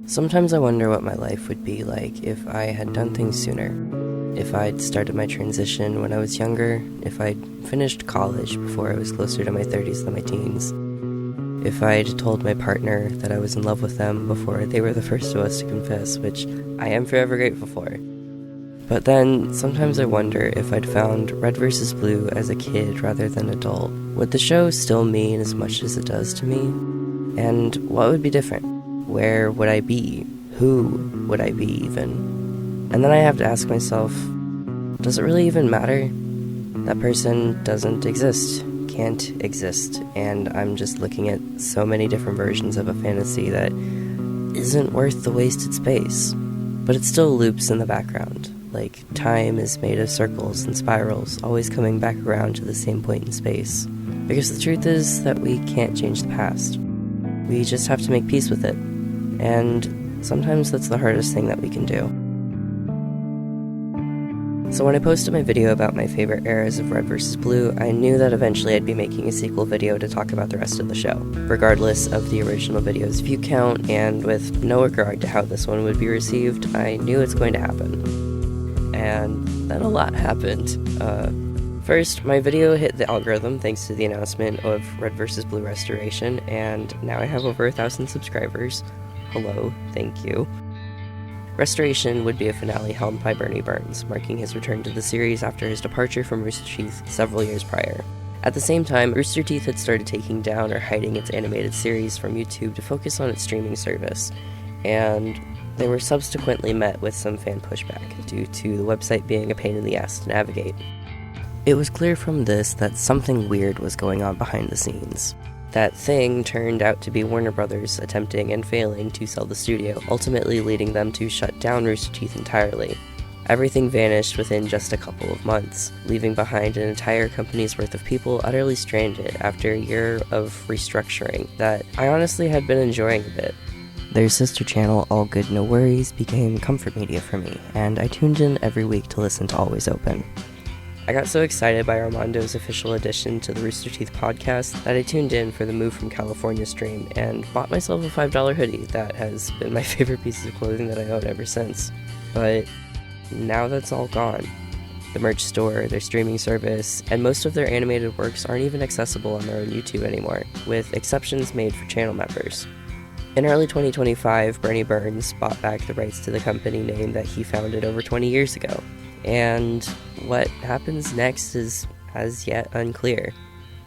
Sometimes I wonder what my life would be like if I had done things sooner. If I'd started my transition when I was younger, if I'd finished college before I was closer to my 30s than my teens, if I'd told my partner that I was in love with them before they were the first of us to confess, which I am forever grateful for. But then, sometimes I wonder if I'd found Red vs. Blue as a kid rather than adult. Would the show still mean as much as it does to me? And what would be different? Where would I be? Who would I be, even? And then I have to ask myself, does it really even matter? That person doesn't exist, can't exist, and I'm just looking at so many different versions of a fantasy that isn't worth the wasted space. But it still loops in the background, like time is made of circles and spirals, always coming back around to the same point in space. Because the truth is that we can't change the past. We just have to make peace with it. And sometimes that's the hardest thing that we can do. So when I posted my video about my favorite eras of Red vs. Blue, I knew that eventually I'd be making a sequel video to talk about the rest of the show, regardless of the original video's view count, and with no regard to how this one would be received, I knew it's going to happen. And then a lot happened. First, my video hit the algorithm thanks to the announcement of Red vs. Blue Restoration, and now I have over 1,000 subscribers. Hello, thank you. Restoration would be a finale helmed by Bernie Burns, marking his return to the series after his departure from Rooster Teeth several years prior. At the same time, Rooster Teeth had started taking down or hiding its animated series from YouTube to focus on its streaming service, and they were subsequently met with some fan pushback due to the website being a pain in the ass to navigate. It was clear from this that something weird was going on behind the scenes. That thing turned out to be Warner Brothers attempting and failing to sell the studio, ultimately leading them to shut down Rooster Teeth entirely. Everything vanished within just a couple of months, leaving behind an entire company's worth of people utterly stranded after a year of restructuring that I honestly had been enjoying a bit. Their sister channel, All Good No Worries, became comfort media for me, and I tuned in every week to listen to Always Open. I got so excited by Armando's official addition to the Rooster Teeth podcast that I tuned in for the Move from California stream and bought myself a $5 hoodie that has been my favorite piece of clothing that I own ever since. But now that's all gone. The merch store, their streaming service, and most of their animated works aren't even accessible on their own YouTube anymore, with exceptions made for channel members. In early 2025, Bernie Burns bought back the rights to the company name that he founded over 20 years ago. And what happens next is as yet unclear.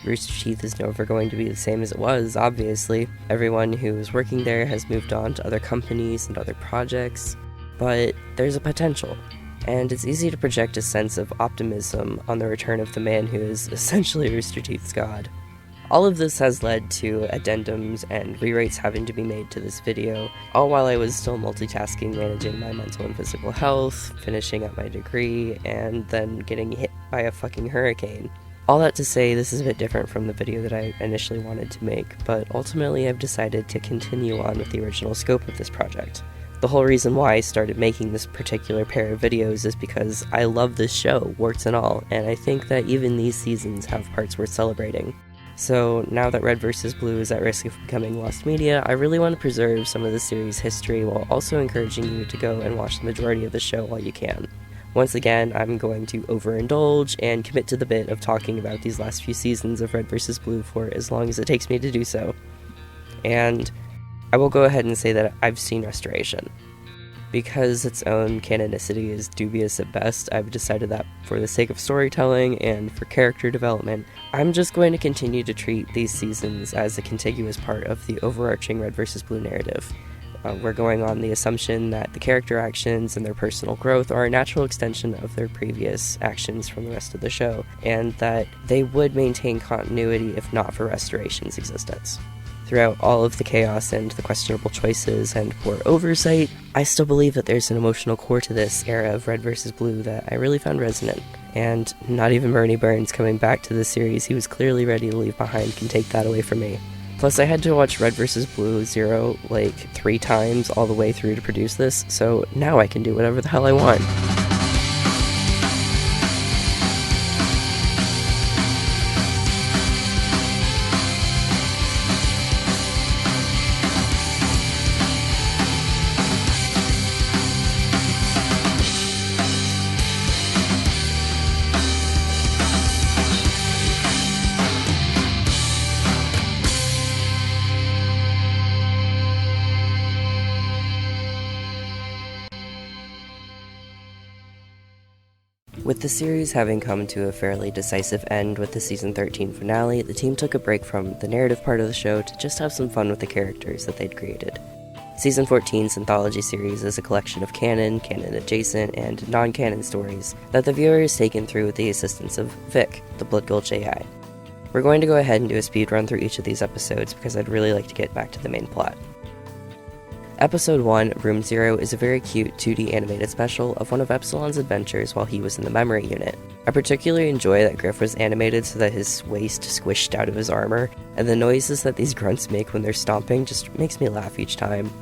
Rooster Teeth is never going to be the same as it was, obviously. Everyone who was working there has moved on to other companies and other projects, but there's a potential, and it's easy to project a sense of optimism on the return of the man who is essentially Rooster Teeth's god. All of this has led to addendums and rewrites having to be made to this video, all while I was still multitasking, managing my mental and physical health, finishing up my degree, and then getting hit by a fucking hurricane. All that to say, this is a bit different from the video that I initially wanted to make, but ultimately I've decided to continue on with the original scope of this project. The whole reason why I started making this particular pair of videos is because I love this show, warts and all, and I think that even these seasons have parts worth celebrating. So now that Red vs. Blue is at risk of becoming lost media, I really want to preserve some of the series' history while also encouraging you to go and watch the majority of the show while you can. Once again, I'm going to overindulge and commit to the bit of talking about these last few seasons of Red vs. Blue for as long as it takes me to do so. And I will go ahead and say that I've seen Restoration. Because its own canonicity is dubious at best, I've decided that for the sake of storytelling and for character development, I'm just going to continue to treat these seasons as a contiguous part of the overarching Red vs. Blue narrative. We're going on the assumption that the character actions and their personal growth are a natural extension of their previous actions from the rest of the show, and that they would maintain continuity if not for Restoration's existence. Throughout all of the chaos and the questionable choices and poor oversight, I still believe that there's an emotional core to this era of Red vs. Blue that I really found resonant, and not even Bernie Burns coming back to the series he was clearly ready to leave behind can take that away from me. Plus, I had to watch Red vs. Blue Zero like 3 times all the way through to produce this, so now I can do whatever the hell I want. With the series having come to a fairly decisive end with the season 13 finale, the team took a break from the narrative part of the show to just have some fun with the characters that they'd created. Season 14's anthology series is a collection of canon adjacent, and non-canon stories that the viewer is taken through with the assistance of Vic, the Blood Gulch AI. We're going to go ahead and do a speed run through each of these episodes because I'd really like to get back to the main plot. Episode 1, Room Zero, is a very cute 2D animated special of one of Epsilon's adventures while he was in the memory unit. I particularly enjoy that Griff was animated so that his waist squished out of his armor, and the noises that these grunts make when they're stomping just makes me laugh each time.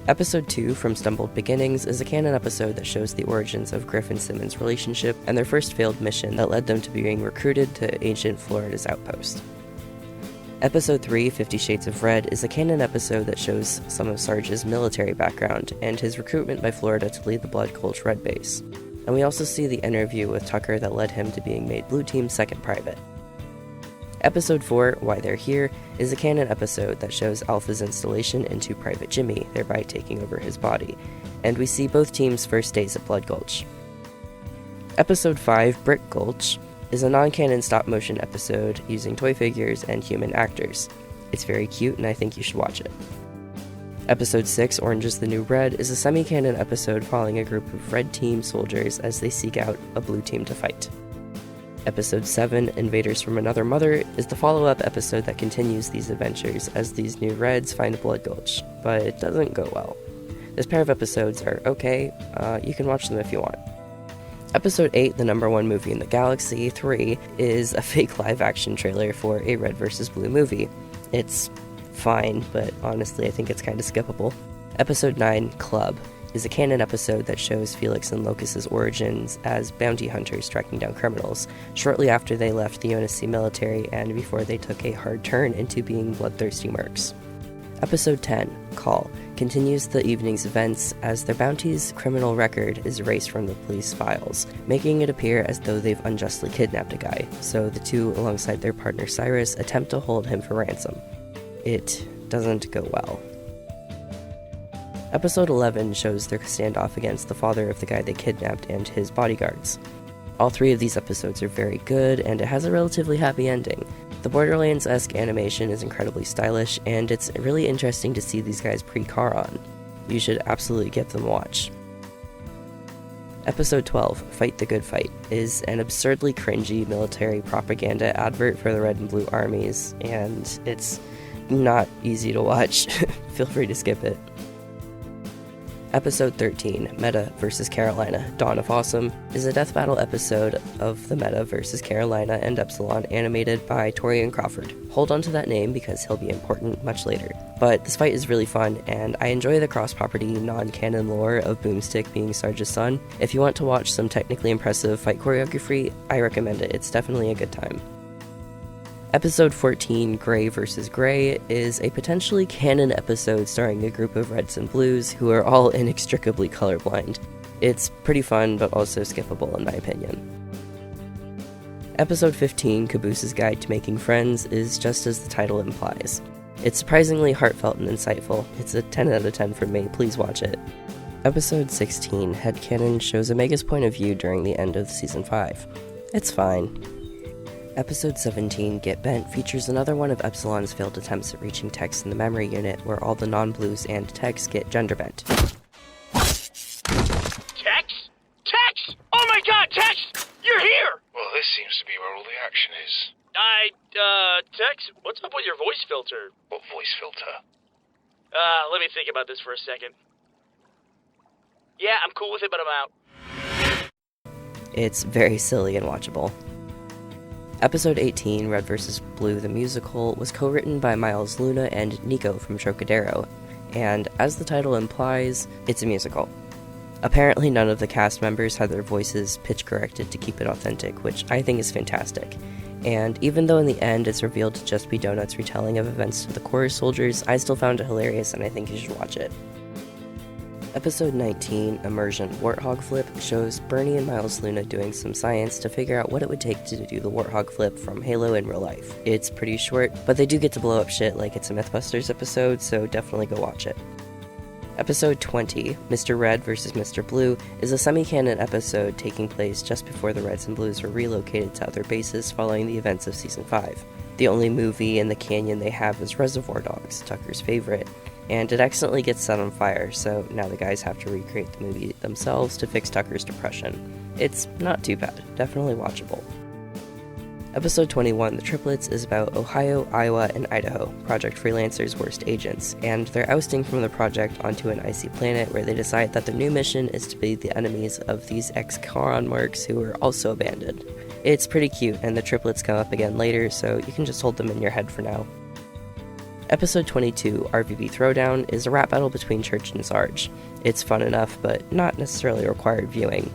Episode 2, From Stumbled Beginnings, is a canon episode that shows the origins of Griff and Simmons' relationship and their first failed mission that led them to being recruited to ancient Florida's outpost. Episode 3, 50 Shades of Red, is a canon episode that shows some of Sarge's military background and his recruitment by Florida to lead the Blood Gulch Red Base. And we also see the interview with Tucker that led him to being made Blue Team's second private. Episode 4, Why They're Here, is a canon episode that shows Alpha's installation into Private Jimmy, thereby taking over his body, and we see both teams' first days at Blood Gulch. Episode 5, Brick Gulch, is a non-canon stop-motion episode using toy figures and human actors. It's very cute and I think you should watch it. Episode 6, Orange is the New Red, is a semi-canon episode following a group of Red Team soldiers as they seek out a Blue Team to fight. Episode 7, Invaders from Another Mother, is the follow-up episode that continues these adventures as these new Reds find Blood Gulch, but it doesn't go well. This pair of episodes are okay, you can watch them if you want. Episode 8, The Number One Movie in the Galaxy 3, is a fake live-action trailer for a Red vs. Blue movie. It's fine, but honestly I think it's kinda skippable. Episode 9, Club, is a canon episode that shows Felix and Locus's origins as bounty hunters tracking down criminals, shortly after they left the UNSC military and before they took a hard turn into being bloodthirsty mercs. Episode 10, Call, continues the evening's events as their bounty's criminal record is erased from the police files, making it appear as though they've unjustly kidnapped a guy, so the two, alongside their partner Cyrus, attempt to hold him for ransom. It doesn't go well. Episode 11 shows their standoff against the father of the guy they kidnapped and his bodyguards. All three of these episodes are very good, and it has a relatively happy ending. The Borderlands-esque animation is incredibly stylish, and it's really interesting to see these guys pre-Charon. You should absolutely give them a watch. Episode 12, Fight the Good Fight, is an absurdly cringy military propaganda advert for the Red and Blue armies, and it's not easy to watch. Feel free to skip it. Episode 13, Meta vs. Carolina, Dawn of Awesome, is a death battle episode of the Meta vs. Carolina and Epsilon animated by Torian Crawford. Hold on to that name because he'll be important much later. But this fight is really fun, and I enjoy the cross-property, non-canon lore of Boomstick being Sarge's son. If you want to watch some technically impressive fight choreography, I recommend it. It's definitely a good time. Episode 14, Gray vs. Gray, is a potentially canon episode starring a group of Reds and Blues who are all inextricably colorblind. It's pretty fun, but also skippable in my opinion. Episode 15, Caboose's Guide to Making Friends, is just as the title implies. It's surprisingly heartfelt and insightful. It's a 10 out of 10 from me, please watch it. Episode 16, Headcanon, shows Omega's point of view during the end of Season 5. It's fine. Episode 17, Get Bent, features another one of Epsilon's failed attempts at reaching Tex in the memory unit, where all the non-blues and Tex get gender bent. Tex? Tex! Oh my god, Tex! You're here! Well, this seems to be where all the action is. Tex, what's up with your voice filter? What voice filter? Let me think about this for a second. Yeah, I'm cool with it, but I'm out. It's very silly and watchable. Episode 18, Red vs. Blue the Musical, was co-written by Miles Luna and Nico from Trocadero, and as the title implies, it's a musical. Apparently none of the cast members had their voices pitch corrected to keep it authentic, which I think is fantastic. And even though in the end it's revealed to just be Donut's retelling of events to the chorus soldiers, I still found it hilarious and I think you should watch it. Episode 19, Immersion Warthog Flip, shows Bernie and Miles Luna doing some science to figure out what it would take to do the Warthog Flip from Halo in real life. It's pretty short, but they do get to blow up shit like it's a Mythbusters episode, so definitely go watch it. Episode 20, Mr. Red vs. Mr. Blue, is a semi-canon episode taking place just before the Reds and Blues were relocated to other bases following the events of Season 5. The only movie in the canyon they have is Reservoir Dogs, Tucker's favorite, and it accidentally gets set on fire, so now the guys have to recreate the movie themselves to fix Tucker's depression. It's not too bad, definitely watchable. Episode 21, The Triplets, is about Ohio, Iowa, and Idaho, Project Freelancer's worst agents, and their ousting from the project onto an icy planet where they decide that their new mission is to be the enemies of these ex-Charon mercs who are also abandoned. It's pretty cute, and the triplets come up again later, so you can just hold them in your head for now. Episode 22, RVB Throwdown, is a rap battle between Church and Sarge. It's fun enough, but not necessarily required viewing.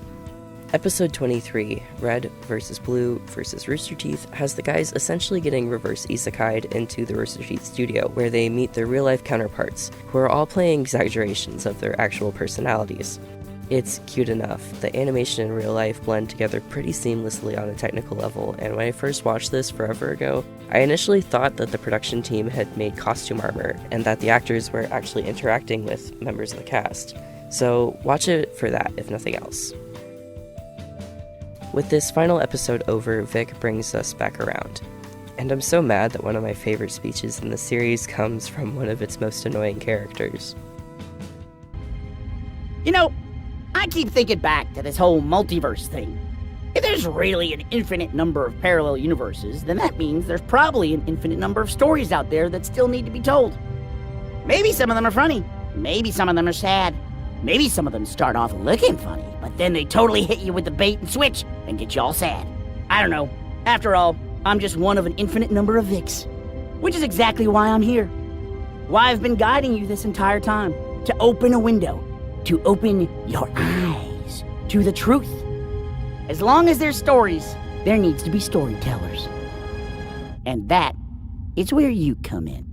Episode 23, Red vs. Blue vs. Rooster Teeth, has the guys essentially getting reverse isekai'd into the Rooster Teeth studio, where they meet their real-life counterparts, who are all playing exaggerations of their actual personalities. It's cute enough. The animation and real life blend together pretty seamlessly on a technical level, and when I first watched this forever ago, I initially thought that the production team had made costume armor, and that the actors were actually interacting with members of the cast. So watch it for that, if nothing else. With this final episode over, Vic brings us back around. And I'm so mad that one of my favorite speeches in the series comes from one of its most annoying characters. You know, I keep thinking back to this whole multiverse thing. If there's really an infinite number of parallel universes, then that means there's probably an infinite number of stories out there that still need to be told. Maybe some of them are funny. Maybe some of them are sad. Maybe some of them start off looking funny, but then they totally hit you with the bait and switch and get you all sad. I don't know. After all, I'm just one of an infinite number of Vics. Which is exactly why I'm here. Why I've been guiding you this entire time. To open a window. To open your eyes to the truth. As long as there's stories, there needs to be storytellers. And that is where you come in.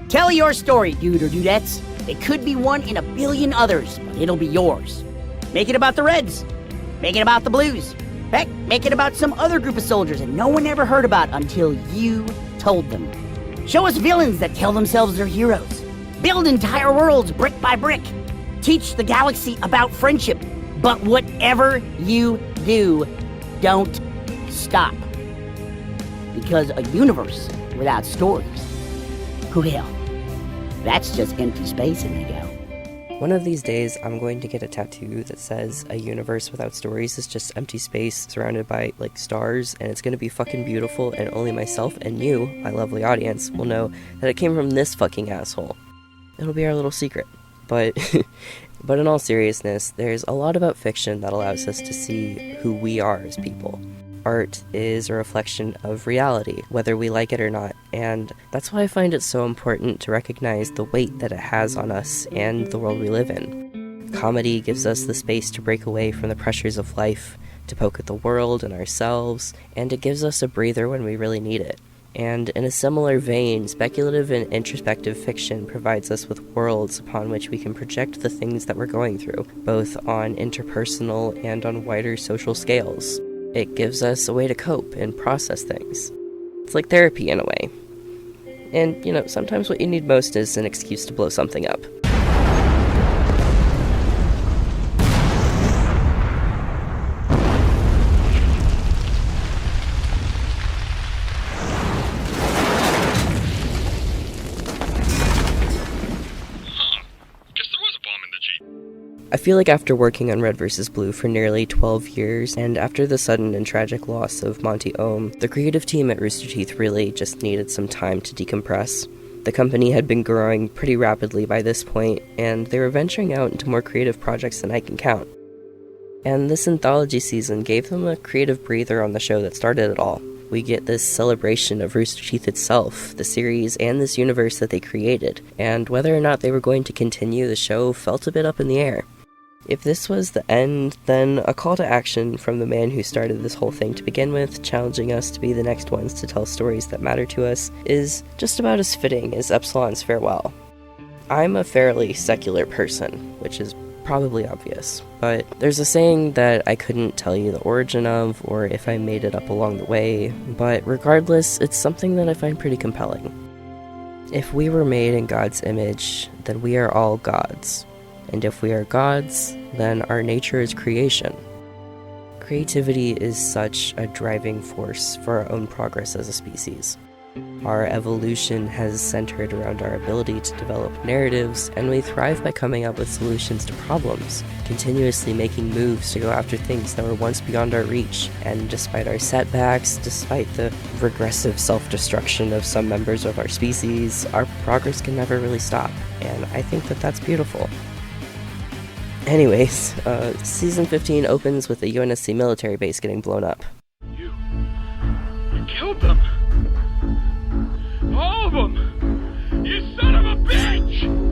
Tell your story, dude or dudettes. It could be one in a billion others, but it'll be yours. Make it about the Reds. Make it about the Blues. Heck, make it about some other group of soldiers that no one ever heard about until you told them. Show us villains that tell themselves they're heroes. Build entire worlds brick by brick. Teach the galaxy about friendship. But whatever you do, don't stop. Because a universe without stories, well, that's just empty space, amigo. One of these days, I'm going to get a tattoo that says, a universe without stories is just empty space surrounded by, stars, and it's gonna be fucking beautiful, and only myself and you, my lovely audience, will know that it came from this fucking asshole. It'll be our little secret. But in all seriousness, there's a lot about fiction that allows us to see who we are as people. Art is a reflection of reality, whether we like it or not, and that's why I find it so important to recognize the weight that it has on us and the world we live in. Comedy gives us the space to break away from the pressures of life, to poke at the world and ourselves, and it gives us a breather when we really need it. And in a similar vein, speculative and introspective fiction provides us with worlds upon which we can project the things that we're going through, both on interpersonal and on wider social scales. It gives us a way to cope and process things. It's like therapy in a way. And, sometimes what you need most is an excuse to blow something up. I feel like after working on Red vs. Blue for nearly 12 years, and after the sudden and tragic loss of Monty Ohm, the creative team at Rooster Teeth really just needed some time to decompress. The company had been growing pretty rapidly by this point, and they were venturing out into more creative projects than I can count. And this anthology season gave them a creative breather on the show that started it all. We get this celebration of Rooster Teeth itself, the series, and this universe that they created, and whether or not they were going to continue the show felt a bit up in the air. If this was the end, then a call to action from the man who started this whole thing to begin with, challenging us to be the next ones to tell stories that matter to us, is just about as fitting as Epsilon's farewell. I'm a fairly secular person, which is probably obvious, but there's a saying that I couldn't tell you the origin of, or if I made it up along the way, but regardless, it's something that I find pretty compelling. If we were made in God's image, then we are all gods. And if we are gods, then our nature is creation. Creativity is such a driving force for our own progress as a species. Our evolution has centered around our ability to develop narratives, and we thrive by coming up with solutions to problems, continuously making moves to go after things that were once beyond our reach. And despite our setbacks, despite the regressive self-destruction of some members of our species, our progress can never really stop, and I think that that's beautiful. Anyways, Season 15 opens with the UNSC military base getting blown up. You killed them! All of them! You son of a bitch!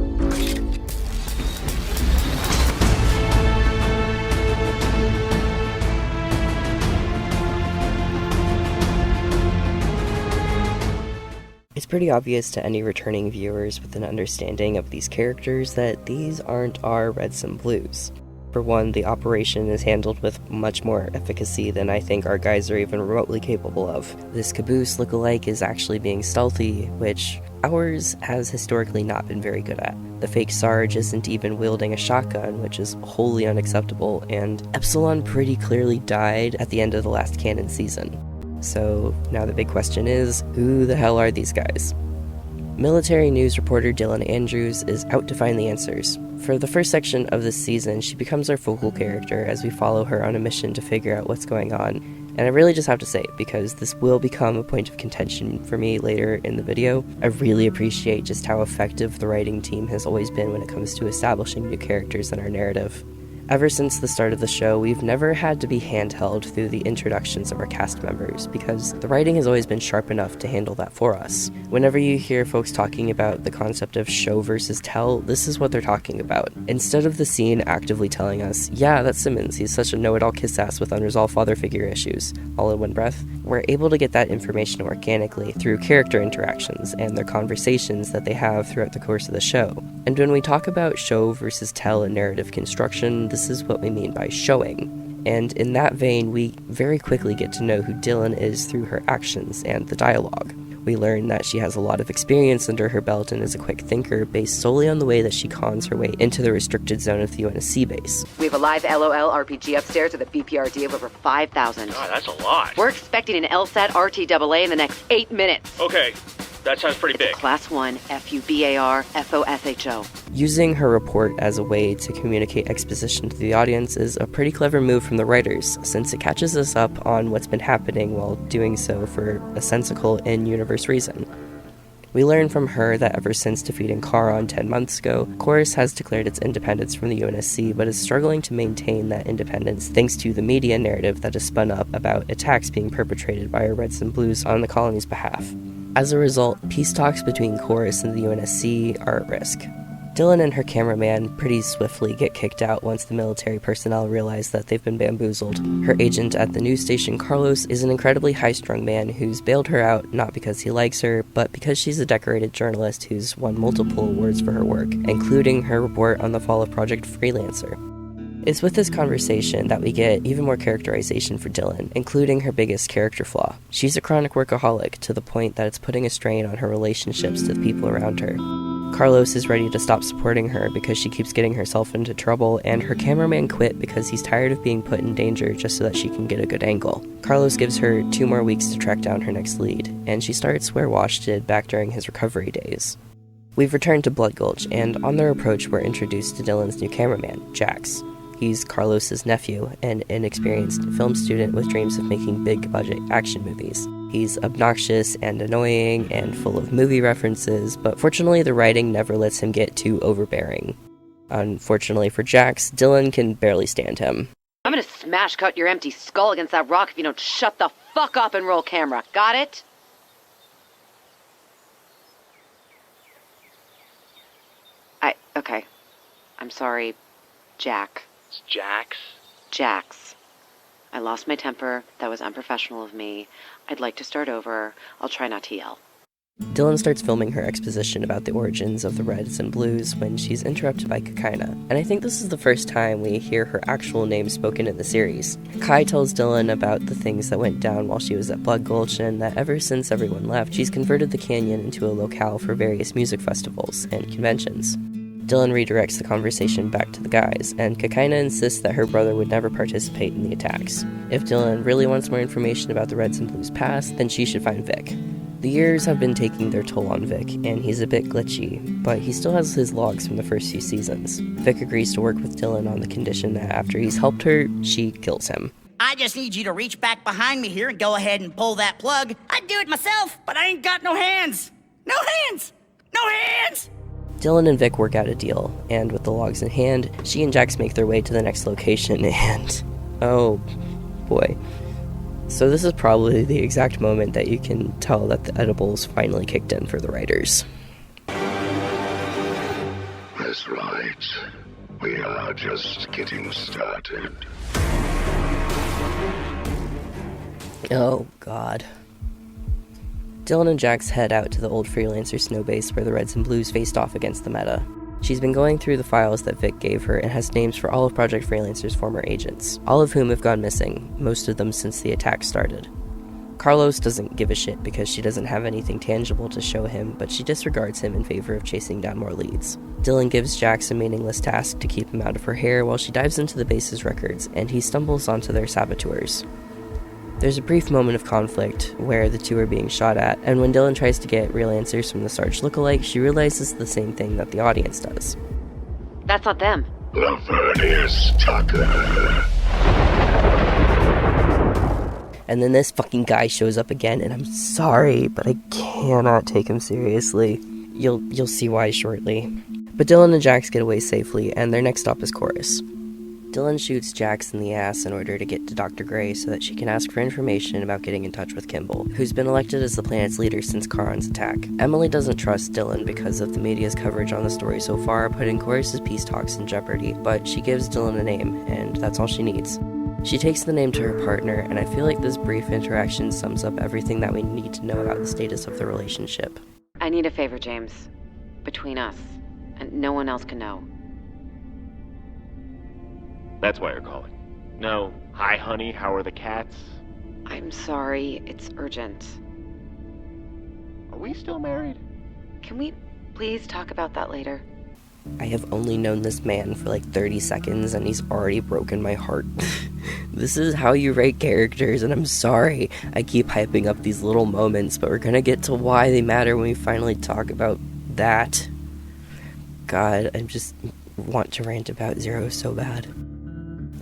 It's pretty obvious to any returning viewers with an understanding of these characters that these aren't our Reds and Blues. For one, the operation is handled with much more efficacy than I think our guys are even remotely capable of. This caboose lookalike is actually being stealthy, which ours has historically not been very good at. The fake Sarge isn't even wielding a shotgun, which is wholly unacceptable, and Epsilon pretty clearly died at the end of the last canon season. So now the big question is, who the hell are these guys? Military news reporter Dylan Andrews is out to find the answers. For the first section of this season, she becomes our focal character as we follow her on a mission to figure out what's going on. And I really just have to say, because this will become a point of contention for me later in the video, I really appreciate just how effective the writing team has always been when it comes to establishing new characters in our narrative. Ever since the start of the show, we've never had to be handheld through the introductions of our cast members, because the writing has always been sharp enough to handle that for us. Whenever you hear folks talking about the concept of show versus tell, this is what they're talking about. Instead of the scene actively telling us, yeah, that's Simmons, he's such a know-it-all kiss-ass with unresolved father figure issues, all in one breath, we're able to get that information organically through character interactions and their conversations that they have throughout the course of the show. And when we talk about show versus tell in narrative construction, this is what we mean by showing. And in that vein, we very quickly get to know who Dylan is through her actions and the dialogue. We learn that she has a lot of experience under her belt and is a quick thinker based solely on the way that she cons her way into the restricted zone of the UNSC base. We have a live LOL RPG upstairs with a BPRD of over 5,000. God, that's a lot. We're expecting an LSAT RTAA in the next 8 minutes. Okay, that sounds pretty big. Class 1 FUBAR FOSHO. Using her report as a way to communicate exposition to the audience is a pretty clever move from the writers, since it catches us up on what's been happening while doing so for a sensical in-universe reason. We learn from her that ever since defeating Charon 10 months ago, Chorus has declared its independence from the UNSC, but is struggling to maintain that independence thanks to the media narrative that is spun up about attacks being perpetrated by our Reds and Blues on the colony's behalf. As a result, peace talks between Chorus and the UNSC are at risk. Dylan and her cameraman pretty swiftly get kicked out once the military personnel realize that they've been bamboozled. Her agent at the news station, Carlos, is an incredibly high-strung man who's bailed her out not because he likes her, but because she's a decorated journalist who's won multiple awards for her work, including her report on the fall of Project Freelancer. It's with this conversation that we get even more characterization for Dylan, including her biggest character flaw. She's a chronic workaholic to the point that it's putting a strain on her relationships to the people around her. Carlos is ready to stop supporting her because she keeps getting herself into trouble, and her cameraman quit because he's tired of being put in danger just so that she can get a good angle. Carlos gives her 2 more weeks to track down her next lead, and she starts where Wash did back during his recovery days. We've returned to Blood Gulch, and on their approach we're introduced to Dylan's new cameraman, Jax. He's Carlos's nephew, an inexperienced film student with dreams of making big-budget action movies. He's obnoxious and annoying and full of movie references, but fortunately the writing never lets him get too overbearing. Unfortunately for Jax, Dylan can barely stand him. I'm gonna smash cut your empty skull against that rock if you don't shut the fuck up and roll camera. Got it? Okay. I'm sorry, Jack. It's Jax. Jax. I lost my temper. That was unprofessional of me. I'd like to start over. I'll try not to yell. Dylan starts filming her exposition about the origins of the Reds and Blues when she's interrupted by Kakaina, and I think this is the first time we hear her actual name spoken in the series. Kai tells Dylan about the things that went down while she was at Blood Gulch, and that ever since everyone left, she's converted the canyon into a locale for various music festivals and conventions. Dylan redirects the conversation back to the guys, and Kakaina insists that her brother would never participate in the attacks. If Dylan really wants more information about the Reds and Blues past, then she should find Vic. The years have been taking their toll on Vic, and he's a bit glitchy, but he still has his logs from the first few seasons. Vic agrees to work with Dylan on the condition that after he's helped her, she kills him. I just need you to reach back behind me here and go ahead and pull that plug. I'd do it myself, but I ain't got no hands. No hands! No hands! Dylan and Vic work out a deal, and with the logs in hand, she and Jax make their way to the next location, and oh boy. So this is probably the exact moment that you can tell that the edibles finally kicked in for the writers. That's right. We are just getting started. Oh god. Dylan and Jax head out to the old Freelancer snow base where the Reds and Blues faced off against the Meta. She's been going through the files that Vic gave her and has names for all of Project Freelancer's former agents, all of whom have gone missing, most of them since the attack started. Carlos doesn't give a shit because she doesn't have anything tangible to show him, but she disregards him in favor of chasing down more leads. Dylan gives Jax a meaningless task to keep him out of her hair while she dives into the base's records, and he stumbles onto their saboteurs. There's a brief moment of conflict where the two are being shot at, and when Dylan tries to get real answers from the Sarge lookalike, she realizes the same thing that the audience does. That's not them. Lavernius Tucker. And then this fucking guy shows up again, and I'm sorry, but I cannot take him seriously. You'll see why shortly. But Dylan and Jax get away safely, and their next stop is Chorus. Dylan shoots Jax in the ass in order to get to Dr. Gray so that she can ask for information about getting in touch with Kimball, who's been elected as the planet's leader since Charon's attack. Emily doesn't trust Dylan because of the media's coverage on the story so far, putting Chorus's peace talks in jeopardy, but she gives Dylan a name, and that's all she needs. She takes the name to her partner, and I feel like this brief interaction sums up everything that we need to know about the status of the relationship. I need a favor, James. Between us. And no one else can know. That's why you're calling. No, hi honey, how are the cats? I'm sorry, it's urgent. Are we still married? Can we please talk about that later? I have only known this man for like 30 seconds and he's already broken my heart. This is how you write characters, and I'm sorry I keep hyping up these little moments, but we're gonna get to why they matter when we finally talk about that. God, I just want to rant about Zero so bad.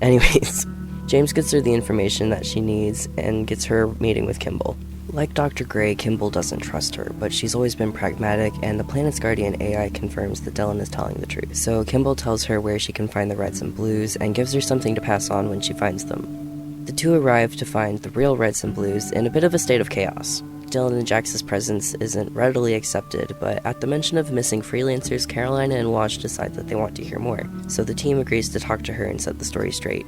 Anyways, James gets her the information that she needs and gets her meeting with Kimball. Like Dr. Gray, Kimball doesn't trust her, but she's always been pragmatic, and the planet's guardian AI confirms that Dylan is telling the truth. So Kimball tells her where she can find the Reds and Blues, and gives her something to pass on when she finds them. The two arrive to find the real Reds and Blues in a bit of a state of chaos. Dylan and Jax's presence isn't readily accepted, but at the mention of missing freelancers, Carolina and Wash decide that they want to hear more, so the team agrees to talk to her and set the story straight.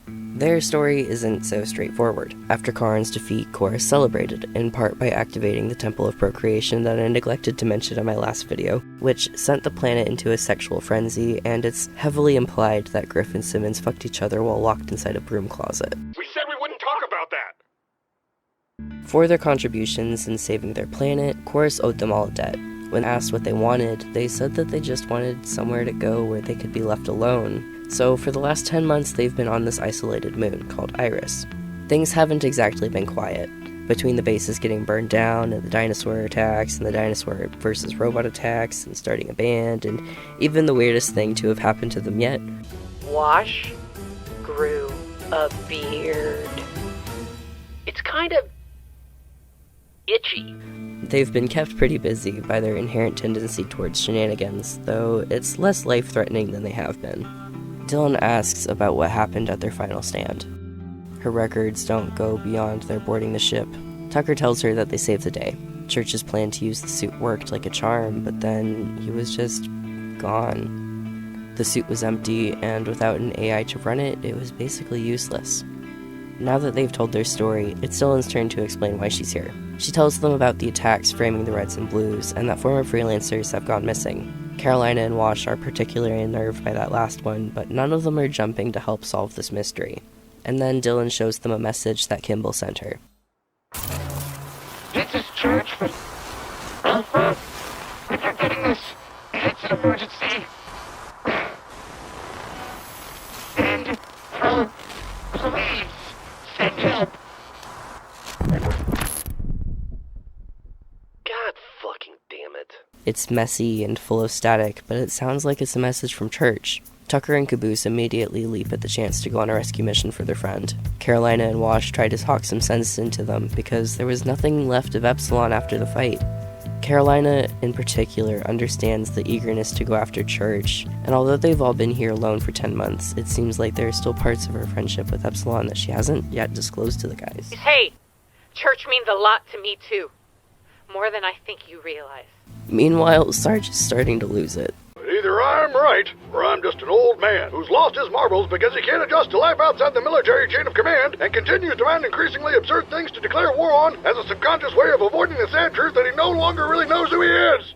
Their story isn't so straightforward. After Charon's defeat, Chorus celebrated, in part by activating the Temple of Procreation that I neglected to mention in my last video, which sent the planet into a sexual frenzy, and it's heavily implied that Griff and Simmons fucked each other while locked inside a broom closet. We said we wouldn't talk about that! For their contributions in saving their planet, Chorus owed them all a debt. When asked what they wanted, they said that they just wanted somewhere to go where they could be left alone. So for the last 10 months, they've been on this isolated moon called Iris. Things haven't exactly been quiet. Between the bases getting burned down, and the dinosaur attacks, and the dinosaur versus robot attacks, and starting a band, and even the weirdest thing to have happened to them yet. Wash grew a beard. It's kind of itchy. They've been kept pretty busy by their inherent tendency towards shenanigans, though it's less life-threatening than they have been. Dylan asks about what happened at their final stand. Her records don't go beyond their boarding the ship. Tucker tells her that they saved the day. Church's plan to use the suit worked like a charm, but then he was just gone. The suit was empty, and without an AI to run it, it was basically useless. Now that they've told their story, it's Dylan's turn to explain why she's here. She tells them about the attacks framing the Reds and Blues, and that former freelancers have gone missing. Carolina and Wash are particularly unnerved by that last one, but none of them are jumping to help solve this mystery. And then Dylan shows them a message that Kimball sent her. This is Church from Alpha. If you're getting this, it's an emergency. And, please, send help. God fucking damn it. It's messy and full of static, but it sounds like it's a message from Church. Tucker and Caboose immediately leap at the chance to go on a rescue mission for their friend. Carolina and Wash try to talk some sense into them because there was nothing left of Epsilon after the fight. Carolina, in particular, understands the eagerness to go after Church, and although they've all been here alone for 10 months, it seems like there are still parts of her friendship with Epsilon that she hasn't yet disclosed to the guys. Hey, Church means a lot to me too. More than I think you realize. Meanwhile, Sarge is starting to lose it. Either I'm right, or I'm just an old man who's lost his marbles because he can't adjust to life outside the military chain of command and continues to find increasingly absurd things to declare war on as a subconscious way of avoiding the sad truth that he no longer really knows who he is.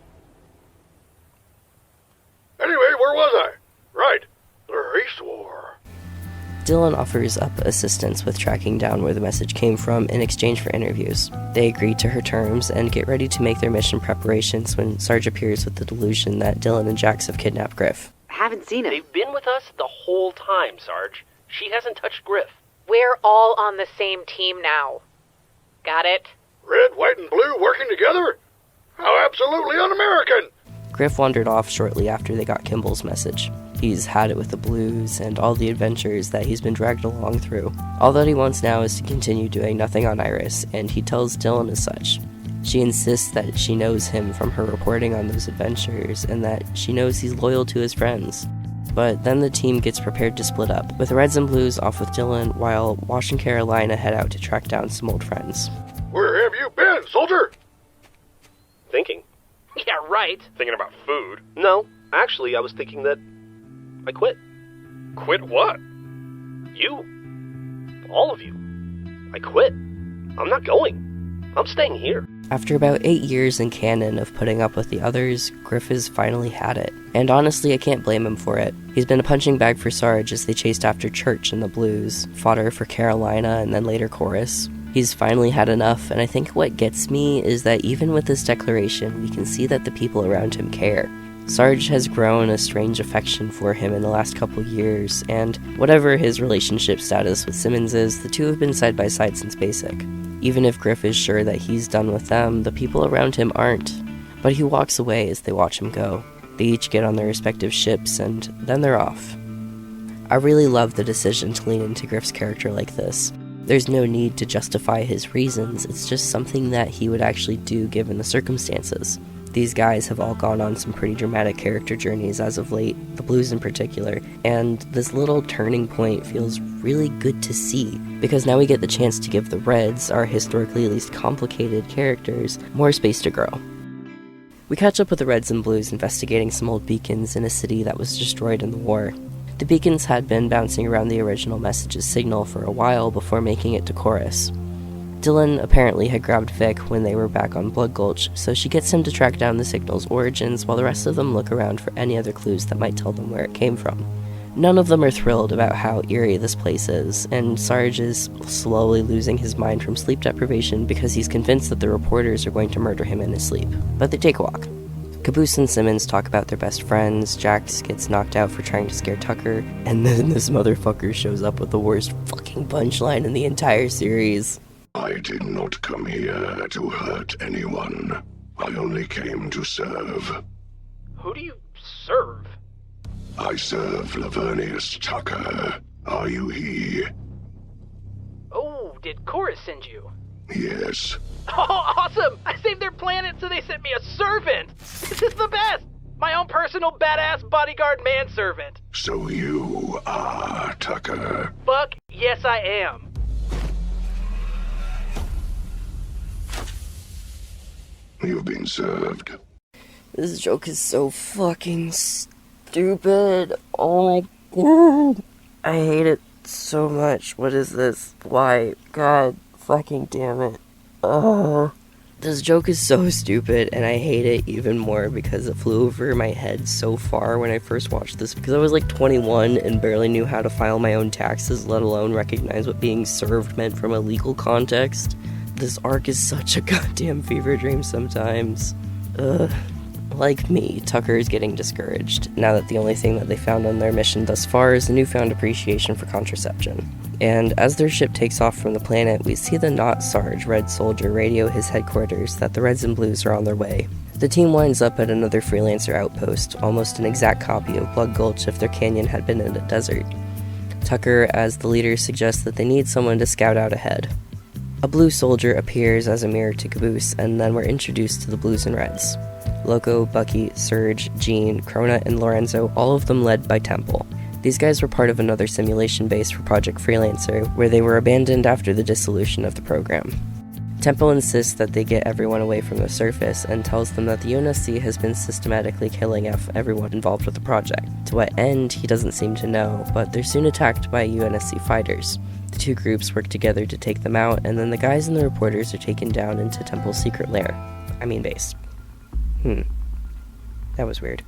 Anyway, where was I? Right, the race war. Dylan offers up assistance with tracking down where the message came from in exchange for interviews. They agree to her terms and get ready to make their mission preparations when Sarge appears with the delusion that Dylan and Jax have kidnapped Griff. Haven't seen him. They've been with us the whole time, Sarge. She hasn't touched Griff. We're all on the same team now. Got it? Red, white, and blue working together? How absolutely un-American! Griff wandered off shortly after they got Kimball's message. He's had it with the Blues and all the adventures that he's been dragged along through. All that he wants now is to continue doing nothing on Iris, and he tells Dylan as such. She insists that she knows him from her reporting on those adventures, and that she knows he's loyal to his friends. But then the team gets prepared to split up, with the Reds and Blues off with Dylan, while Wash and Carolina head out to track down some old friends. Where have you been, soldier? Thinking. Yeah, right. Thinking about food. No, actually, I was thinking that I quit. Quit what? You. All of you. I quit. I'm not going. I'm staying here. After about 8 years in canon of putting up with the others, Griff has finally had it. And honestly, I can't blame him for it. He's been a punching bag for Sarge as they chased after Church and the Blues, fodder for Carolina and then later Chorus. He's finally had enough, and I think what gets me is that even with this declaration, we can see that the people around him care. Sarge has grown a strange affection for him in the last couple years, and whatever his relationship status with Simmons is, the two have been side by side since basic. Even if Griff is sure that he's done with them, the people around him aren't. But he walks away as they watch him go. They each get on their respective ships, and then they're off. I really love the decision to lean into Griff's character like this. There's no need to justify his reasons, it's just something that he would actually do given the circumstances. These guys have all gone on some pretty dramatic character journeys as of late, the Blues in particular, and this little turning point feels really good to see, because now we get the chance to give the Reds, our historically least complicated characters, more space to grow. We catch up with the Reds and Blues investigating some old beacons in a city that was destroyed in the war. The beacons had been bouncing around the original message's signal for a while before making it to Chorus. Dylan apparently had grabbed Vic when they were back on Blood Gulch, so she gets him to track down the signal's origins while the rest of them look around for any other clues that might tell them where it came from. None of them are thrilled about how eerie this place is, and Sarge is slowly losing his mind from sleep deprivation because he's convinced that the reporters are going to murder him in his sleep. But they take a walk. Caboose and Simmons talk about their best friends, Jax gets knocked out for trying to scare Tucker, and then this motherfucker shows up with the worst fucking punchline in the entire series. I did not come here to hurt anyone. I only came to serve. Who do you serve? I serve Lavernius Tucker. Are you he? Oh, did Chorus send you? Yes. Oh, awesome! I saved their planet, so they sent me a servant! This is the best! My own personal badass bodyguard manservant! So you are Tucker. Fuck, yes I am. You've been served. This joke is so fucking stupid. Oh my god. I hate it so much. What is this? Why? God fucking damn it. Ugh. This joke is so stupid, and I hate it even more because it flew over my head so far when I first watched this, because I was like 21 and barely knew how to file my own taxes, let alone recognize what being served meant from a legal context. This arc is such a goddamn fever dream sometimes. Ugh. Like me, Tucker is getting discouraged, now that the only thing that they found on their mission thus far is a newfound appreciation for contraception. And as their ship takes off from the planet, we see the not Sarge Red Soldier radio his headquarters that the Reds and Blues are on their way. The team winds up at another freelancer outpost, almost an exact copy of Blood Gulch if their canyon had been in a desert. Tucker, as the leader, suggests that they need someone to scout out ahead. A blue soldier appears as a mirror to Caboose, and then we're introduced to the Blues and Reds. Loco, Bucky, Surge, Jean, Krona, and Lorenzo, all of them led by Temple. These guys were part of another simulation base for Project Freelancer, where they were abandoned after the dissolution of the program. Temple insists that they get everyone away from the surface, and tells them that the UNSC has been systematically killing everyone involved with the project. To what end, he doesn't seem to know, but they're soon attacked by UNSC fighters. The two groups work together to take them out, and then the guys and the reporters are taken down into Temple's secret lair. Base. That was weird.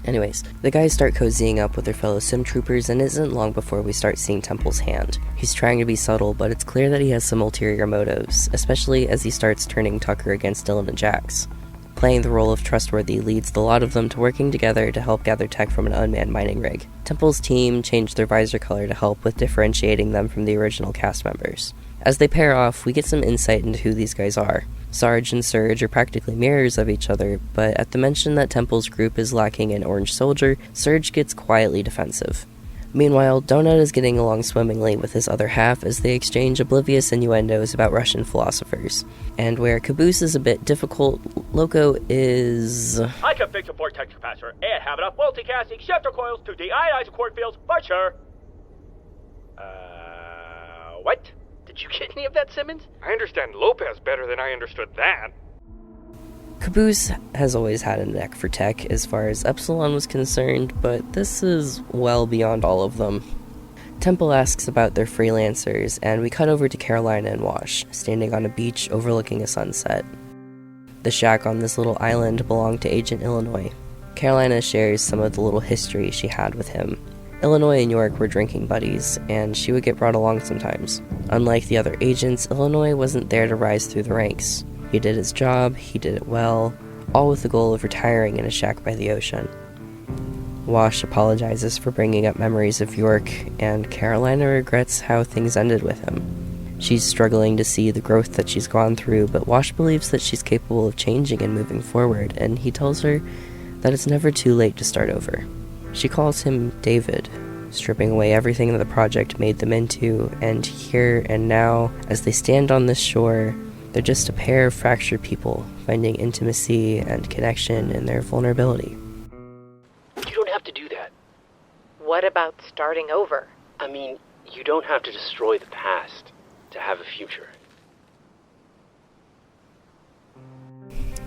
Anyways, the guys start cozying up with their fellow sim troopers, and it isn't long before we start seeing Temple's hand. He's trying to be subtle, but it's clear that he has some ulterior motives, especially as he starts turning Tucker against Dylan and Jax. Playing the role of trustworthy leads the lot of them to working together to help gather tech from an unmanned mining rig. Temple's team changed their visor color to help with differentiating them from the original cast members. As they pair off, we get some insight into who these guys are. Sarge and Surge are practically mirrors of each other, but at the mention that Temple's group is lacking an orange soldier, Surge gets quietly defensive. Meanwhile, Donut is getting along swimmingly with his other half as they exchange oblivious innuendos about Russian philosophers. And where Caboose is a bit difficult, Loco is... I can fix a vortex capacitor and have enough multicasting shifter coils to deionize the cornfields for sure. What? Did you get any of that, Simmons? I understand Lopez better than I understood that. Caboose has always had a neck for tech as far as Epsilon was concerned, but this is well beyond all of them. Temple asks about their freelancers, and we cut over to Carolina and Wash, standing on a beach overlooking a sunset. The shack on this little island belonged to Agent Illinois. Carolina shares some of the little history she had with him. Illinois and York were drinking buddies, and she would get brought along sometimes. Unlike the other agents, Illinois wasn't there to rise through the ranks. He did his job, he did it well, all with the goal of retiring in a shack by the ocean. Wash apologizes for bringing up memories of York, and Carolina regrets how things ended with him. She's struggling to see the growth that she's gone through, but Wash believes that she's capable of changing and moving forward, and he tells her that it's never too late to start over. She calls him David, stripping away everything that the project made them into, and here and now, as they stand on this shore, they're just a pair of fractured people, finding intimacy and connection in their vulnerability. You don't have to do that. What about starting over? I mean, you don't have to destroy the past to have a future.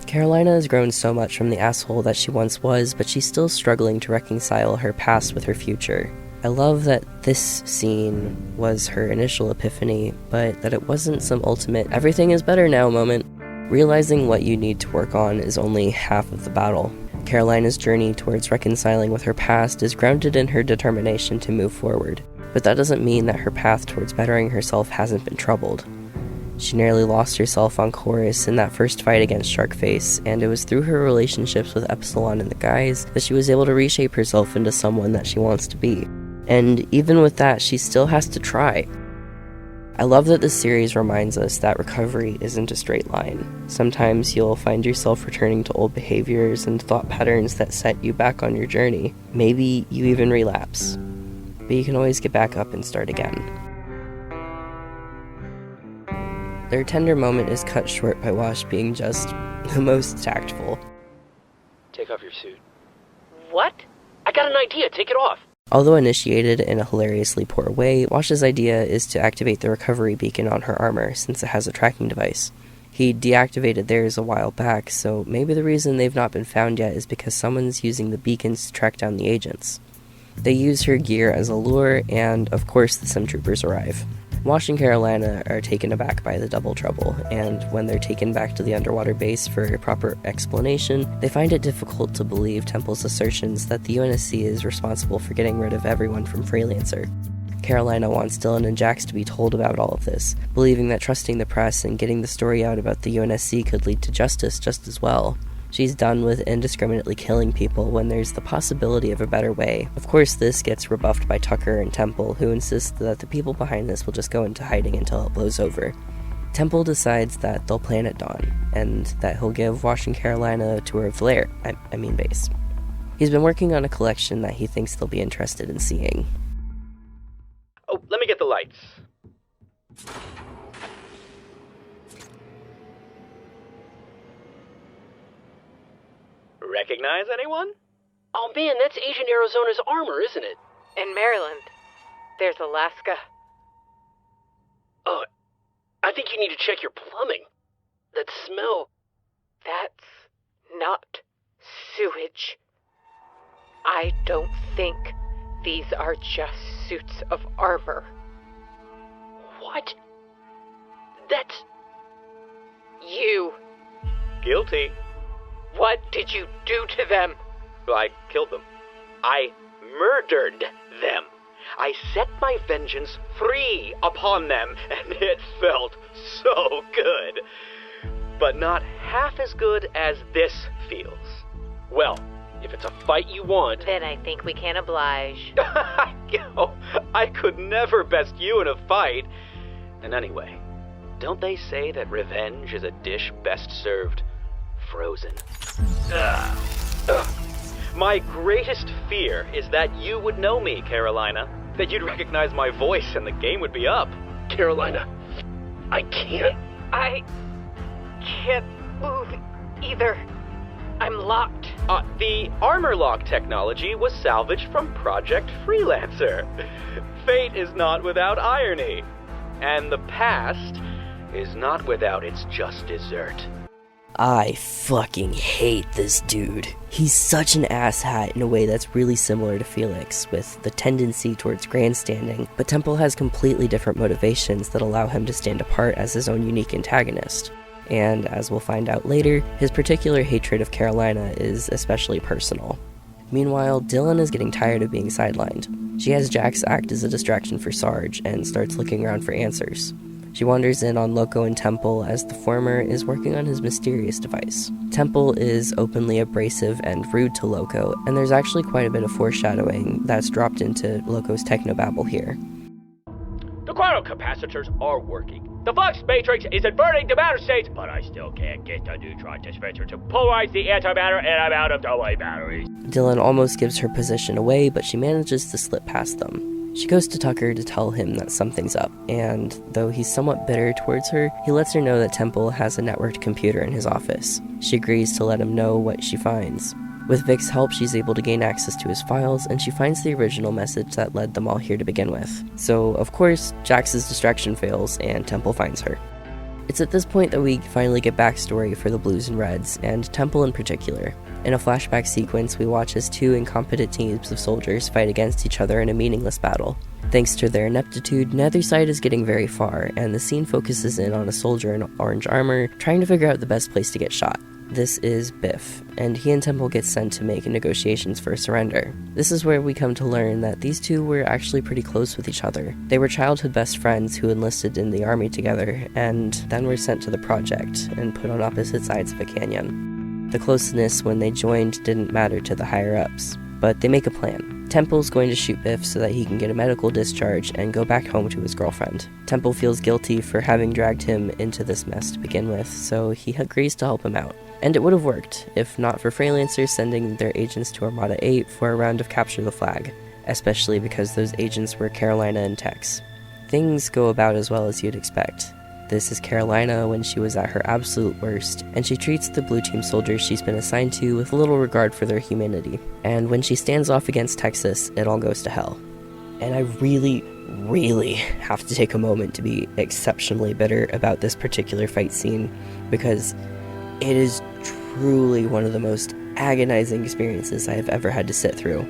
Carolina has grown so much from the asshole that she once was, but she's still struggling to reconcile her past with her future. I love that this scene was her initial epiphany, but that it wasn't some ultimate everything is better now moment. Realizing what you need to work on is only half of the battle. Carolina's journey towards reconciling with her past is grounded in her determination to move forward, but that doesn't mean that her path towards bettering herself hasn't been troubled. She nearly lost herself on Chorus in that first fight against Sharkface, and it was through her relationships with Epsilon and the guys that she was able to reshape herself into someone that she wants to be. And even with that, she still has to try. I love that this series reminds us that recovery isn't a straight line. Sometimes you'll find yourself returning to old behaviors and thought patterns that set you back on your journey. Maybe you even relapse. But you can always get back up and start again. Their tender moment is cut short by Wash being just the most tactful. Take off your suit. What? I got an idea. Take it off. Although initiated in a hilariously poor way, Wash's idea is to activate the recovery beacon on her armor since it has a tracking device. He deactivated theirs a while back, so maybe the reason they've not been found yet is because someone's using the beacons to track down the agents. They use her gear as a lure, and of course the sim troopers arrive. Wash and Carolina are taken aback by the double trouble, and when they're taken back to the underwater base for a proper explanation, they find it difficult to believe Temple's assertions that the UNSC is responsible for getting rid of everyone from Freelancer. Carolina wants Dylan and Jax to be told about all of this, believing that trusting the press and getting the story out about the UNSC could lead to justice just as well. She's done with indiscriminately killing people when there's the possibility of a better way. Of course, this gets rebuffed by Tucker and Temple, who insist that the people behind this will just go into hiding until it blows over. Temple decides that they'll plan at dawn, and that he'll give Wash and Carolina a tour of the lair, base. He's been working on a collection that he thinks they'll be interested in seeing. Oh, let me get the lights. Recognize anyone? Oh man, that's Asian Arizona's armor, isn't it? In Maryland, there's Alaska. Oh, I think you need to check your plumbing. That smell. That's not sewage. I don't think these are just suits of armor. What? That's... You. Guilty. What did you do to them? I killed them. I murdered them. I set my vengeance free upon them, and it felt so good. But not half as good as this feels. Well, if it's a fight you want... Then I think we can oblige. I could never best you in a fight. And anyway, don't they say that revenge is a dish best served frozen? My greatest fear is that you would know me, Carolina. That you'd recognize my voice and the game would be up. Carolina, I can't. I can't move either. I'm locked. The armor lock technology was salvaged from Project Freelancer. Fate is not without irony. And the past is not without its just dessert. I fucking hate this dude. He's such an asshat in a way that's really similar to Felix, with the tendency towards grandstanding, but Temple has completely different motivations that allow him to stand apart as his own unique antagonist. And as we'll find out later, his particular hatred of Carolina is especially personal. Meanwhile, Dylan is getting tired of being sidelined. She has Jax act as a distraction for Sarge and starts looking around for answers. She wanders in on Loco and Temple as the former is working on his mysterious device. Temple is openly abrasive and rude to Loco, and there's actually quite a bit of foreshadowing that's dropped into Loco's technobabble here. The chronocapacitors are working. The flux matrix is inverting the matter states, but I still can't get the neutron dispenser to polarize the antimatter, and I'm out of AA batteries. Dylan almost gives her position away, but she manages to slip past them. She goes to Tucker to tell him that something's up, and though he's somewhat bitter towards her, he lets her know that Temple has a networked computer in his office. She agrees to let him know what she finds. With Vic's help, she's able to gain access to his files, and she finds the original message that led them all here to begin with. So, of course, Jax's distraction fails, and Temple finds her. It's at this point that we finally get backstory for the Blues and Reds, and Temple in particular. In a flashback sequence, we watch as two incompetent teams of soldiers fight against each other in a meaningless battle. Thanks to their ineptitude, neither side is getting very far, and the scene focuses in on a soldier in orange armor trying to figure out the best place to get shot. This is Biff, and he and Temple get sent to make negotiations for a surrender. This is where we come to learn that these two were actually pretty close with each other. They were childhood best friends who enlisted in the army together, and then were sent to the project and put on opposite sides of a canyon. The closeness when they joined didn't matter to the higher-ups, but they make a plan. Temple's going to shoot Biff so that he can get a medical discharge and go back home to his girlfriend. Temple feels guilty for having dragged him into this mess to begin with, so he agrees to help him out. And it would have worked, if not for Freelancers sending their agents to Armada 8 for a round of Capture the Flag, especially because those agents were Carolina and Tex. Things go about as well as you'd expect. This is Carolina when she was at her absolute worst, and she treats the blue team soldiers she's been assigned to with little regard for their humanity. And when she stands off against Texas, it all goes to hell. And I really have to take a moment to be exceptionally bitter about this particular fight scene, because it is truly one of the most agonizing experiences I have ever had to sit through.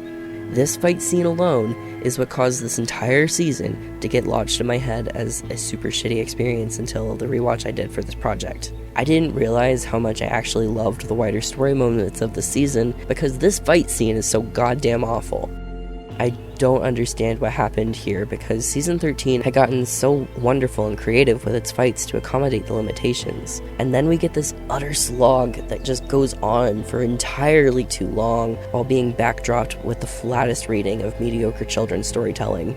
This fight scene alone is what caused this entire season to get lodged in my head as a super shitty experience until the rewatch I did for this project. I didn't realize how much I actually loved the wider story moments of the season because this fight scene is so goddamn awful. I don't understand what happened here because season 13 had gotten so wonderful and creative with its fights to accommodate the limitations. And then we get this utter slog that just goes on for entirely too long while being backdropped with the flattest reading of mediocre children's storytelling.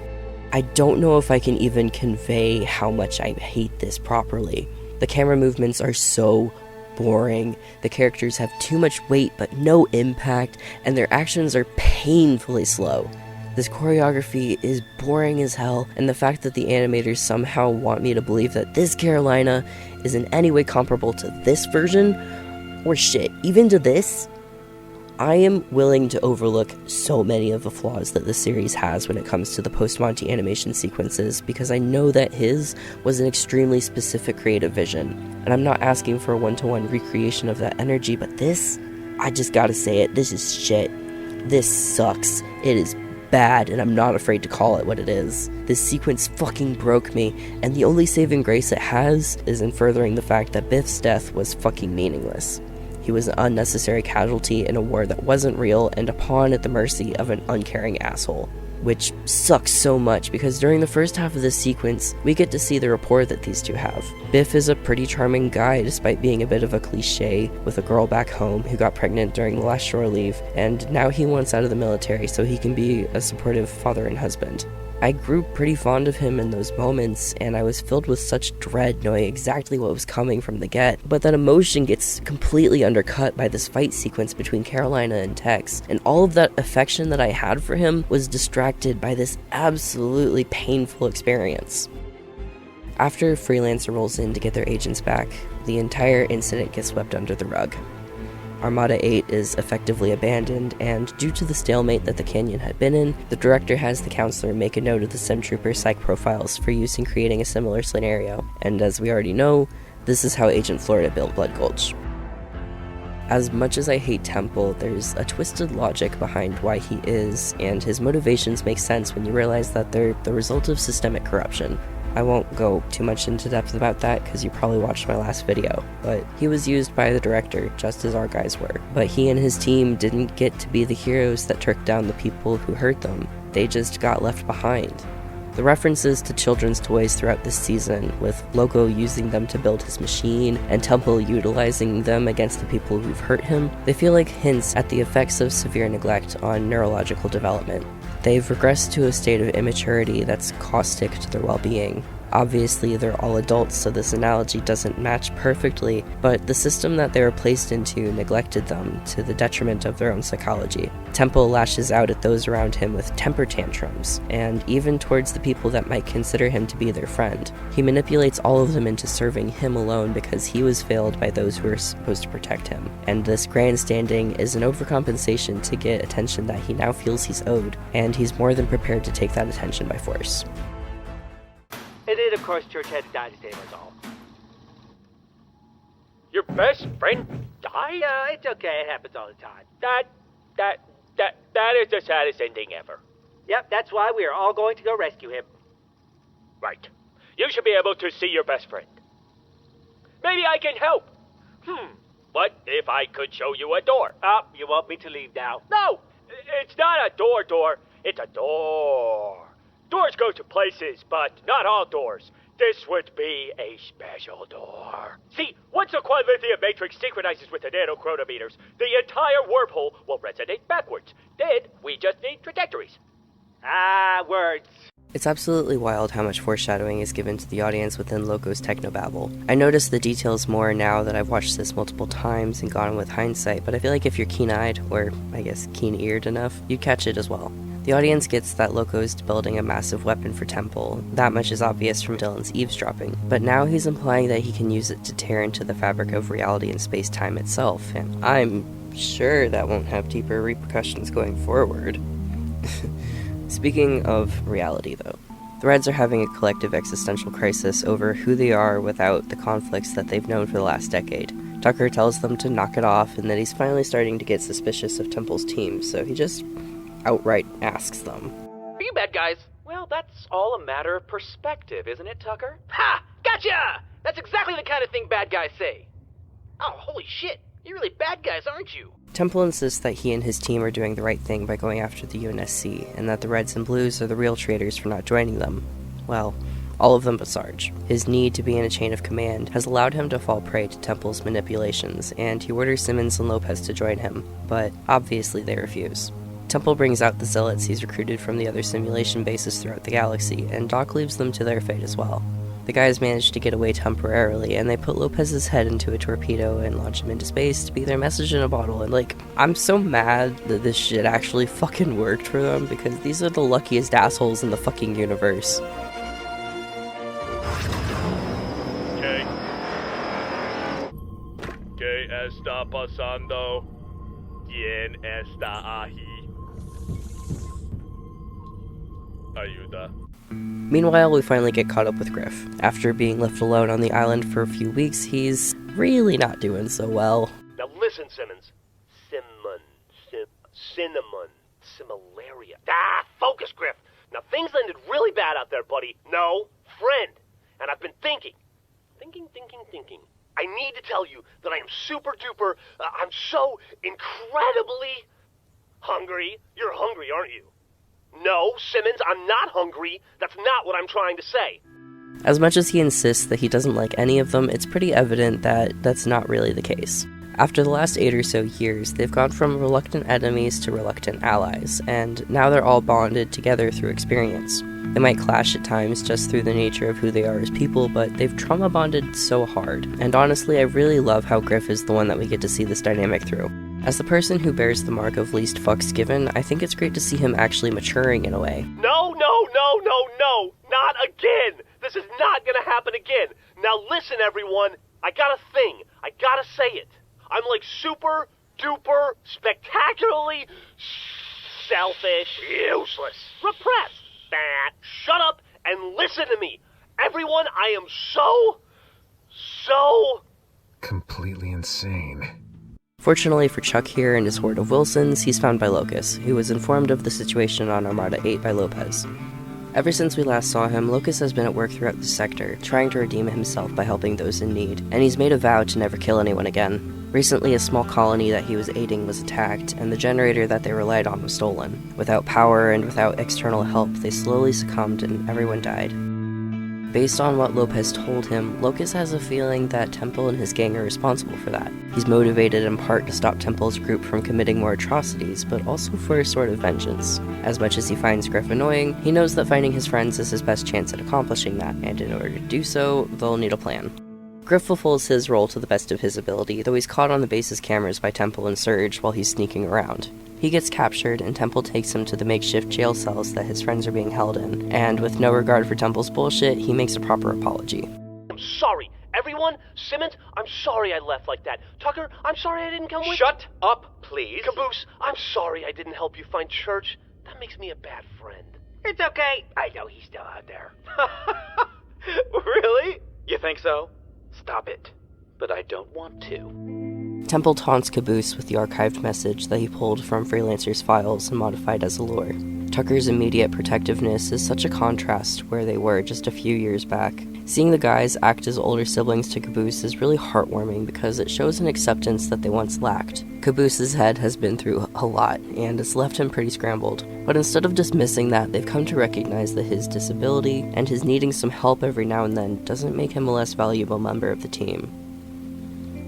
I don't know if I can even convey how much I hate this properly. The camera movements are so boring, the characters have too much weight but no impact, and their actions are painfully slow. This choreography is boring as hell, and the fact that the animators somehow want me to believe that this Carolina is in any way comparable to this version, or shit, even to this, I am willing to overlook so many of the flaws that the series has when it comes to the post-Monty animation sequences, because I know that his was an extremely specific creative vision, and I'm not asking for a one-to-one recreation of that energy, but this, I just gotta say it, this is shit. This sucks. It is bad, and I'm not afraid to call it what it is. This sequence fucking broke me, and the only saving grace it has is in furthering the fact that Biff's death was fucking meaningless. He was an unnecessary casualty in a war that wasn't real and a pawn at the mercy of an uncaring asshole. Which sucks so much because during the first half of this sequence, we get to see the rapport that these two have. Biff is a pretty charming guy despite being a bit of a cliche with a girl back home who got pregnant during the last shore leave, and now he wants out of the military so he can be a supportive father and husband. I grew pretty fond of him in those moments, and I was filled with such dread knowing exactly what was coming from the get, but that emotion gets completely undercut by this fight sequence between Carolina and Tex, and all of that affection that I had for him was distracted by this absolutely painful experience. After Freelancer rolls in to get their agents back, the entire incident gets swept under the rug. Armada 8 is effectively abandoned, and due to the stalemate that the Canyon had been in, the director has the counselor make a note of the Sim Trooper psych profiles for use in creating a similar scenario, and as we already know, this is how Agent Florida built Blood Gulch. As much as I hate Temple, there's a twisted logic behind why he is, and his motivations make sense when you realize that they're the result of systemic corruption. I won't go too much into depth about that because you probably watched my last video, but he was used by the director just as our guys were. But he and his team didn't get to be the heroes that took down the people who hurt them. They just got left behind. The references to children's toys throughout this season, with Loco using them to build his machine, and Temple utilizing them against the people who've hurt him, they feel like hints at the effects of severe neglect on neurological development. They've regressed to a state of immaturity that's caustic to their well-being. Obviously, they're all adults, so this analogy doesn't match perfectly, but the system that they were placed into neglected them to the detriment of their own psychology. Temple lashes out at those around him with temper tantrums, and even towards the people that might consider him to be their friend. He manipulates all of them into serving him alone because he was failed by those who were supposed to protect him. And this grandstanding is an overcompensation to get attention that he now feels he's owed, and he's more than prepared to take that attention by force. It did, of course, Church had to die to save us all. Your best friend died? Yeah, it's okay. It happens all the time. That is the saddest ending ever. Yep, that's why we are all going to go rescue him. Right. You should be able to see your best friend. Maybe I can help. What if I could show you a door? Oh, you want me to leave now? No, it's not a door. It's a door. Doors go to places, but not all doors. This would be a special door. See, once the quad lithium matrix synchronizes with the nanochronometers, the entire wormhole will resonate backwards. Then we just need trajectories. Ah, words. It's absolutely wild how much foreshadowing is given to the audience within Loco's technobabble. I notice the details more now that I've watched this multiple times and gone with hindsight, but I feel like if you're keen-eyed, or I guess keen-eared enough, you'd catch it as well. The audience gets that Loco's building a massive weapon for Temple. That much is obvious from Dylan's eavesdropping. But now he's implying that he can use it to tear into the fabric of reality and space-time itself, and I'm sure that won't have deeper repercussions going forward. Speaking of reality, though, the Reds are having a collective existential crisis over who they are without the conflicts that they've known for the last decade. Tucker tells them to knock it off, and that he's finally starting to get suspicious of Temple's team, so he just outright asks them. Are you bad guys? Well, that's all a matter of perspective, isn't it, Tucker? Ha! Gotcha! That's exactly the kind of thing bad guys say. Oh, holy shit. You're really bad guys, aren't you? Temple insists that he and his team are doing the right thing by going after the UNSC, and that the Reds and Blues are the real traitors for not joining them. Well, all of them but Sarge. His need to be in a chain of command has allowed him to fall prey to Temple's manipulations, and he orders Simmons and Lopez to join him, but obviously they refuse. Temple brings out the zealots he's recruited from the other simulation bases throughout the galaxy, and Doc leaves them to their fate as well. The guys manage to get away temporarily, and they put Lopez's head into a torpedo and launch him into space to be their message in a bottle, and I'm so mad that this shit actually fucking worked for them, because these are the luckiest assholes in the fucking universe. ¿Qué está pasando? ¿Quién está ahí? Ayuda. Meanwhile, we finally get caught up with Griff. After being left alone on the island for a few weeks, he's really not doing so well. Now listen, Simmons. Cinnamon. Similaria. Focus, Griff. Now things ended really bad out there, buddy. No, friend. And I've been thinking. I need to tell you that I am super duper, I'm so incredibly hungry. You're hungry, aren't you? No, Simmons, I'm not hungry. That's not what I'm trying to say. As much as he insists that he doesn't like any of them, it's pretty evident that that's not really the case. After the last 8 or so years, they've gone from reluctant enemies to reluctant allies, and now they're all bonded together through experience. They might clash at times just through the nature of who they are as people, but they've trauma bonded so hard. And honestly, I really love how Griff is the one that we get to see this dynamic through. As the person who bears the mark of least fucks given, I think it's great to see him actually maturing in a way. No, not again! This is not gonna happen again! Now listen, everyone, I got a thing. I gotta say it. I'm like super duper spectacularly selfish, useless, repressed. Shut up and listen to me. Everyone, I am so completely insane. Fortunately for Chuck here and his horde of Wilsons, he's found by Locus, who was informed of the situation on Armada 8 by Lopez. Ever since we last saw him, Locus has been at work throughout the sector, trying to redeem himself by helping those in need, and he's made a vow to never kill anyone again. Recently, a small colony that he was aiding was attacked, and the generator that they relied on was stolen. Without power and without external help, they slowly succumbed and everyone died. Based on what Lopez told him, Locus has a feeling that Temple and his gang are responsible for that. He's motivated in part to stop Temple's group from committing more atrocities, but also for a sort of vengeance. As much as he finds Griff annoying, he knows that finding his friends is his best chance at accomplishing that, and in order to do so, they'll need a plan. Griff fulfills his role to the best of his ability, though he's caught on the base's cameras by Temple and Surge while he's sneaking around. He gets captured, and Temple takes him to the makeshift jail cells that his friends are being held in, and with no regard for Temple's bullshit, he makes a proper apology. I'm sorry. Everyone, Simmons, I'm sorry I left like that. Tucker, I'm sorry I didn't come with Shut up, please. Caboose, I'm sorry I didn't help you find Church. That makes me a bad friend. It's okay. I know he's still out there. Really? You think so? Stop it. But I don't want to. Temple taunts Caboose with the archived message that he pulled from Freelancer's files and modified as a lure. Tucker's immediate protectiveness is such a contrast to where they were just a few years back. Seeing the guys act as older siblings to Caboose is really heartwarming because it shows an acceptance that they once lacked. Caboose's head has been through a lot, and it's left him pretty scrambled. But instead of dismissing that, they've come to recognize that his disability and his needing some help every now and then doesn't make him a less valuable member of the team.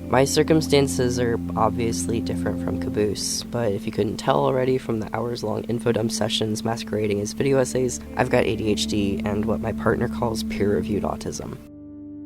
My circumstances are obviously different from Caboose, but if you couldn't tell already from the hours-long infodump sessions masquerading as video essays, I've got ADHD and what my partner calls peer-reviewed autism.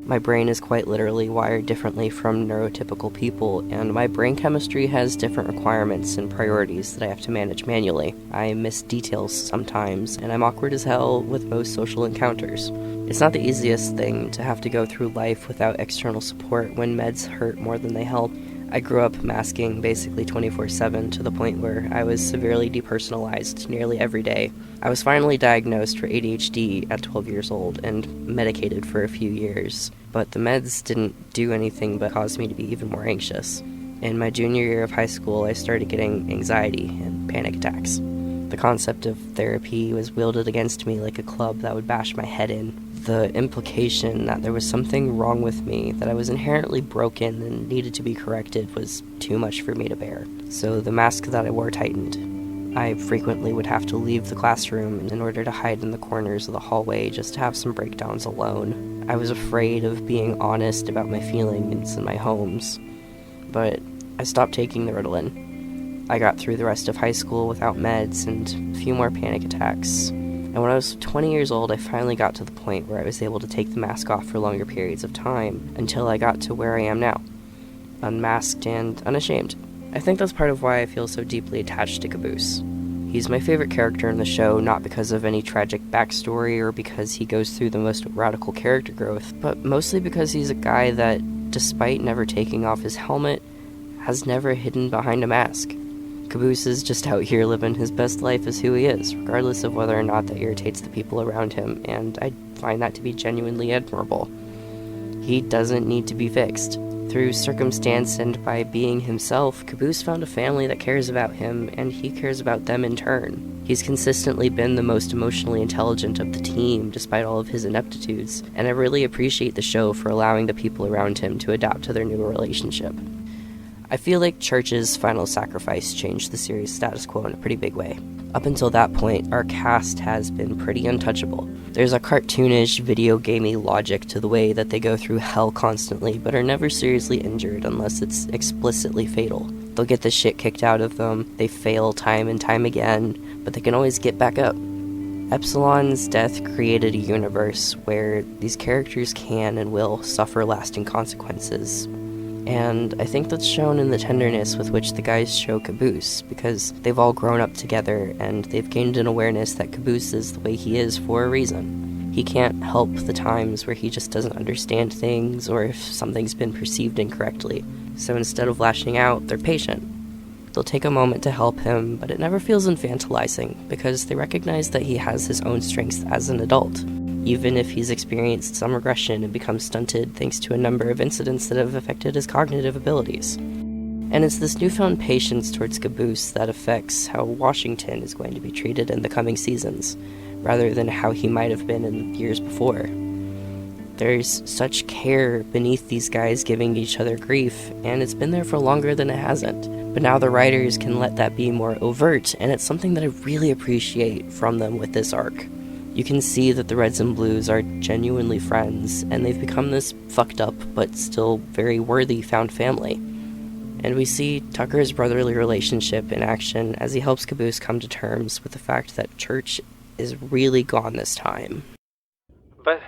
My brain is quite literally wired differently from neurotypical people, and my brain chemistry has different requirements and priorities that I have to manage manually. I miss details sometimes, and I'm awkward as hell with most social encounters. It's not the easiest thing to have to go through life without external support when meds hurt more than they help. I grew up masking basically 24/7 to the point where I was severely depersonalized nearly every day. I was finally diagnosed for ADHD at 12 years old and medicated for a few years, but the meds didn't do anything but cause me to be even more anxious. In my junior year of high school, I started getting anxiety and panic attacks. The concept of therapy was wielded against me like a club that would bash my head in. The implication that there was something wrong with me, that I was inherently broken and needed to be corrected, was too much for me to bear. So the mask that I wore tightened. I frequently would have to leave the classroom in order to hide in the corners of the hallway just to have some breakdowns alone. I was afraid of being honest about my feelings in my homes, but I stopped taking the Ritalin. I got through the rest of high school without meds and a few more panic attacks. And when I was 20 years old, I finally got to the point where I was able to take the mask off for longer periods of time until I got to where I am now, unmasked and unashamed. I think that's part of why I feel so deeply attached to Caboose. He's my favorite character in the show, not because of any tragic backstory or because he goes through the most radical character growth, but mostly because he's a guy that, despite never taking off his helmet, has never hidden behind a mask. Caboose is just out here living his best life as who he is, regardless of whether or not that irritates the people around him, and I find that to be genuinely admirable. He doesn't need to be fixed. Through circumstance and by being himself, Caboose found a family that cares about him, and he cares about them in turn. He's consistently been the most emotionally intelligent of the team, despite all of his ineptitudes, and I really appreciate the show for allowing the people around him to adapt to their new relationship. I feel like Church's final sacrifice changed the series' status quo in a pretty big way. Up until that point, our cast has been pretty untouchable. There's a cartoonish, video gamey logic to the way that they go through hell constantly, but are never seriously injured unless it's explicitly fatal. They'll get the shit kicked out of them, they fail time and time again, but they can always get back up. Epsilon's death created a universe where these characters can and will suffer lasting consequences. And I think that's shown in the tenderness with which the guys show Caboose, because they've all grown up together, and they've gained an awareness that Caboose is the way he is for a reason. He can't help the times where he just doesn't understand things, or if something's been perceived incorrectly. So instead of lashing out, they're patient. They'll take a moment to help him, but it never feels infantilizing, because they recognize that he has his own strengths as an adult, even if he's experienced some regression and become stunted thanks to a number of incidents that have affected his cognitive abilities. And it's this newfound patience towards Caboose that affects how Washington is going to be treated in the coming seasons, rather than how he might have been in the years before. There's such care beneath these guys giving each other grief, and it's been there for longer than it hasn't. But now the writers can let that be more overt, and it's something that I really appreciate from them with this arc. You can see that the Reds and Blues are genuinely friends, and they've become this fucked up but still very worthy found family. And we see Tucker's brotherly relationship in action as he helps Caboose come to terms with the fact that Church is really gone this time. But,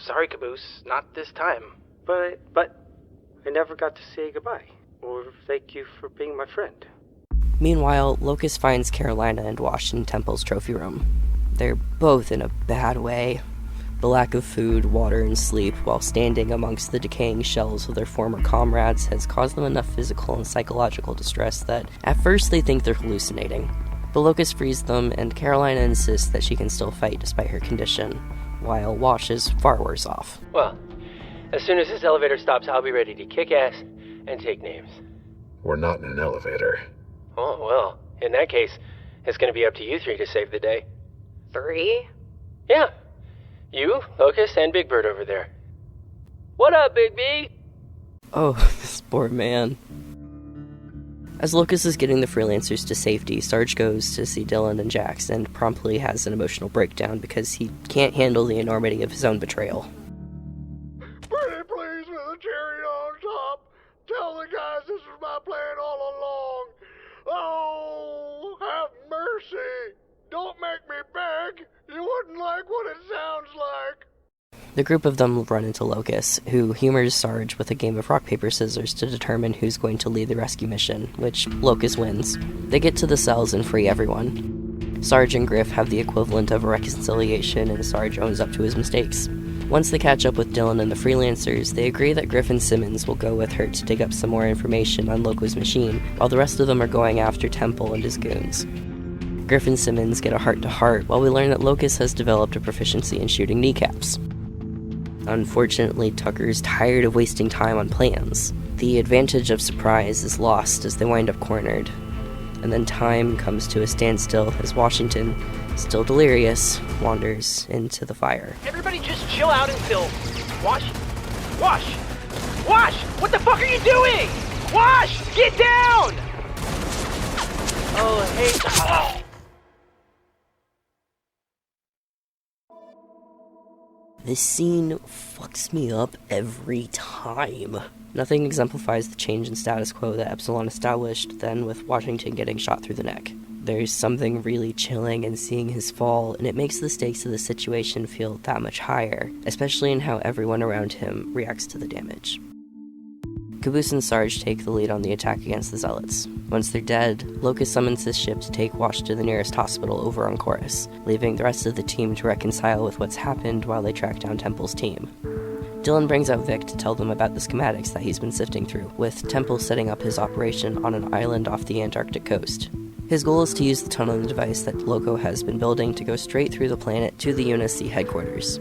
sorry Caboose, not this time. But I never got to say goodbye, or thank you for being my friend. Meanwhile, Locust finds Carolina and Wash in Temple's trophy room. They're both in a bad way. The lack of food, water, and sleep while standing amongst the decaying shells of their former comrades has caused them enough physical and psychological distress that at first they think they're hallucinating. The Locust frees them, and Carolina insists that she can still fight despite her condition, while Wash is far worse off. Well, as soon as this elevator stops, I'll be ready to kick ass and take names. We're not in an elevator. Oh, well, in that case, it's gonna be up to you three to save the day. 3? Yeah. You, Locust, and Big Bird over there. What up, Big B? Oh, this poor man. As Locust is getting the freelancers to safety, Sarge goes to see Dylan and Jax and promptly has an emotional breakdown because he can't handle the enormity of his own betrayal. Pretty please with a cherry on top. Tell the guys this was my plan all along. Oh, have mercy. Don't make me beg. You wouldn't like what it sounds like. The group of them run into Locust, who humors Sarge with a game of rock, paper, scissors to determine who's going to lead the rescue mission, which Locust wins. They get to the cells and free everyone. Sarge and Griff have the equivalent of a reconciliation, and Sarge owns up to his mistakes. Once they catch up with Dylan and the freelancers, they agree that Griff and Simmons will go with her to dig up some more information on Loco's machine, while the rest of them are going after Temple and his goons. Griff and Simmons get a heart-to-heart while we learn that Locust has developed a proficiency in shooting kneecaps. Unfortunately, Tucker's tired of wasting time on plans. The advantage of surprise is lost as they wind up cornered. and then time comes to a standstill as Washington, still delirious, wanders into the fire. Everybody just chill out until... Wash! What the fuck are you doing? Wash! Get down! Oh, hey... Oh. This scene fucks me up every time. Nothing exemplifies the change in status quo that Epsilon established than with Washington getting shot through the neck. There's something really chilling in seeing his fall, and it makes the stakes of the situation feel that much higher, especially in how everyone around him reacts to the damage. Caboose and Sarge take the lead on the attack against the Zealots. Once they're dead, Locust summons his ship to take Wash to the nearest hospital over on Chorus, leaving the rest of the team to reconcile with what's happened while they track down Temple's team. Dylan brings out Vic to tell them about the schematics that he's been sifting through, with Temple setting up his operation on an island off the Antarctic coast. His goal is to use the tunneling device that Loco has been building to go straight through the planet to the UNSC headquarters.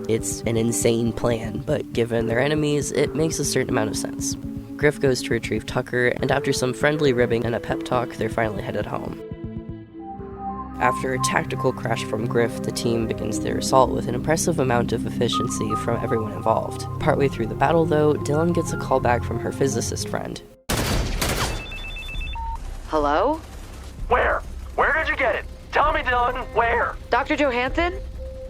It's an insane plan, but given their enemies, it makes a certain amount of sense. Griff goes to retrieve Tucker, and after some friendly ribbing and a pep talk, they're finally headed home. After a tactical crash from Griff, the team begins their assault with an impressive amount of efficiency from everyone involved. Partway through the battle, though, Dylan gets a call back from her physicist friend. Hello? Where? Where did you get it? Tell me, Dylan, where? Dr. Johansson?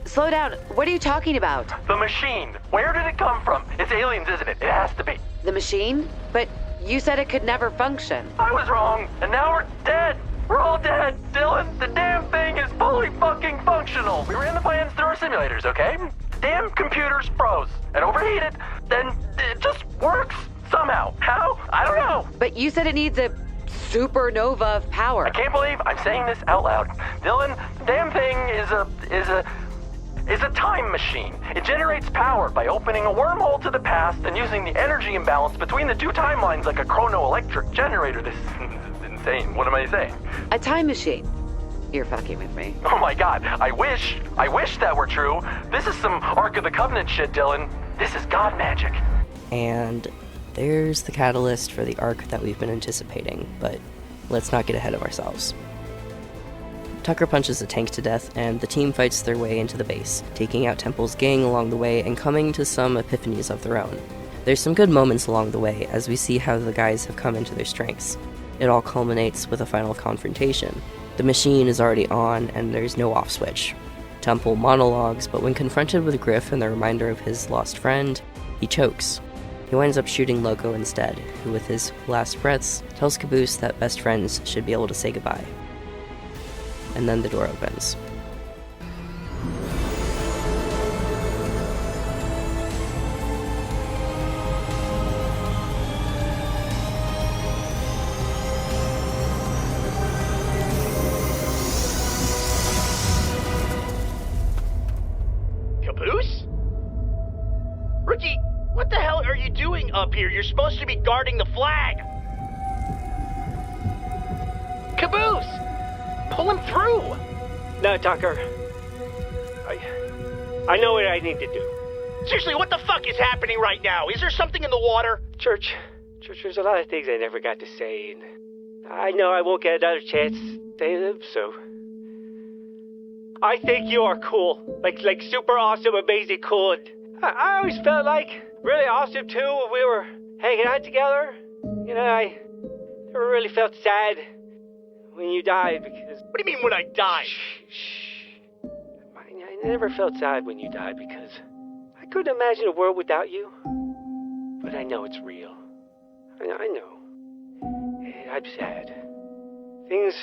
Slow down. What are you talking about? The machine. Where did it come from? It's aliens, isn't it? It has to be. The machine? But you said it could never function. I was wrong, and now we're dead. We're all dead, Dylan. The damn thing is fully fucking functional. We ran the plans through our simulators, okay? The damn computers froze and overheated, then it just works somehow. How? I don't know. But you said it needs a supernova of power. I can't believe I'm saying this out loud. Dylan, the damn thing is a time machine. It generates power by opening a wormhole to the past and using the energy imbalance between the two timelines like a chronoelectric generator. This is insane. What am I saying? A time machine. You're fucking with me. Oh my god, I wish that were true. This is some Ark of the Covenant shit, Dylan. This is God magic. And there's the catalyst for the arc that we've been anticipating, but let's not get ahead of ourselves. Tucker punches a tank to death, and the team fights their way into the base, taking out Temple's gang along the way and coming to some epiphanies of their own. There's some good moments along the way as we see how the guys have come into their strengths. It all culminates with a final confrontation. The machine is already on, and there's no off switch. Temple monologues, but when confronted with Griff and the reminder of his lost friend, he chokes. He winds up shooting Loco instead, who with his last breaths tells Caboose that best friends should be able to say goodbye. And then the door opens. Caboose? Rookie, what the hell are you doing up here? You're supposed to be guarding the flag. Caboose! Pull him through! No, Tucker. I know what I need to do. Seriously, what the fuck is happening right now? Is there something in the water? Church, there's a lot of things I never got to say, and I know I won't get another chance to say them, so... I think you are cool. Like super awesome, amazing cool, and I always felt like really awesome, too, when we were hanging out together. You know, I never really felt sad when you died, because... What do you mean when I died? Shh. I never felt sad when you died, because I couldn't imagine a world without you. But I know it's real. I know. And I'm sad. Things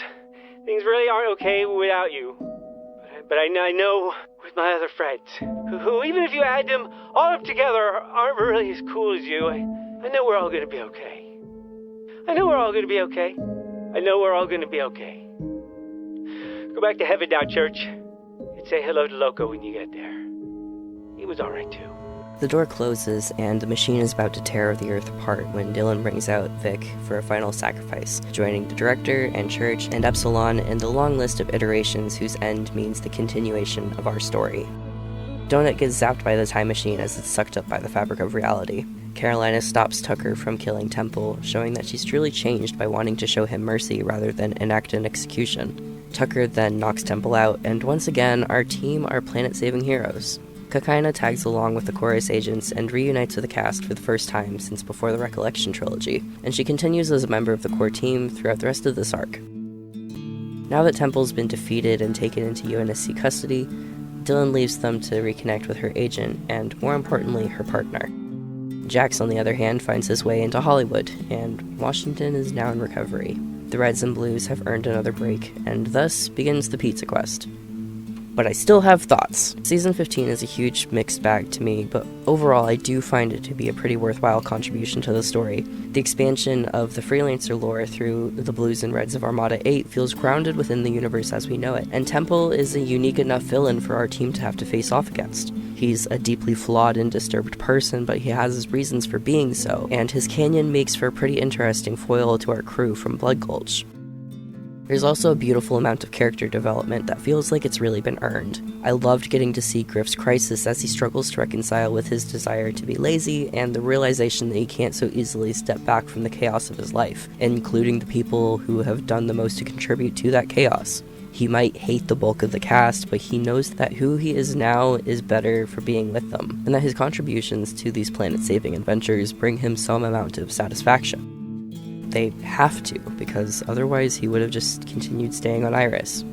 really aren't okay without you. But I know with my other friends, who even if you add them all up together, aren't really as cool as you. I know we're all gonna be okay. I know we're all gonna be okay. Go back to heaven now, Church, and say hello to Loco when you get there. He was alright too. The door closes, and the machine is about to tear the Earth apart when Dylan brings out Vic for a final sacrifice, joining the Director and Church and Epsilon in the long list of iterations whose end means the continuation of our story. Donut gets zapped by the time machine as it's sucked up by the fabric of reality. Carolina stops Tucker from killing Temple, showing that she's truly changed by wanting to show him mercy rather than enact an execution. Tucker then knocks Temple out, and once again, our team are planet-saving heroes. Kakaina tags along with the Chorus agents and reunites with the cast for the first time since before the Recollection trilogy, and she continues as a member of the core team throughout the rest of this arc. Now that Temple's been defeated and taken into UNSC custody, Dylan leaves them to reconnect with her agent, and more importantly, her partner. Jax, on the other hand, finds his way into Hollywood, and Washington is now in recovery. The Reds and Blues have earned another break, and thus begins the pizza quest. But I still have thoughts. Season 15 is a huge mixed bag to me, but overall I do find it to be a pretty worthwhile contribution to the story. The expansion of the Freelancer lore through the Blues and Reds of Armada 8 feels grounded within the universe as we know it, and Temple is a unique enough villain for our team to have to face off against. He's a deeply flawed and disturbed person, but he has his reasons for being so, and his canyon makes for a pretty interesting foil to our crew from Blood Gulch. There's also a beautiful amount of character development that feels like it's really been earned. I loved getting to see Griff's crisis as he struggles to reconcile with his desire to be lazy and the realization that he can't so easily step back from the chaos of his life, including the people who have done the most to contribute to that chaos. He might hate the bulk of the cast, but he knows that who he is now is better for being with them, and that his contributions to these planet-saving adventures bring him some amount of satisfaction. They have to, because otherwise he would have just continued staying on Iris.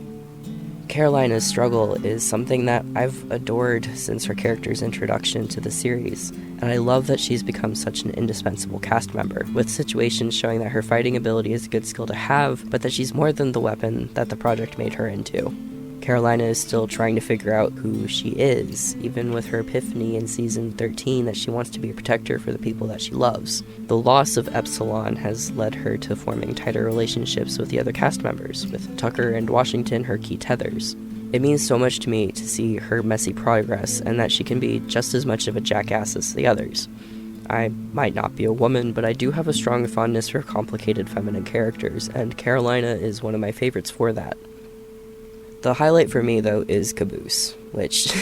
Carolina's struggle is something that I've adored since her character's introduction to the series, and I love that she's become such an indispensable cast member, with situations showing that her fighting ability is a good skill to have, but that she's more than the weapon that the project made her into. Carolina is still trying to figure out who she is, even with her epiphany in Season 13 that she wants to be a protector for the people that she loves. The loss of Epsilon has led her to forming tighter relationships with the other cast members, with Tucker and Washington her key tethers. It means so much to me to see her messy progress, and that she can be just as much of a jackass as the others. I might not be a woman, but I do have a strong fondness for complicated feminine characters, and Carolina is one of my favorites for that. The highlight for me, though, is Caboose, which,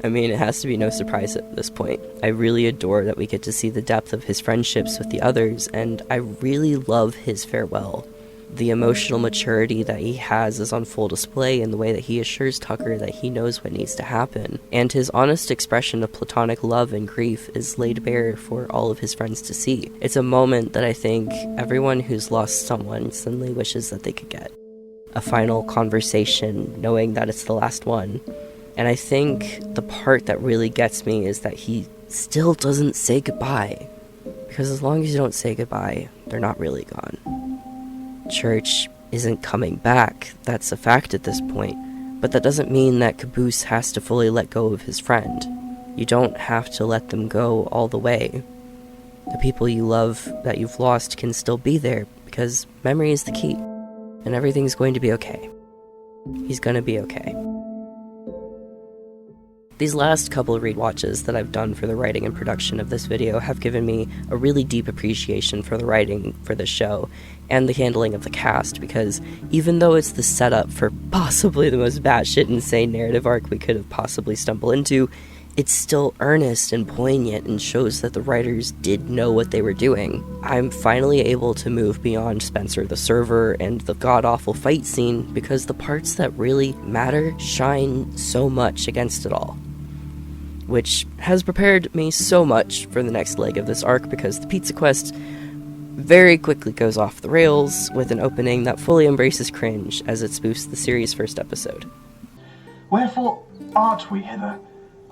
I mean, it has to be no surprise at this point. I really adore that we get to see the depth of his friendships with the others, and I really love his farewell. The emotional maturity that he has is on full display in the way that he assures Tucker that he knows what needs to happen, and his honest expression of platonic love and grief is laid bare for all of his friends to see. It's a moment that I think everyone who's lost someone suddenly wishes that they could get. A final conversation, knowing that it's the last one. And I think the part that really gets me is that he still doesn't say goodbye. Because as long as you don't say goodbye, they're not really gone. Church isn't coming back, that's a fact at this point. But that doesn't mean that Caboose has to fully let go of his friend. You don't have to let them go all the way. The people you love that you've lost can still be there, because memory is the key. And everything's going to be okay. He's gonna be okay. These last couple of rewatches that I've done for the writing and production of this video have given me a really deep appreciation for the writing for this show and the handling of the cast, because even though it's the setup for possibly the most batshit insane narrative arc we could have possibly stumbled into, it's still earnest and poignant and shows that the writers did know what they were doing. I'm finally able to move beyond Spencer the server and the god-awful fight scene because the parts that really matter shine so much against it all. Which has prepared me so much for the next leg of this arc, because the pizza quest very quickly goes off the rails with an opening that fully embraces cringe as it spoofs the series' first episode. Wherefore art we hither?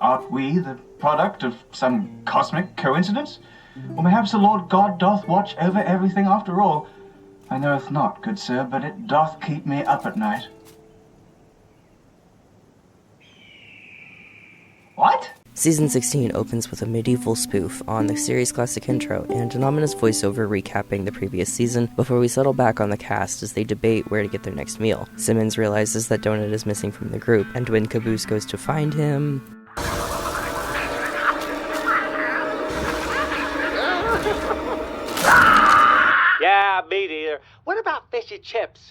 Art we the product of some cosmic coincidence? Or perhaps the Lord God doth watch over everything after all? I knoweth not, good sir, but it doth keep me up at night. What? Season 16 opens with a medieval spoof on the series' classic intro and an ominous voiceover recapping the previous season before we settle back on the cast as they debate where to get their next meal. Simmons realizes that Donut is missing from the group, and when Caboose goes to find him... Yeah, meat eater. What about fishy chips?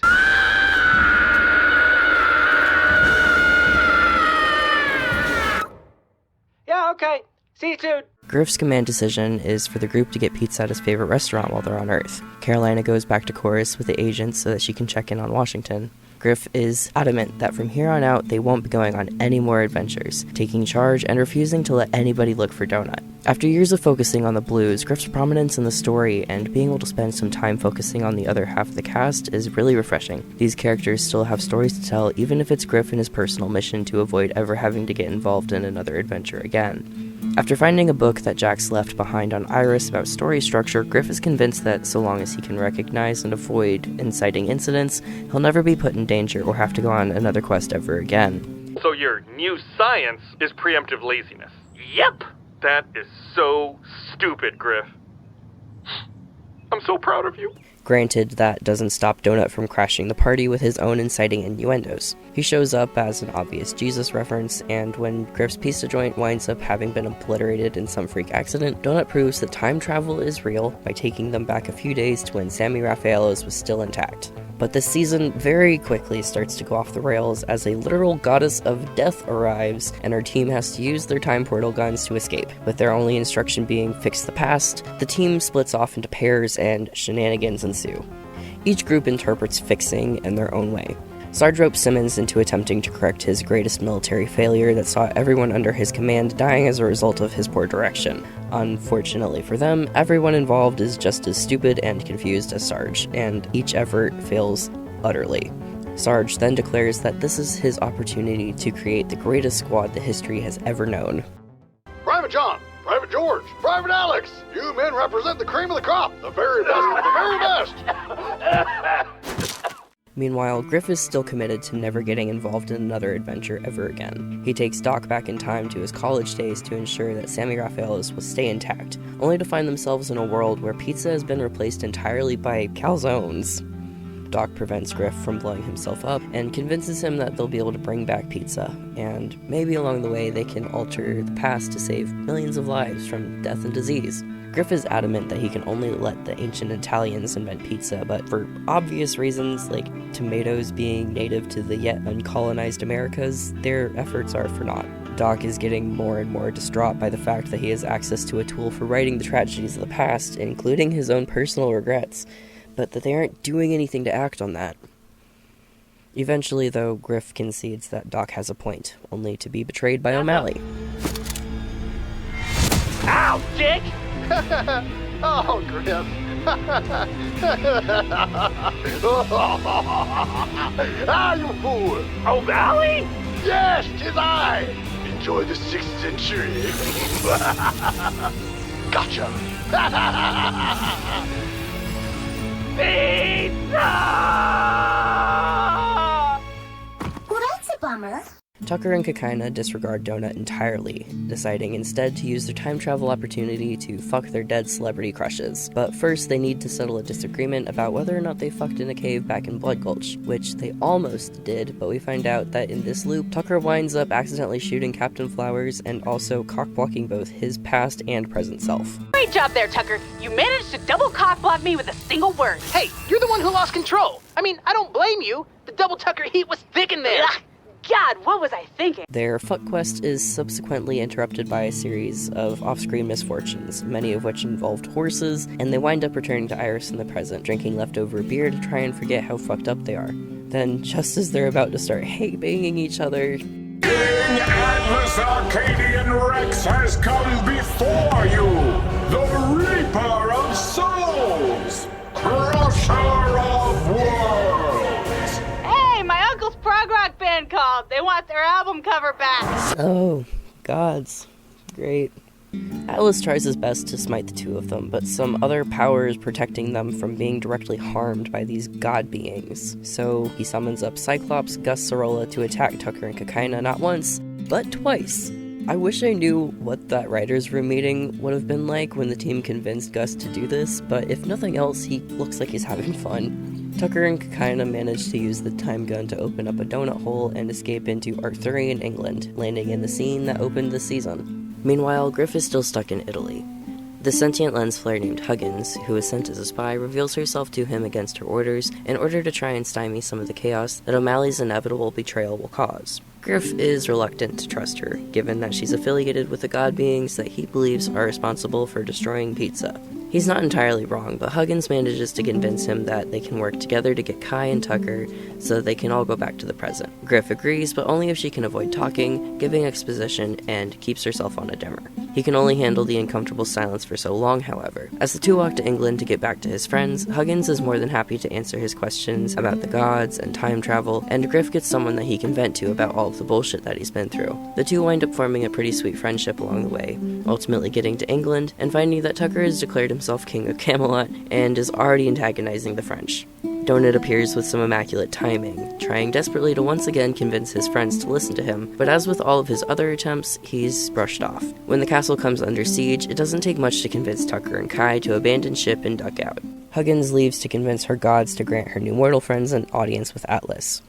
Yeah, okay. See you soon. Griff's command decision is for the group to get pizza at his favorite restaurant while they're on Earth. Carolina goes back to chorus with the agents so that she can check in on Washington. Griff is adamant that from here on out they won't be going on any more adventures, taking charge and refusing to let anybody look for Donut. After years of focusing on the Blues, Griff's prominence in the story and being able to spend some time focusing on the other half of the cast is really refreshing. These characters still have stories to tell, even if it's Griff and his personal mission to avoid ever having to get involved in another adventure again. After finding a book that Jax left behind on Iris about story structure, Griff is convinced that so long as he can recognize and avoid inciting incidents, he'll never be put in danger or have to go on another quest ever again. So your new science is preemptive laziness. Yep! That is so stupid, Griff. I'm so proud of you. Granted, that doesn't stop Donut from crashing the party with his own inciting innuendos. He shows up as an obvious Jesus reference, and when Griff's pizza joint winds up having been obliterated in some freak accident, Donut proves that time travel is real by taking them back a few days to when Sammy Raphaelos was still intact. But this season very quickly starts to go off the rails as a literal goddess of death arrives, and her team has to use their time portal guns to escape. With their only instruction being fix the past, the team splits off into pairs and shenanigans ensue. Each group interprets fixing in their own way. Sarge ropes Simmons into attempting to correct his greatest military failure that saw everyone under his command dying as a result of his poor direction. Unfortunately for them, everyone involved is just as stupid and confused as Sarge, and each effort fails utterly. Sarge then declares that this is his opportunity to create the greatest squad that history has ever known. Private John, Private George, Private Alex, you men represent the cream of the crop, the very best of the very best! Meanwhile, Griff is still committed to never getting involved in another adventure ever again. He takes Doc back in time to his college days to ensure that Sammy Raphaelos will stay intact, only to find themselves in a world where pizza has been replaced entirely by calzones. Doc prevents Griff from blowing himself up and convinces him that they'll be able to bring back pizza, and maybe along the way they can alter the past to save millions of lives from death and disease. Griff is adamant that he can only let the ancient Italians invent pizza, but for obvious reasons, like tomatoes being native to the yet uncolonized Americas, their efforts are for naught. Doc is getting more and more distraught by the fact that he has access to a tool for writing the tragedies of the past, including his own personal regrets, but that they aren't doing anything to act on that. Eventually, though, Griff concedes that Doc has a point, only to be betrayed by O'Malley. Ow, dick! Oh, Griff. Ah, you fool! O'Malley? Yes, 'tis I! Enjoy the 6th century. Gotcha! Pizza! Well, that's a bummer. Tucker and Kakaina disregard Donut entirely, deciding instead to use their time travel opportunity to fuck their dead celebrity crushes. But first, they need to settle a disagreement about whether or not they fucked in a cave back in Blood Gulch, which they almost did, but we find out that in this loop, Tucker winds up accidentally shooting Captain Flowers and also cockblocking both his past and present self. Great job there, Tucker. You managed to double cockblock me with a single word. Hey, you're the one who lost control. I mean, I don't blame you. The double Tucker heat was thick in there. Ugh. God, what was I thinking? Their fuck quest is subsequently interrupted by a series of off-screen misfortunes, many of which involved horses, and they wind up returning to Iris in the present, drinking leftover beer to try and forget how fucked up they are. Then, just as they're about to start hate-banging each other... King Atlas Arcadian Rex has come before you, the Reaper of Souls, Crusher of Worlds! Hey, my uncle's prog rock band called. They want their album cover back. Oh, gods. Great. Atlas tries his best to smite the two of them, but some other power is protecting them from being directly harmed by these god beings. So he summons up Cyclops, Gus, Sorolla to attack Tucker and Kakaina not once, but twice. I wish I knew what that writer's room meeting would have been like when the team convinced Gus to do this, but if nothing else, he looks like he's having fun. Tucker and Kakaina manage to use the time gun to open up a donut hole and escape into Arthurian England, landing in the scene that opened the season. Meanwhile, Griff is still stuck in Italy. The sentient lens flare named Huggins, who was sent as a spy, reveals herself to him against her orders in order to try and stymie some of the chaos that O'Malley's inevitable betrayal will cause. Griff is reluctant to trust her, given that she's affiliated with the god beings that he believes are responsible for destroying pizza. He's not entirely wrong, but Huggins manages to convince him that they can work together to get Kai and Tucker so that they can all go back to the present. Griff agrees, but only if she can avoid talking, giving exposition, and keeps herself on a dimmer. He can only handle the uncomfortable silence for so long, however. As the two walk to England to get back to his friends, Huggins is more than happy to answer his questions about the gods and time travel, and Griff gets someone that he can vent to about all of the bullshit that he's been through. The two wind up forming a pretty sweet friendship along the way, ultimately getting to England and finding that Tucker has declared himself king of Camelot and is already antagonizing the French. Donut appears with some immaculate timing, trying desperately to once again convince his friends to listen to him, but as with all of his other attempts, he's brushed off. When the castle comes under siege, it doesn't take much to convince Tucker and Kai to abandon ship and duck out. Huggins leaves to convince her gods to grant her new mortal friends an audience with Atlas.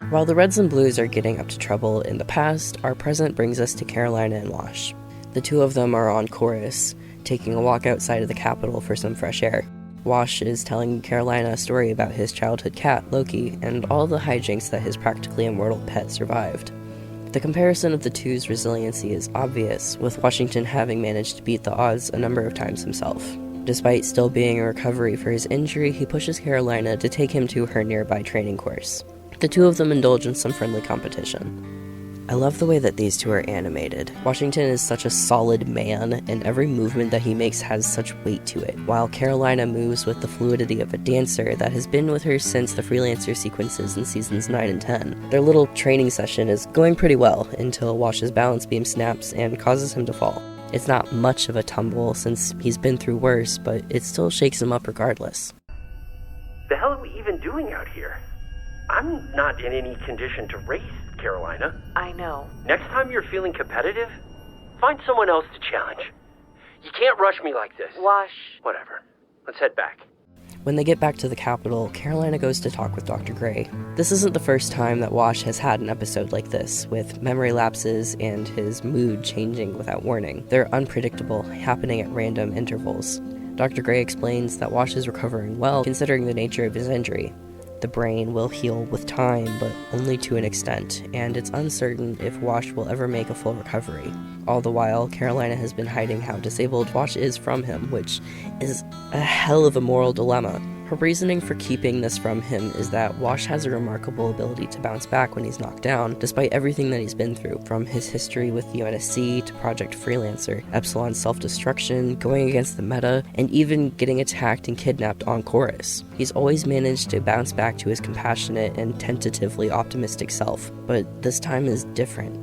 While the Reds and Blues are getting up to trouble in the past, our present brings us to Carolina and Wash. The two of them are on chorus, taking a walk outside of the capital for some fresh air. Wash is telling Carolina a story about his childhood cat, Loki, and all the hijinks that his practically immortal pet survived. The comparison of the two's resiliency is obvious, with Washington having managed to beat the odds a number of times himself. Despite still being in recovery for his injury, he pushes Carolina to take him to her nearby training course. The two of them indulge in some friendly competition. I love the way that these two are animated. Washington is such a solid man, and every movement that he makes has such weight to it, while Carolina moves with the fluidity of a dancer that has been with her since the freelancer sequences in seasons 9 and 10. Their little training session is going pretty well until Wash's balance beam snaps and causes him to fall. It's not much of a tumble since he's been through worse, but it still shakes him up regardless. The hell are we even doing out here? I'm not in any condition to race, Carolina. I know. Next time you're feeling competitive, find someone else to challenge. You can't rush me like this. Wash. Whatever. Let's head back. When they get back to the capital, Carolina goes to talk with Dr. Gray. This isn't the first time that Wash has had an episode like this, with memory lapses and his mood changing without warning. They're unpredictable, happening at random intervals. Dr. Gray explains that Wash is recovering well, considering the nature of his injury. The brain will heal with time, but only to an extent, and it's uncertain if Wash will ever make a full recovery. All the while, Carolina has been hiding how disabled Wash is from him, which is a hell of a moral dilemma. Her reasoning for keeping this from him is that Wash has a remarkable ability to bounce back when he's knocked down, despite everything that he's been through, from his history with the UNSC to Project Freelancer, Epsilon's self-destruction, going against the meta, and even getting attacked and kidnapped on chorus. He's always managed to bounce back to his compassionate and tentatively optimistic self, but this time is different.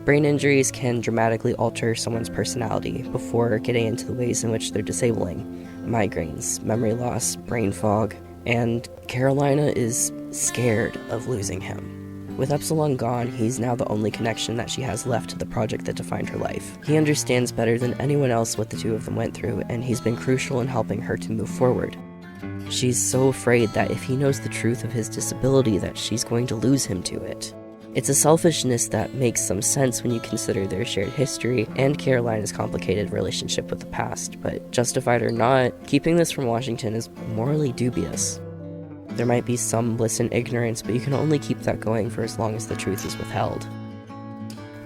Brain injuries can dramatically alter someone's personality before getting into the ways in which they're disabling. Migraines, memory loss, brain fog, and Carolina is scared of losing him. With Epsilon gone, he's now the only connection that she has left to the project that defined her life. He understands better than anyone else what the two of them went through, and he's been crucial in helping her to move forward. She's so afraid that if he knows the truth of his disability that she's going to lose him to it. It's a selfishness that makes some sense when you consider their shared history and Carolina's complicated relationship with the past, but justified or not, keeping this from Washington is morally dubious. There might be some bliss in ignorance, but you can only keep that going for as long as the truth is withheld.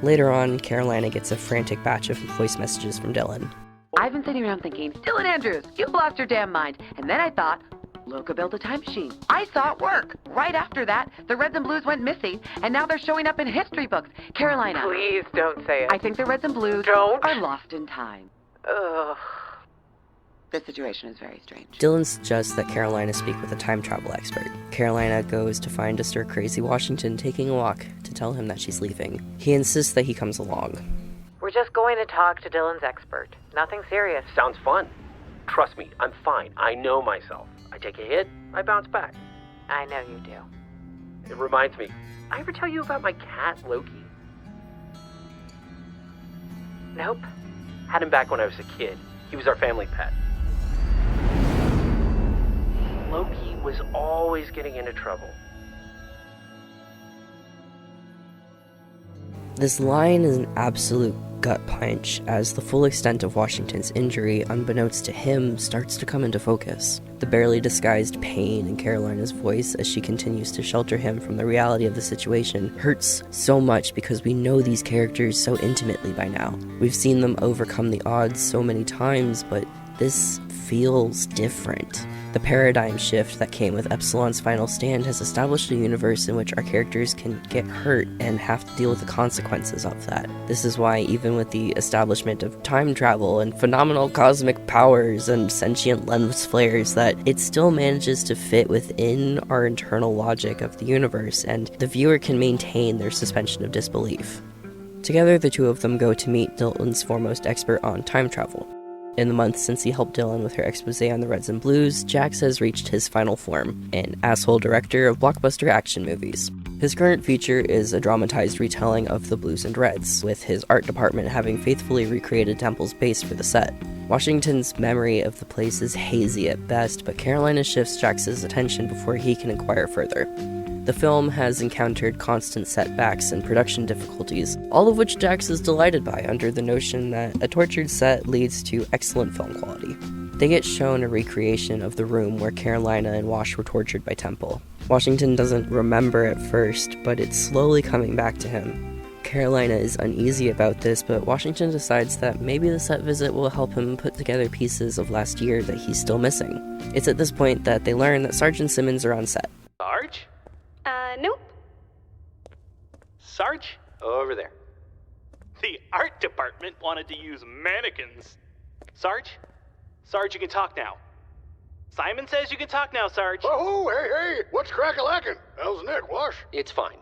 Later on, Carolina gets a frantic batch of voice messages from Dylan. I've been sitting around thinking, Dylan Andrews, you've lost your damn mind. And then I thought, Loka built a time machine. I saw it work. Right after that, the Reds and Blues went missing, and now they're showing up in history books. Carolina. Please don't say it. I think the Reds and Blues are lost in time. Ugh. This situation is very strange. Dylan suggests that Carolina speak with a time travel expert. Carolina goes to find a stir-crazy Washington taking a walk to tell him that she's leaving. He insists that he comes along. We're just going to talk to Dylan's expert. Nothing serious. Sounds fun. Trust me, I'm fine. I know myself. I take a hit, I bounce back. I know you do. It reminds me, I ever tell you about my cat, Loki? Nope. Had him back when I was a kid. He was our family pet. Loki was always getting into trouble. This line is an absolute gut punch, as the full extent of Washington's injury, unbeknownst to him, starts to come into focus. The barely disguised pain in Carolina's voice as she continues to shelter him from the reality of the situation hurts so much because we know these characters so intimately by now. We've seen them overcome the odds so many times, but this feels different. The paradigm shift that came with Epsilon's final stand has established a universe in which our characters can get hurt and have to deal with the consequences of that. This is why, even with the establishment of time travel and phenomenal cosmic powers and sentient lens flares, that it still manages to fit within our internal logic of the universe, and the viewer can maintain their suspension of disbelief. Together, the two of them go to meet Dylan's foremost expert on time travel. In the months since he helped Dylan with her expose on the Reds and Blues, Jax has reached his final form, an asshole director of blockbuster action movies. His current feature is a dramatized retelling of the Blues and Reds, with his art department having faithfully recreated Temple's base for the set. Washington's memory of the place is hazy at best, but Carolina shifts Jax's attention before he can inquire further. The film has encountered constant setbacks and production difficulties, all of which Jax is delighted by under the notion that a tortured set leads to excellent film quality. They get shown a recreation of the room where Carolina and Wash were tortured by Temple. Washington doesn't remember at first, but it's slowly coming back to him. Carolina is uneasy about this, but Washington decides that maybe the set visit will help him put together pieces of last year that he's still missing. It's at this point that they learn that Sergeant Simmons are on set. Sarge? Nope. Sarge? Over there. The art department wanted to use mannequins. Sarge? Sarge, you can talk now. Simon says you can talk now, Sarge. Oh, hey, what's crack-a-lackin'? How's Nick, Wash? It's fine.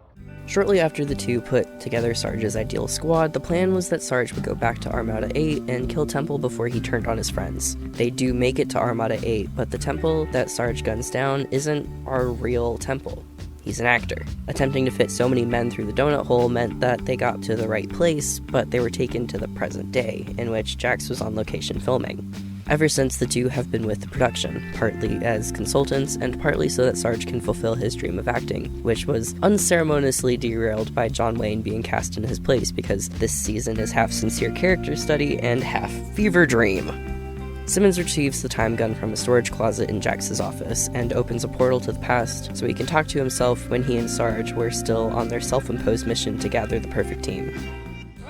Shortly after the two put together Sarge's ideal squad, the plan was that Sarge would go back to Armada 8 and kill Temple before he turned on his friends. They do make it to Armada 8, but the Temple that Sarge guns down isn't our real Temple. He's an actor. Attempting to fit so many men through the donut hole meant that they got to the right place, but they were taken to the present day, in which Jax was on location filming. Ever since, the two have been with the production, partly as consultants and partly so that Sarge can fulfill his dream of acting, which was unceremoniously derailed by John Wayne being cast in his place because this season is half sincere character study and half fever dream. Simmons retrieves the time gun from a storage closet in Jax's office and opens a portal to the past so he can talk to himself when he and Sarge were still on their self-imposed mission to gather the perfect team.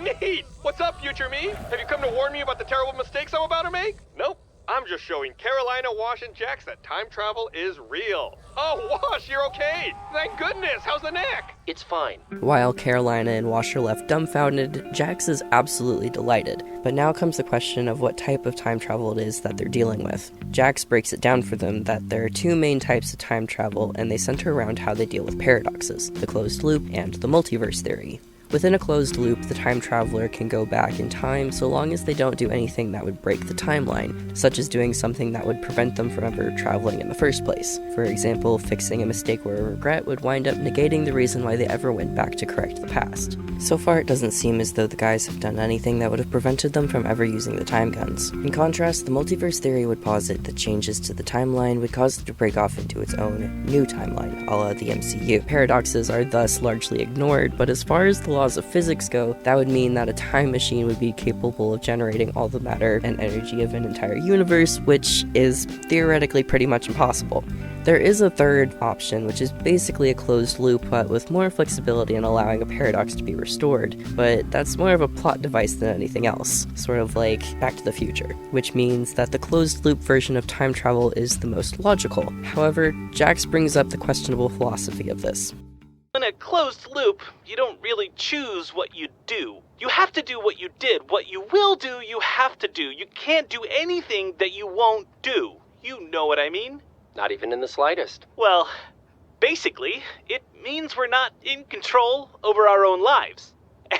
Neat! What's up, future me? Have you come to warn me about the terrible mistakes I'm about to make? Nope. I'm just showing Carolina, Wash, and Jax that time travel is real. Oh, Wash, you're okay! Thank goodness! How's the neck? It's fine. While Carolina and Wash are left dumbfounded, Jax is absolutely delighted. But now comes the question of what type of time travel it is that they're dealing with. Jax breaks it down for them that there are two main types of time travel, and they center around how they deal with paradoxes, the closed loop and the multiverse theory. Within a closed loop, the time traveler can go back in time so long as they don't do anything that would break the timeline, such as doing something that would prevent them from ever traveling in the first place. For example, fixing a mistake or a regret would wind up negating the reason why they ever went back to correct the past. So far, it doesn't seem as though the guys have done anything that would have prevented them from ever using the time guns. In contrast, the multiverse theory would posit that changes to the timeline would cause it to break off into its own new timeline, a la the MCU. Paradoxes are thus largely ignored, but as far as the laws of physics go, that would mean that a time machine would be capable of generating all the matter and energy of an entire universe, which is theoretically pretty much impossible. There is a third option, which is basically a closed loop, but with more flexibility in allowing a paradox to be restored, but that's more of a plot device than anything else, sort of like Back to the Future, which means that the closed loop version of time travel is the most logical. However, Jax brings up the questionable philosophy of this. In a closed loop, you don't really choose what you do. You have to do what you did. What you will do, you have to do. You can't do anything that you won't do. You know what I mean? Not even in the slightest. Well, basically, it means we're not in control over our own lives.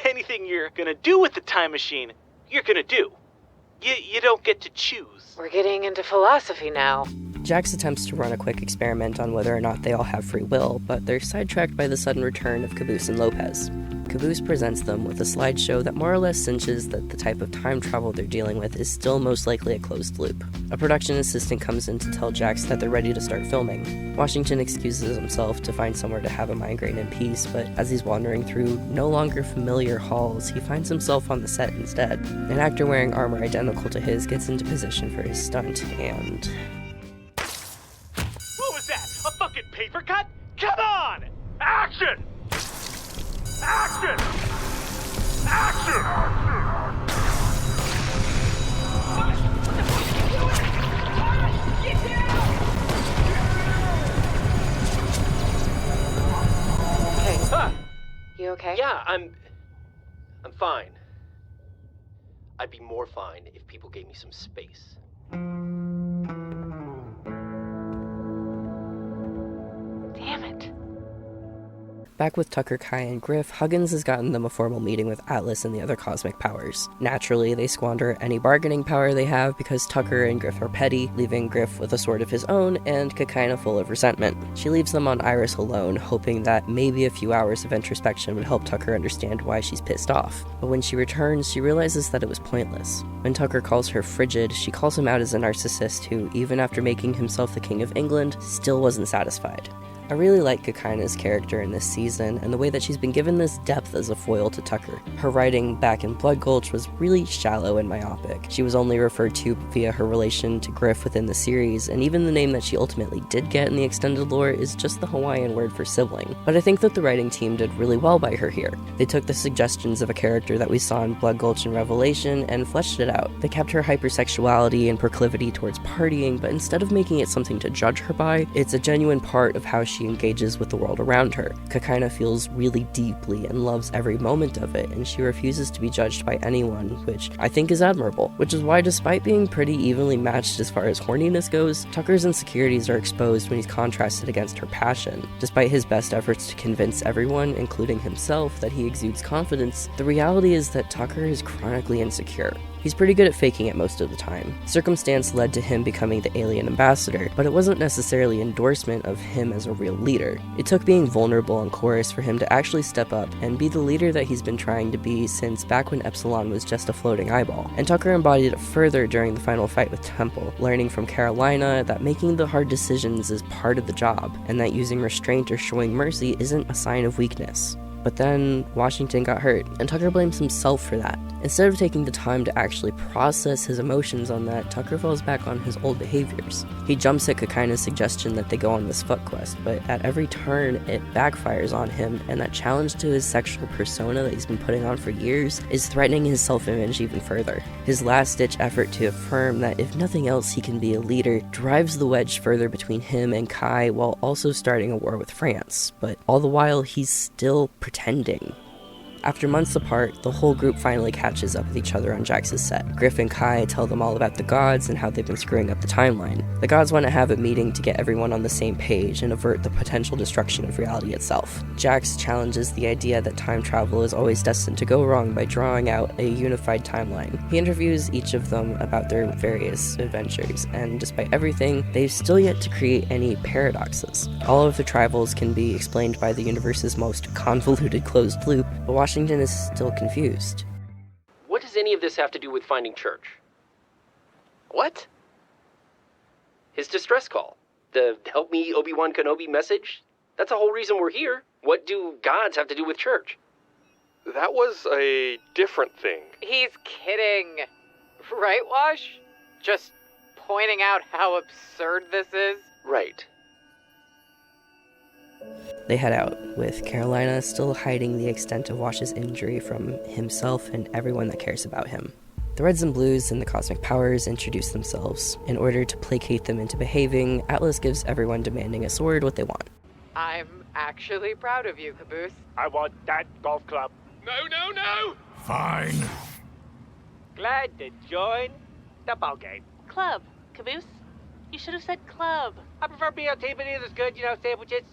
Anything you're gonna do with the time machine, you're gonna do. You don't get to choose. We're getting into philosophy now. Jax attempts to run a quick experiment on whether or not they all have free will, but they're sidetracked by the sudden return of Caboose and Lopez. Caboose presents them with a slideshow that more or less cinches that the type of time travel they're dealing with is still most likely a closed loop. A production assistant comes in to tell Jax that they're ready to start filming. Washington excuses himself to find somewhere to have a migraine in peace, but as he's wandering through no longer familiar halls, he finds himself on the set instead. An actor wearing armor identical to his gets into position for his stunt, and Action! Action! Action! Hey, you okay? Yeah, I'm fine. I'd be more fine if people gave me some space. Damn it. Back with Tucker, Kai, and Griff, Huggins has gotten them a formal meeting with Atlas and the other cosmic powers. Naturally, they squander any bargaining power they have because Tucker and Griff are petty, leaving Griff with a sword of his own and Kakaina full of resentment. She leaves them on Iris alone, hoping that maybe a few hours of introspection would help Tucker understand why she's pissed off. But when she returns, she realizes that it was pointless. When Tucker calls her frigid, she calls him out as a narcissist who, even after making himself the King of England, still wasn't satisfied. I really like Kakaina's character in this season, and the way that she's been given this depth as a foil to Tucker. Her writing back in Blood Gulch was really shallow and myopic. She was only referred to via her relation to Griff within the series, and even the name that she ultimately did get in the extended lore is just the Hawaiian word for sibling. But I think that the writing team did really well by her here. They took the suggestions of a character that we saw in Blood Gulch and Revelation and fleshed it out. They kept her hypersexuality and proclivity towards partying, but instead of making it something to judge her by, it's a genuine part of how she engages with the world around her. Kakaina feels really deeply and loves every moment of it, and she refuses to be judged by anyone, which I think is admirable. Which is why, despite being pretty evenly matched as far as horniness goes, Tucker's insecurities are exposed when he's contrasted against her passion. Despite his best efforts to convince everyone, including himself, that he exudes confidence, the reality is that Tucker is chronically insecure. He's pretty good at faking it most of the time. Circumstance led to him becoming the alien ambassador, but it wasn't necessarily endorsement of him as a real leader. It took being vulnerable on Chorus for him to actually step up and be the leader that he's been trying to be since back when Epsilon was just a floating eyeball. And Tucker embodied it further during the final fight with Temple, learning from Carolina that making the hard decisions is part of the job, and that using restraint or showing mercy isn't a sign of weakness. But then Washington got hurt, and Tucker blames himself for that. Instead of taking the time to actually process his emotions on that, Tucker falls back on his old behaviors. He jumps at Kakaina's suggestion that they go on this foot quest, but at every turn it backfires on him, and that challenge to his sexual persona that he's been putting on for years is threatening his self-image even further. His last-ditch effort to affirm that if nothing else he can be a leader drives the wedge further between him and Kai while also starting a war with France, but all the while he's still pretending. After months apart, the whole group finally catches up with each other on Jax's set. Griff and Kai tell them all about the gods and how they've been screwing up the timeline. The gods want to have a meeting to get everyone on the same page and avert the potential destruction of reality itself. Jax challenges the idea that time travel is always destined to go wrong by drawing out a unified timeline. He interviews each of them about their various adventures, and despite everything, they've still yet to create any paradoxes. All of the travels can be explained by the universe's most convoluted closed loop, but Washington is still confused. What does any of this have to do with finding Church? What? His distress call. The help me Obi-Wan Kenobi message? That's the whole reason we're here. What do gods have to do with Church? That was a different thing. He's kidding. Right, Wash? Just pointing out how absurd this is? Right. They head out, with Carolina still hiding the extent of Wash's injury from himself and everyone that cares about him. The Reds and Blues and the Cosmic Powers introduce themselves. In order to placate them into behaving, Atlas gives everyone demanding a sword what they want. I'm actually proud of you, Caboose. I want that golf club. No! Fine. Glad to join the ball game. Club. Caboose? You should have said club. I prefer BLT, but it is good, sandwiches.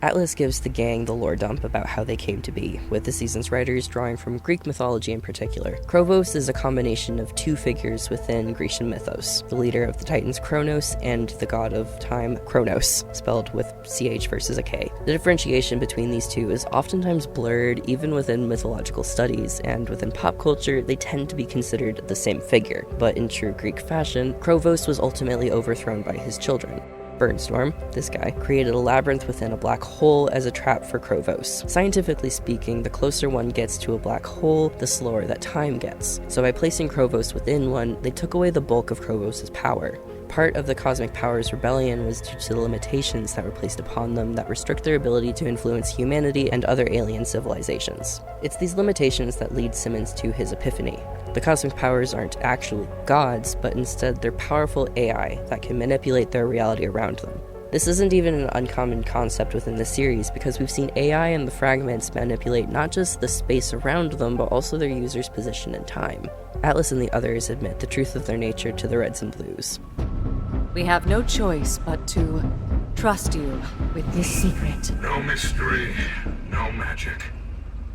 Atlas gives the gang the lore dump about how they came to be, with the season's writers drawing from Greek mythology in particular. Krovos is a combination of two figures within Grecian mythos, the leader of the Titans Kronos and the god of time Kronos, spelled with CH versus a K. The differentiation between these two is oftentimes blurred even within mythological studies, and within pop culture they tend to be considered the same figure, but in true Greek fashion, Krovos was ultimately overthrown by his children. Burnstorm, this guy, created a labyrinth within a black hole as a trap for Krovos. Scientifically speaking, the closer one gets to a black hole, the slower that time gets. So by placing Krovos within one, they took away the bulk of Krovos' power. Part of the Cosmic Powers rebellion was due to the limitations that were placed upon them that restrict their ability to influence humanity and other alien civilizations. It's these limitations that lead Simmons to his epiphany. The Cosmic Powers aren't actually gods, but instead they're powerful AI that can manipulate their reality around them. This isn't even an uncommon concept within the series, because we've seen AI and the fragments manipulate not just the space around them, but also their user's position in time. Atlas and the others admit the truth of their nature to the Reds and Blues. We have no choice but to trust you with this secret. No mystery, no magic.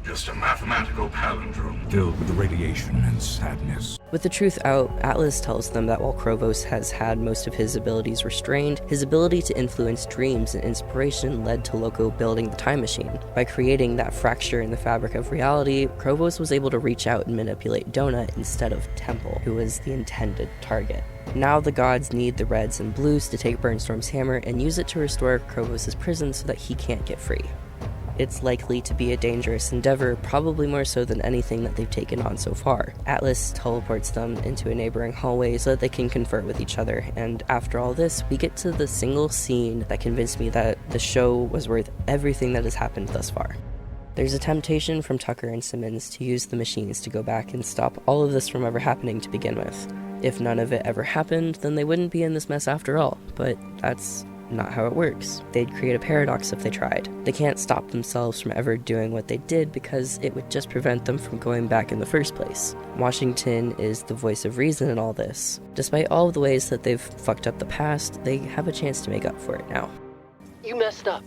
Just a mathematical palindrome filled with radiation and sadness. With the truth out, Atlas tells them that while Krovos has had most of his abilities restrained, his ability to influence dreams and inspiration led to Loco building the time machine. By creating that fracture in the fabric of reality, Krovos was able to reach out and manipulate Donut instead of Temple, who was the intended target. Now the gods need the Reds and Blues to take Burnstorm's hammer and use it to restore Krovos' prison so that he can't get free. It's likely to be a dangerous endeavor, probably more so than anything that they've taken on so far. Atlas teleports them into a neighboring hallway so that they can confer with each other, and after all this, we get to the single scene that convinced me that the show was worth everything that has happened thus far. There's a temptation from Tucker and Simmons to use the machines to go back and stop all of this from ever happening to begin with. If none of it ever happened, then they wouldn't be in this mess after all, but that's not how it works. They'd create a paradox if they tried. They can't stop themselves from ever doing what they did because it would just prevent them from going back in the first place. Washington is the voice of reason in all this. Despite all of the ways that they've fucked up the past, they have a chance to make up for it now. You messed up.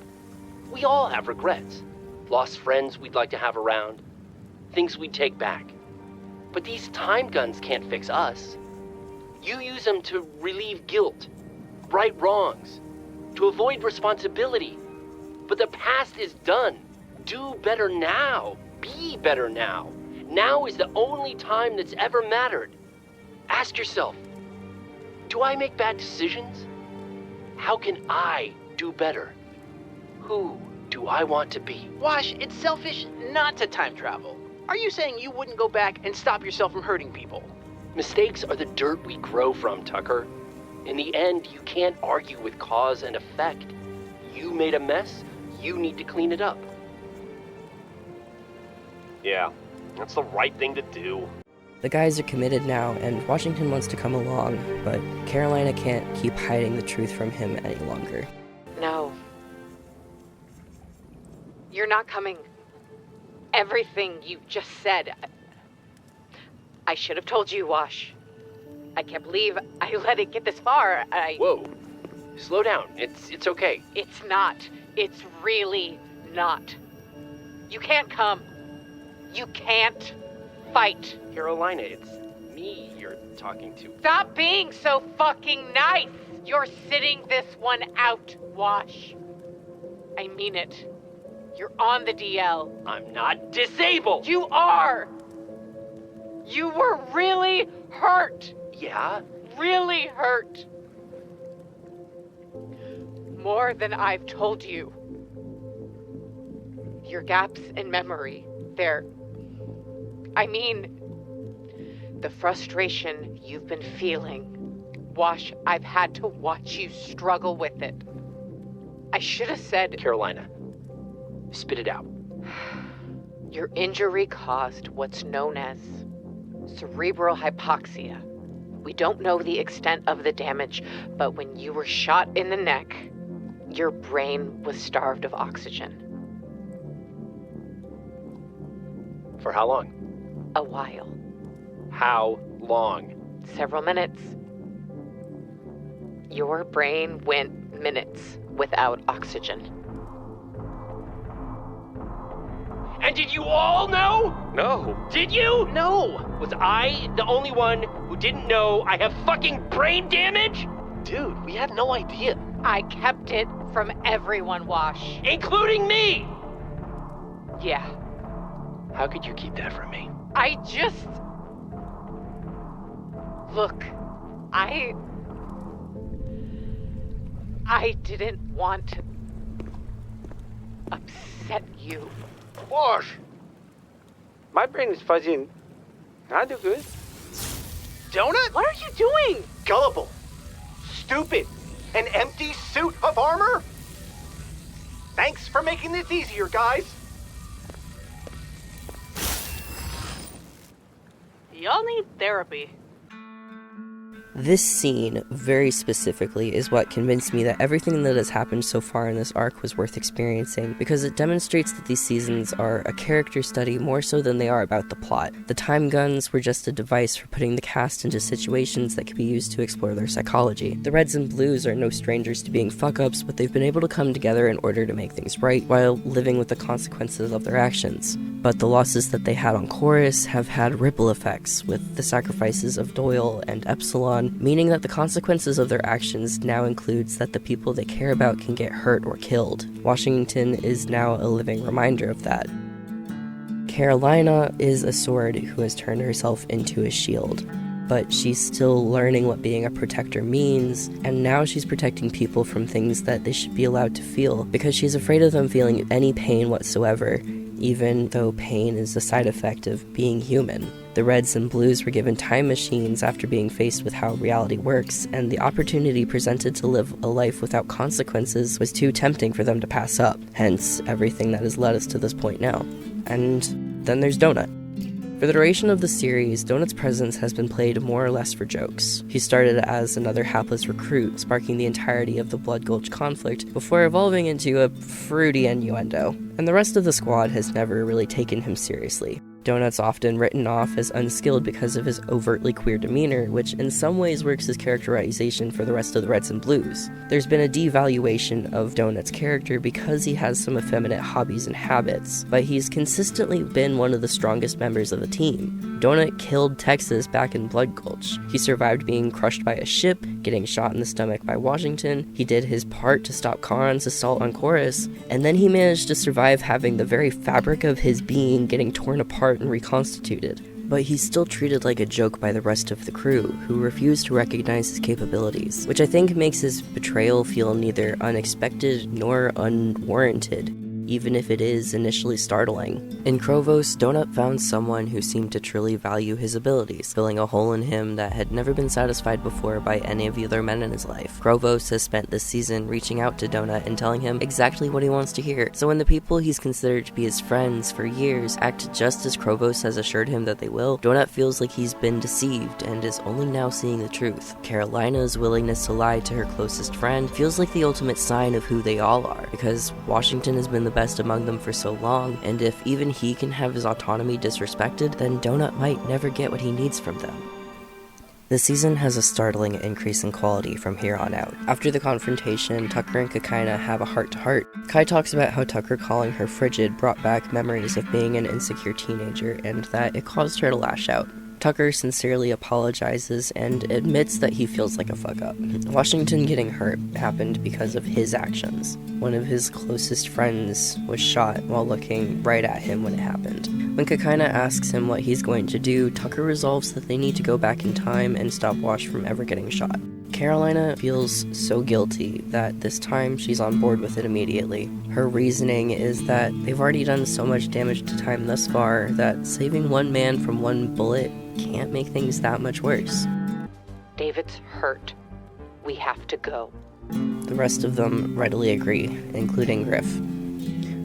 We all have regrets. Lost friends we'd like to have around. Things we'd take back. But these time guns can't fix us. You use them to relieve guilt, right wrongs, to avoid responsibility. But the past is done. Do better now. Be better now. Now is the only time that's ever mattered. Ask yourself, do I make bad decisions? How can I do better? Who do I want to be? Wash, it's selfish not to time travel. Are you saying you wouldn't go back and stop yourself from hurting people? Mistakes are the dirt we grow from, Tucker. In the end, you can't argue with cause and effect. You made a mess, you need to clean it up. Yeah, that's the right thing to do. The guys are committed now, and Washington wants to come along, but Carolina can't keep hiding the truth from him any longer. No. You're not coming. Everything you just said. I should have told you, Wash. I can't believe I let it get this far. Whoa. Slow down. It's okay. It's not. It's really not. You can't come. You can't fight. Carolina, it's me you're talking to. Stop being so fucking nice. You're sitting this one out, Wash. I mean it. You're on the DL. I'm not disabled. You are. You were really hurt. Yeah? Really hurt. More than I've told you. Your gaps in memory, the frustration you've been feeling. Wash, I've had to watch you struggle with it. I should have said... Carolina, spit it out. Your injury caused what's known as cerebral hypoxia. We don't know the extent of the damage, but when you were shot in the neck, your brain was starved of oxygen. For how long? A while. How long? Several minutes. Your brain went minutes without oxygen. And did you all know? No. Did you? No. Was I the only one who didn't know I have fucking brain damage? Dude, we had no idea. I kept it from everyone, Wash. Including me! Yeah. How could you keep that from me? I just... Look, I didn't want to upset you. Wash! My brain is fuzzy and I do good. Donut? What are you doing? Gullible. stupid? An empty suit of armor? Thanks for making this easier, guys. Y'all need therapy. This scene, very specifically, is what convinced me that everything that has happened so far in this arc was worth experiencing, because it demonstrates that these seasons are a character study more so than they are about the plot. The time guns were just a device for putting the cast into situations that could be used to explore their psychology. The Reds and Blues are no strangers to being fuck-ups, but they've been able to come together in order to make things right, while living with the consequences of their actions. But the losses that they had on Chorus have had ripple effects, with the sacrifices of Doyle and Epsilon, meaning that the consequences of their actions now includes that the people they care about can get hurt or killed. Washington is now a living reminder of that. Carolina is a sword who has turned herself into a shield, but she's still learning what being a protector means, and now she's protecting people from things that they should be allowed to feel, because she's afraid of them feeling any pain whatsoever, even though pain is a side effect of being human. The Reds and Blues were given time machines after being faced with how reality works, and the opportunity presented to live a life without consequences was too tempting for them to pass up, hence everything that has led us to this point now. And then there's Donut. For the duration of the series, Donut's presence has been played more or less for jokes. He started as another hapless recruit, sparking the entirety of the Blood Gulch conflict, before evolving into a fruity innuendo, and the rest of the squad has never really taken him seriously. Donut's often written off as unskilled because of his overtly queer demeanor, which in some ways works as characterization for the rest of the Reds and Blues. There's been a devaluation of Donut's character because he has some effeminate hobbies and habits, but he's consistently been one of the strongest members of the team. Donut killed Texas back in Blood Gulch. He survived being crushed by a ship, getting shot in the stomach by Washington, he did his part to stop Khan's assault on Chorus, and then he managed to survive having the very fabric of his being getting torn apart and reconstituted. But he's still treated like a joke by the rest of the crew, who refuse to recognize his capabilities, which I think makes his betrayal feel neither unexpected nor unwarranted, even if it is initially startling. In Krovos, Donut found someone who seemed to truly value his abilities, filling a hole in him that had never been satisfied before by any of the other men in his life. Krovos has spent this season reaching out to Donut and telling him exactly what he wants to hear, so when the people he's considered to be his friends for years act just as Krovos has assured him that they will, Donut feels like he's been deceived and is only now seeing the truth. Carolina's willingness to lie to her closest friend feels like the ultimate sign of who they all are, because Washington has been the best among them for so long, and if even he can have his autonomy disrespected, then Donut might never get what he needs from them. The season has a startling increase in quality from here on out. After the confrontation, Tucker and Kakaina have a heart-to-heart. Kai talks about how Tucker calling her frigid brought back memories of being an insecure teenager, and that it caused her to lash out. Tucker sincerely apologizes and admits that he feels like a fuck-up. Washington getting hurt happened because of his actions. One of his closest friends was shot while looking right at him when it happened. When Kakaina asks him what he's going to do, Tucker resolves that they need to go back in time and stop Wash from ever getting shot. Carolina feels so guilty that this time she's on board with it immediately. Her reasoning is that they've already done so much damage to time thus far that saving one man from one bullet can't make things that much worse. David's hurt. We have to go. The rest of them readily agree, including Griff.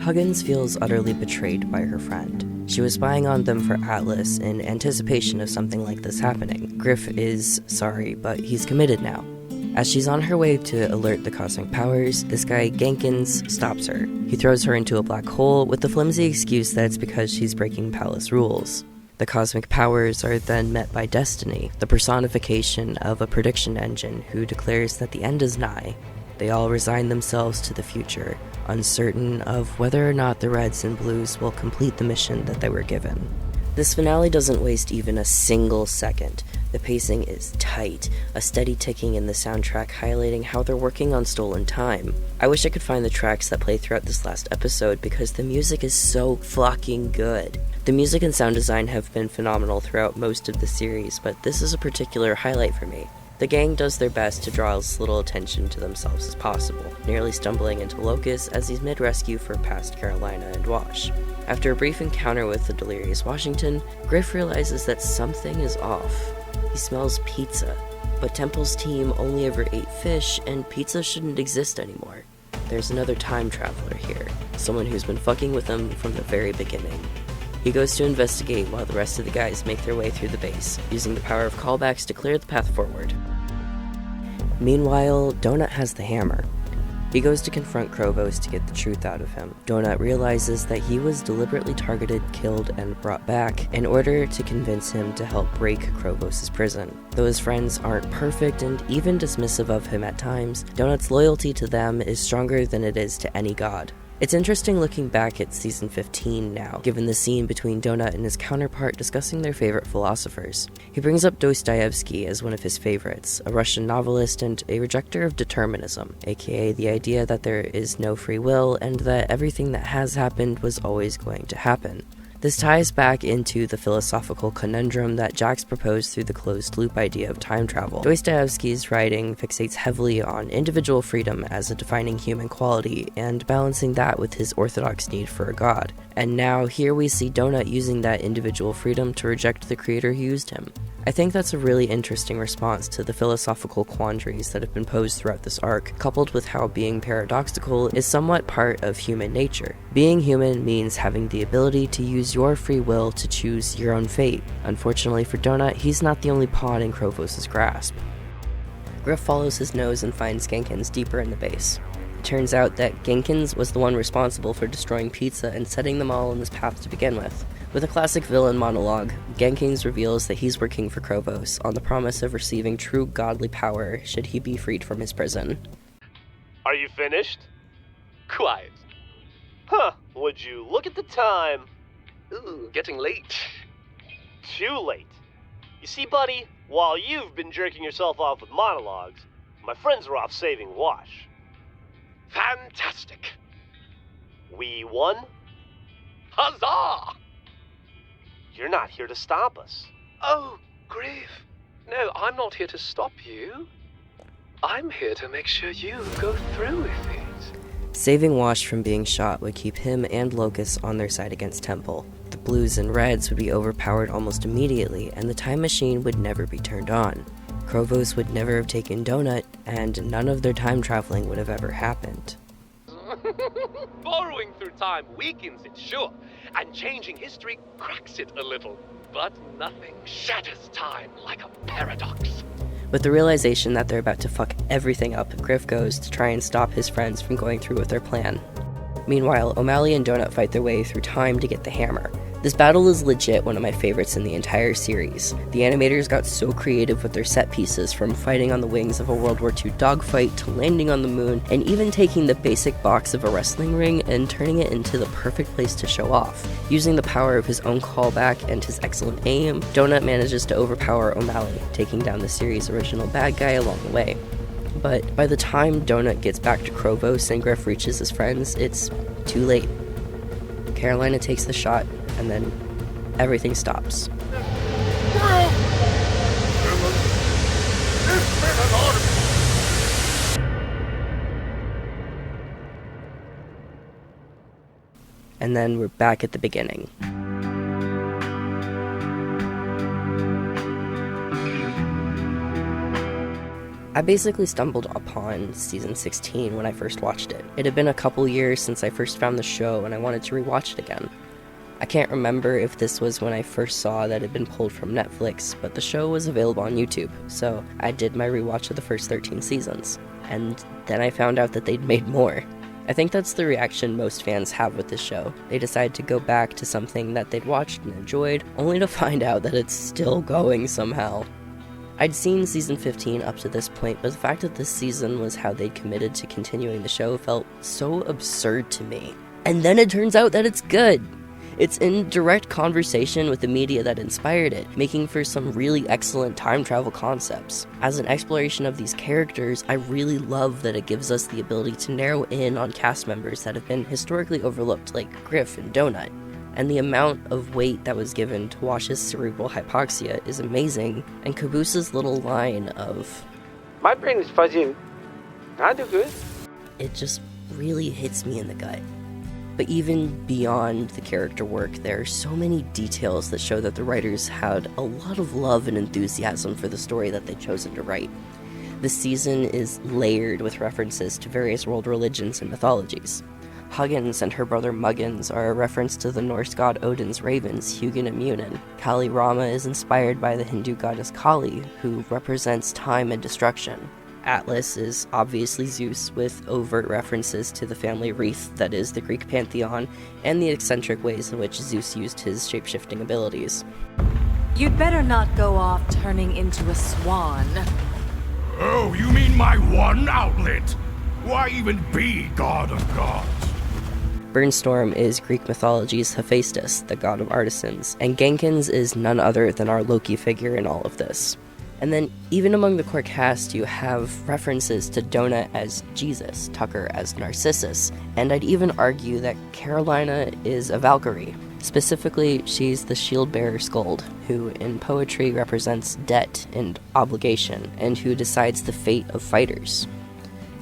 Huggins feels utterly betrayed by her friend. She was spying on them for Atlas in anticipation of something like this happening. Griff is sorry, but he's committed now. As she's on her way to alert the cosmic powers, this guy Genkins stops her. He throws her into a black hole with the flimsy excuse that it's because she's breaking palace rules. The cosmic powers are then met by Destiny, the personification of a prediction engine who declares that the end is nigh. They all resign themselves to the future, uncertain of whether or not the Reds and Blues will complete the mission that they were given. This finale doesn't waste even a single second. The pacing is tight, a steady ticking in the soundtrack highlighting how they're working on stolen time. I wish I could find the tracks that play throughout this last episode because the music is so fucking good. The music and sound design have been phenomenal throughout most of the series, but this is a particular highlight for me. The gang does their best to draw as little attention to themselves as possible, nearly stumbling into Locus as he's mid-rescue for past Carolina and Wash. After a brief encounter with the delirious Washington, Griff realizes that something is off. He smells pizza. But Temple's team only ever ate fish, and pizza shouldn't exist anymore. There's another time traveler here, someone who's been fucking with them from the very beginning. He goes to investigate while the rest of the guys make their way through the base, using the power of callbacks to clear the path forward. Meanwhile, Donut has the hammer. He goes to confront Krovos to get the truth out of him. Donut realizes that he was deliberately targeted, killed, and brought back in order to convince him to help break Krovos' prison. Though his friends aren't perfect and even dismissive of him at times, Donut's loyalty to them is stronger than it is to any god. It's interesting looking back at season 15 now, given the scene between Donut and his counterpart discussing their favorite philosophers. He brings up Dostoevsky as one of his favorites, a Russian novelist and a rejecter of determinism, aka the idea that there is no free will and that everything that has happened was always going to happen. This ties back into the philosophical conundrum that Jax proposed through the closed-loop idea of time travel. Dostoevsky's writing fixates heavily on individual freedom as a defining human quality, and balancing that with his orthodox need for a god. And now, here we see Donut using that individual freedom to reject the creator who used him. I think that's a really interesting response to the philosophical quandaries that have been posed throughout this arc, coupled with how being paradoxical is somewhat part of human nature. Being human means having the ability to use your free will to choose your own fate. Unfortunately for Donut, he's not the only pawn in Krovos' grasp. Griff follows his nose and finds Genkins deeper in the base. It turns out that Genkins was the one responsible for destroying Pizza and setting them all on this path to begin with. With a classic villain monologue, Genkins reveals that he's working for Krovos on the promise of receiving true godly power should he be freed from his prison. Are you finished? Quiet. Huh, would you look at the time? Ooh, getting late. Too late. You see, buddy, while you've been jerking yourself off with monologues, my friends are off saving Wash. Fantastic. We won? Huzzah! You're not here to stop us. Oh, Griff. No, I'm not here to stop you. I'm here to make sure you go through with it. Saving Wash from being shot would keep him and Locus on their side against Temple. The Blues and Reds would be overpowered almost immediately, and the time machine would never be turned on. Krovos would never have taken Donut, and none of their time traveling would have ever happened. Borrowing through time weakens it, sure, and changing history cracks it a little, but nothing shatters time like a paradox. With the realization that they're about to fuck everything up, Griff goes to try and stop his friends from going through with their plan. Meanwhile, O'Malley and Donut fight their way through time to get the hammer. This battle is legit one of my favorites in the entire series. The animators got so creative with their set pieces, from fighting on the wings of a World War II dogfight to landing on the moon, and even taking the basic box of a wrestling ring and turning it into the perfect place to show off. Using the power of his own callback and his excellent aim, Donut manages to overpower O'Malley, taking down the series' original bad guy along the way. But by the time Donut gets back to Krovos and Griff reaches his friends, it's too late. Carolina takes the shot, and then everything stops. And then we're back at the beginning. I basically stumbled upon season 16 when I first watched it. It had been a couple years since I first found the show, and I wanted to rewatch it again. I can't remember if this was when I first saw that it had been pulled from Netflix, but the show was available on YouTube, so I did my rewatch of the first 13 seasons. And then I found out that they'd made more. I think that's the reaction most fans have with this show. They decide to go back to something that they'd watched and enjoyed, only to find out that it's still going somehow. I'd seen season 15 up to this point, but the fact that this season was how they'd committed to continuing the show felt so absurd to me. And then it turns out that it's good! It's in direct conversation with the media that inspired it, making for some really excellent time travel concepts. As an exploration of these characters, I really love that it gives us the ability to narrow in on cast members that have been historically overlooked, like Griff and Donut. And the amount of weight that was given to Wash's cerebral hypoxia is amazing, and Caboose's little line of, "My brain is fuzzy and I do good." It just really hits me in the gut. But even beyond the character work, there are so many details that show that the writers had a lot of love and enthusiasm for the story that they'd chosen to write. The season is layered with references to various world religions and mythologies. Huggins and her brother Muggins are a reference to the Norse god Odin's ravens, Hugin and Munin. Kali Rama is inspired by the Hindu goddess Kali, who represents time and destruction. Atlas is obviously Zeus, with overt references to the family wreath that is the Greek pantheon, and the eccentric ways in which Zeus used his shapeshifting abilities. You'd better not go off turning into a swan. Oh, you mean my one outlet? Why even be god of gods? Burnstorm is Greek mythology's Hephaestus, the god of artisans, and Genkins is none other than our Loki figure in all of this. And then, even among the core cast, you have references to Donut as Jesus, Tucker as Narcissus, and I'd even argue that Carolina is a Valkyrie. Specifically, she's the shield-bearer Skuld, who in poetry represents debt and obligation, and who decides the fate of fighters.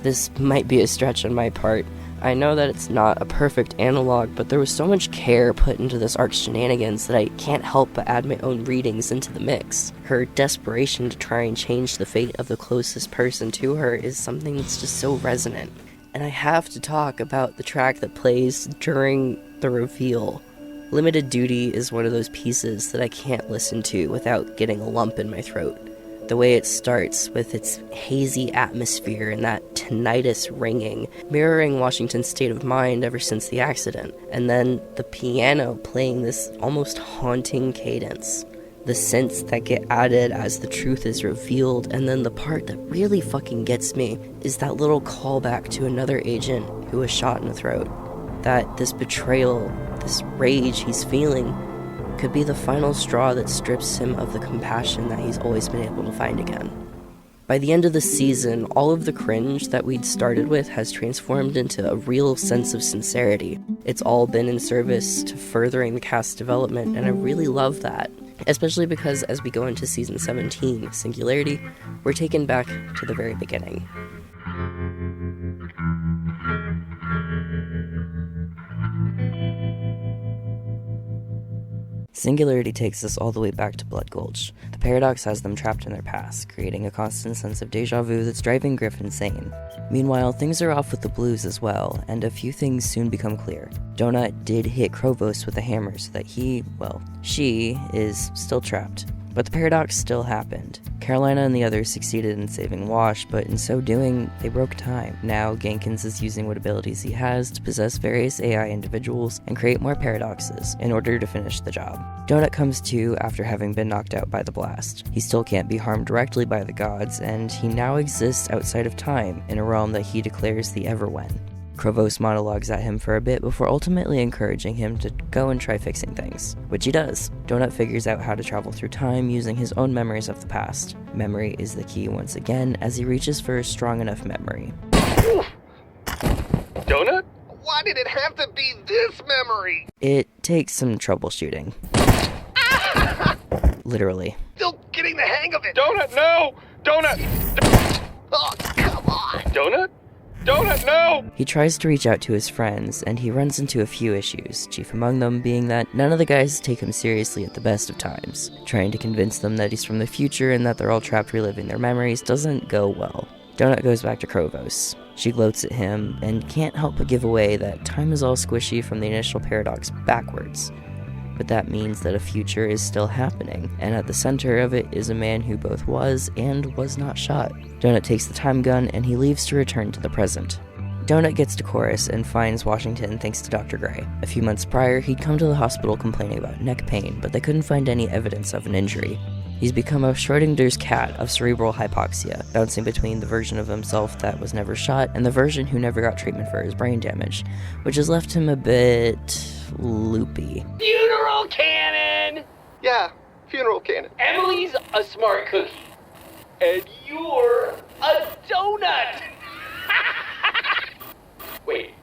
This might be a stretch on my part. I know that it's not a perfect analog, but there was so much care put into this arc's shenanigans that I can't help but add my own readings into the mix. Her desperation to try and change the fate of the closest person to her is something that's just so resonant. And I have to talk about the track that plays during the reveal. Limited Duty is one of those pieces that I can't listen to without getting a lump in my throat. The way it starts, with its hazy atmosphere and that tinnitus ringing, mirroring Washington's state of mind ever since the accident, and then the piano playing this almost haunting cadence. The synths that get added as the truth is revealed, and then the part that really fucking gets me is that little callback to another agent who was shot in the throat. That this betrayal, this rage he's feeling, could be the final straw that strips him of the compassion that he's always been able to find again. By the end of the season, all of the cringe that we'd started with has transformed into a real sense of sincerity. It's all been in service to furthering the cast's development, and I really love that. Especially because as we go into season 17, Singularity, we're taken back to the very beginning. Singularity takes us all the way back to Blood Gulch. The Paradox has them trapped in their past, creating a constant sense of deja vu that's driving Griff insane. Meanwhile, things are off with the Blues as well, and a few things soon become clear. Donut did hit Krovos with a hammer so that she is still trapped. But the paradox still happened. Carolina and the others succeeded in saving Wash, but in so doing, they broke time. Now, Genkins is using what abilities he has to possess various AI individuals and create more paradoxes in order to finish the job. Donut comes to after having been knocked out by the blast. He still can't be harmed directly by the gods, and he now exists outside of time, in a realm that he declares the Everwhen. Krovos monologues at him for a bit before ultimately encouraging him to go and try fixing things, which he does. Donut figures out how to travel through time using his own memories of the past. Memory is the key once again as he reaches for a strong enough memory. Donut? Why did it have to be this memory? It takes some troubleshooting. Literally. Still getting the hang of it. Donut, no! Donut! Oh, come on! Donut? Donut, no! He tries to reach out to his friends, and he runs into a few issues, chief among them being that none of the guys take him seriously at the best of times. Trying to convince them that he's from the future and that they're all trapped reliving their memories doesn't go well. Donut goes back to Krovos. She gloats at him, and can't help but give away that time is all squishy from the initial paradox backwards. But that means that a future is still happening, and at the center of it is a man who both was and was not shot. Donut takes the time gun, and he leaves to return to the present. Donut gets to Chorus and finds Washington thanks to Dr. Gray. A few months prior, he'd come to the hospital complaining about neck pain, but they couldn't find any evidence of an injury. He's become a Schrodinger's cat of cerebral hypoxia, bouncing between the version of himself that was never shot and the version who never got treatment for his brain damage, which has left him a bit loopy. Funeral cannon! Yeah, funeral cannon. Emily's a smart cookie. And you're a donut! Wait,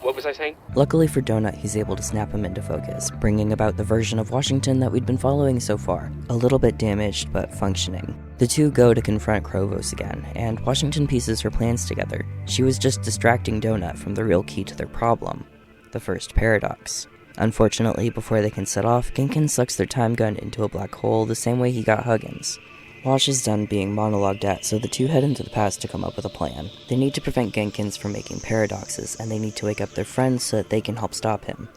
what was I saying? Luckily for Donut, he's able to snap him into focus, bringing about the version of Washington that we'd been following so far. A little bit damaged, but functioning. The two go to confront Krovos again, and Washington pieces her plans together. She was just distracting Donut from the real key to their problem. the first paradox. Unfortunately, before they can set off, Genkin sucks their time gun into a black hole the same way he got Huggins. Wash is done being monologued at, so the two head into the past to come up with a plan. They need to prevent Genkins from making paradoxes, and they need to wake up their friends so that they can help stop him.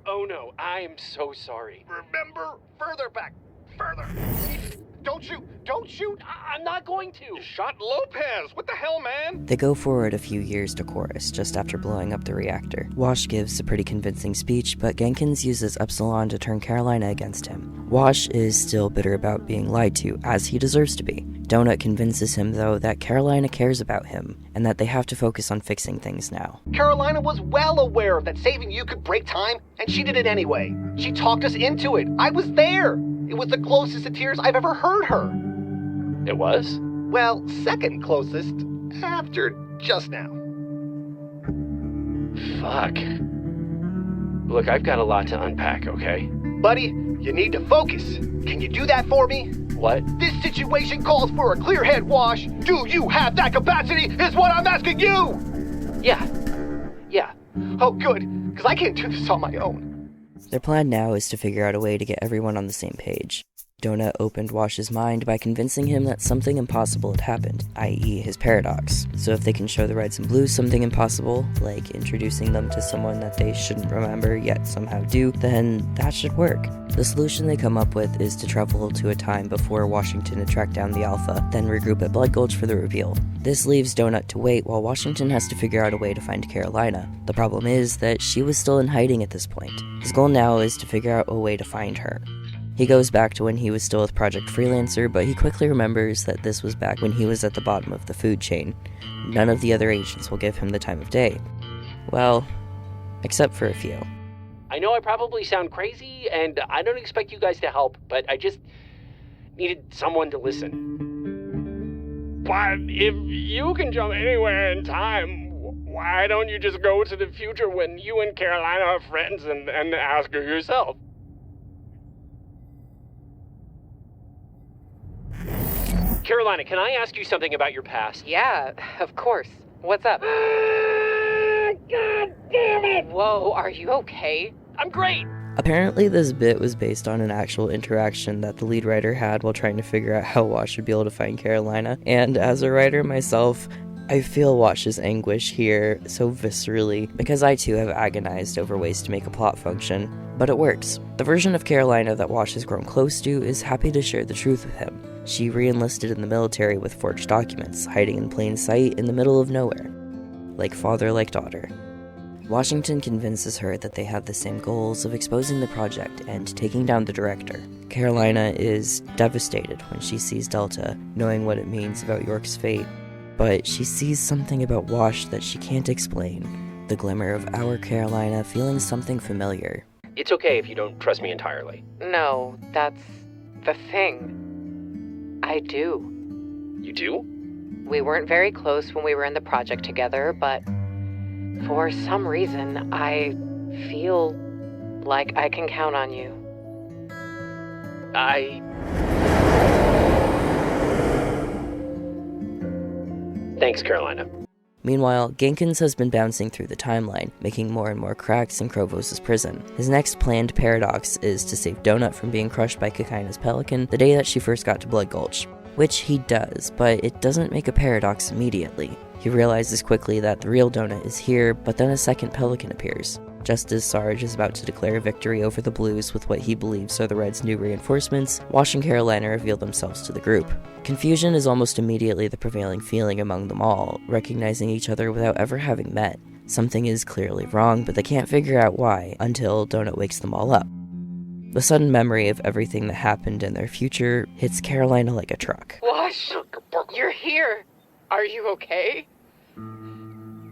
Oh no, I'm so sorry. Remember, further back, further. Don't shoot! Don't shoot! I'm not going to! You shot Lopez! What the hell, man? They go forward a few years to Chorus, just after blowing up the reactor. Wash gives a pretty convincing speech, but Genkins uses Epsilon to turn Carolina against him. Wash is still bitter about being lied to, as he deserves to be. Donut convinces him, though, that Carolina cares about him, and that they have to focus on fixing things now. Carolina was well aware that saving you could break time, and she did it anyway. She talked us into it. I was there! It was the closest to tears I've ever heard her. It was? Well, second closest, after just now. Fuck. Look, I've got a lot to unpack, okay? Buddy, you need to focus. Can you do that for me? What? This situation calls for a clear head, Wash. Do you have that capacity is what I'm asking you! Yeah. Oh, good, because I can't do this on my own. Their plan now is to figure out a way to get everyone on the same page. Donut opened Wash's mind by convincing him that something impossible had happened, i.e. his paradox. So if they can show the Reds and Blues something impossible, like introducing them to someone that they shouldn't remember yet somehow do, then that should work. The solution they come up with is to travel to a time before Washington had tracked down the Alpha, then regroup at Blood Gulch for the reveal. This leaves Donut to wait while Washington has to figure out a way to find Carolina. The problem is that she was still in hiding at this point. His goal now is to figure out a way to find her. He goes back to when he was still with Project Freelancer, but he quickly remembers that this was back when he was at the bottom of the food chain. None of the other agents will give him the time of day. Well, except for a few. I know I probably sound crazy, and I don't expect you guys to help, but I just needed someone to listen. But if you can jump anywhere in time, why don't you just go to the future when you and Carolina are friends and ask her yourself? Carolina, can I ask you something about your past? Yeah, of course. What's up? God damn it! Whoa, are you okay? I'm great! Apparently this bit was based on an actual interaction that the lead writer had while trying to figure out how Wash should be able to find Carolina, and as a writer myself, I feel Wash's anguish here so viscerally, because I too have agonized over ways to make a plot function, but it works. The version of Carolina that Wash has grown close to is happy to share the truth with him. She re-enlisted in the military with forged documents, hiding in plain sight in the middle of nowhere. Like father, like daughter. Washington convinces her that they have the same goals of exposing the project and taking down the director. Carolina is devastated when she sees Delta, knowing what it means about York's fate. But she sees something about Wash that she can't explain. The glimmer of our Carolina feeling something familiar. It's okay if you don't trust me entirely. No, that's the thing. I do. You do? We weren't very close when we were in the project together, but for some reason, I feel like I can count on you. Thanks, Carolina. Meanwhile, Genkins has been bouncing through the timeline, making more and more cracks in Krovos' prison. His next planned paradox is to save Donut from being crushed by Kakina's pelican the day that she first got to Blood Gulch. Which he does, but it doesn't make a paradox immediately. He realizes quickly that the real Donut is here, but then a second pelican appears. Just as Sarge is about to declare victory over the Blues with what he believes are the Reds' new reinforcements, Wash and Carolina reveal themselves to the group. Confusion is almost immediately the prevailing feeling among them all, recognizing each other without ever having met. Something is clearly wrong, but they can't figure out why, until Donut wakes them all up. The sudden memory of everything that happened in their future hits Carolina like a truck. Wash, you're here. Are you okay?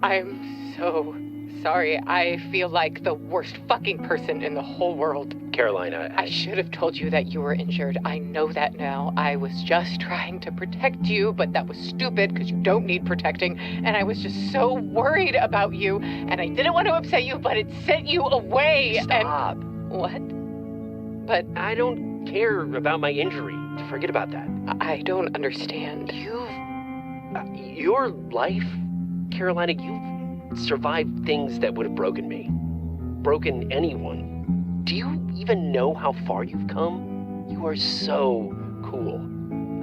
I'm so sorry. I feel like the worst fucking person in the whole world. Carolina, I should have told you that you were injured. I know that now. I was just trying to protect you, but that was stupid because you don't need protecting. And I was just so worried about you. And I didn't want to upset you, but it sent you away. Stop. And what? But I don't care about my injury. Forget about that. I don't understand. Your life, Carolina, you've survived things that would have broken me. Broken anyone. Do you even know how far you've come? You are so cool.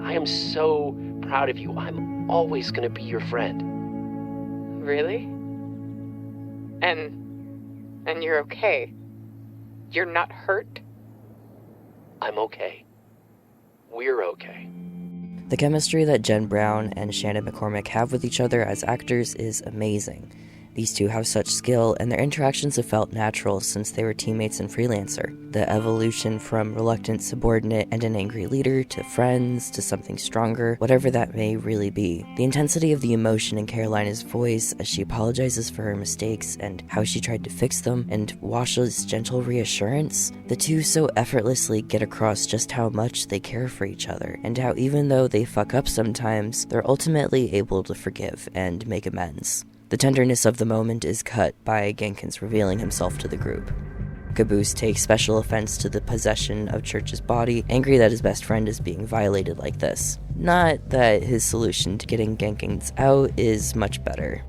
I am so proud of you. I'm always gonna be your friend. Really? And you're okay? You're not hurt? I'm okay. We're okay. The chemistry that Jen Brown and Shannon McCormick have with each other as actors is amazing. These two have such skill, and their interactions have felt natural since they were teammates in Freelancer. The evolution from reluctant subordinate and an angry leader to friends to something stronger, whatever that may really be. The intensity of the emotion in Carolina's voice as she apologizes for her mistakes and how she tried to fix them, and Wash's gentle reassurance. The two so effortlessly get across just how much they care for each other, and how even though they fuck up sometimes, they're ultimately able to forgive and make amends. The tenderness of the moment is cut by Genkins revealing himself to the group. Caboose takes special offense to the possession of Church's body, angry that his best friend is being violated like this. Not that his solution to getting Genkins out is much better.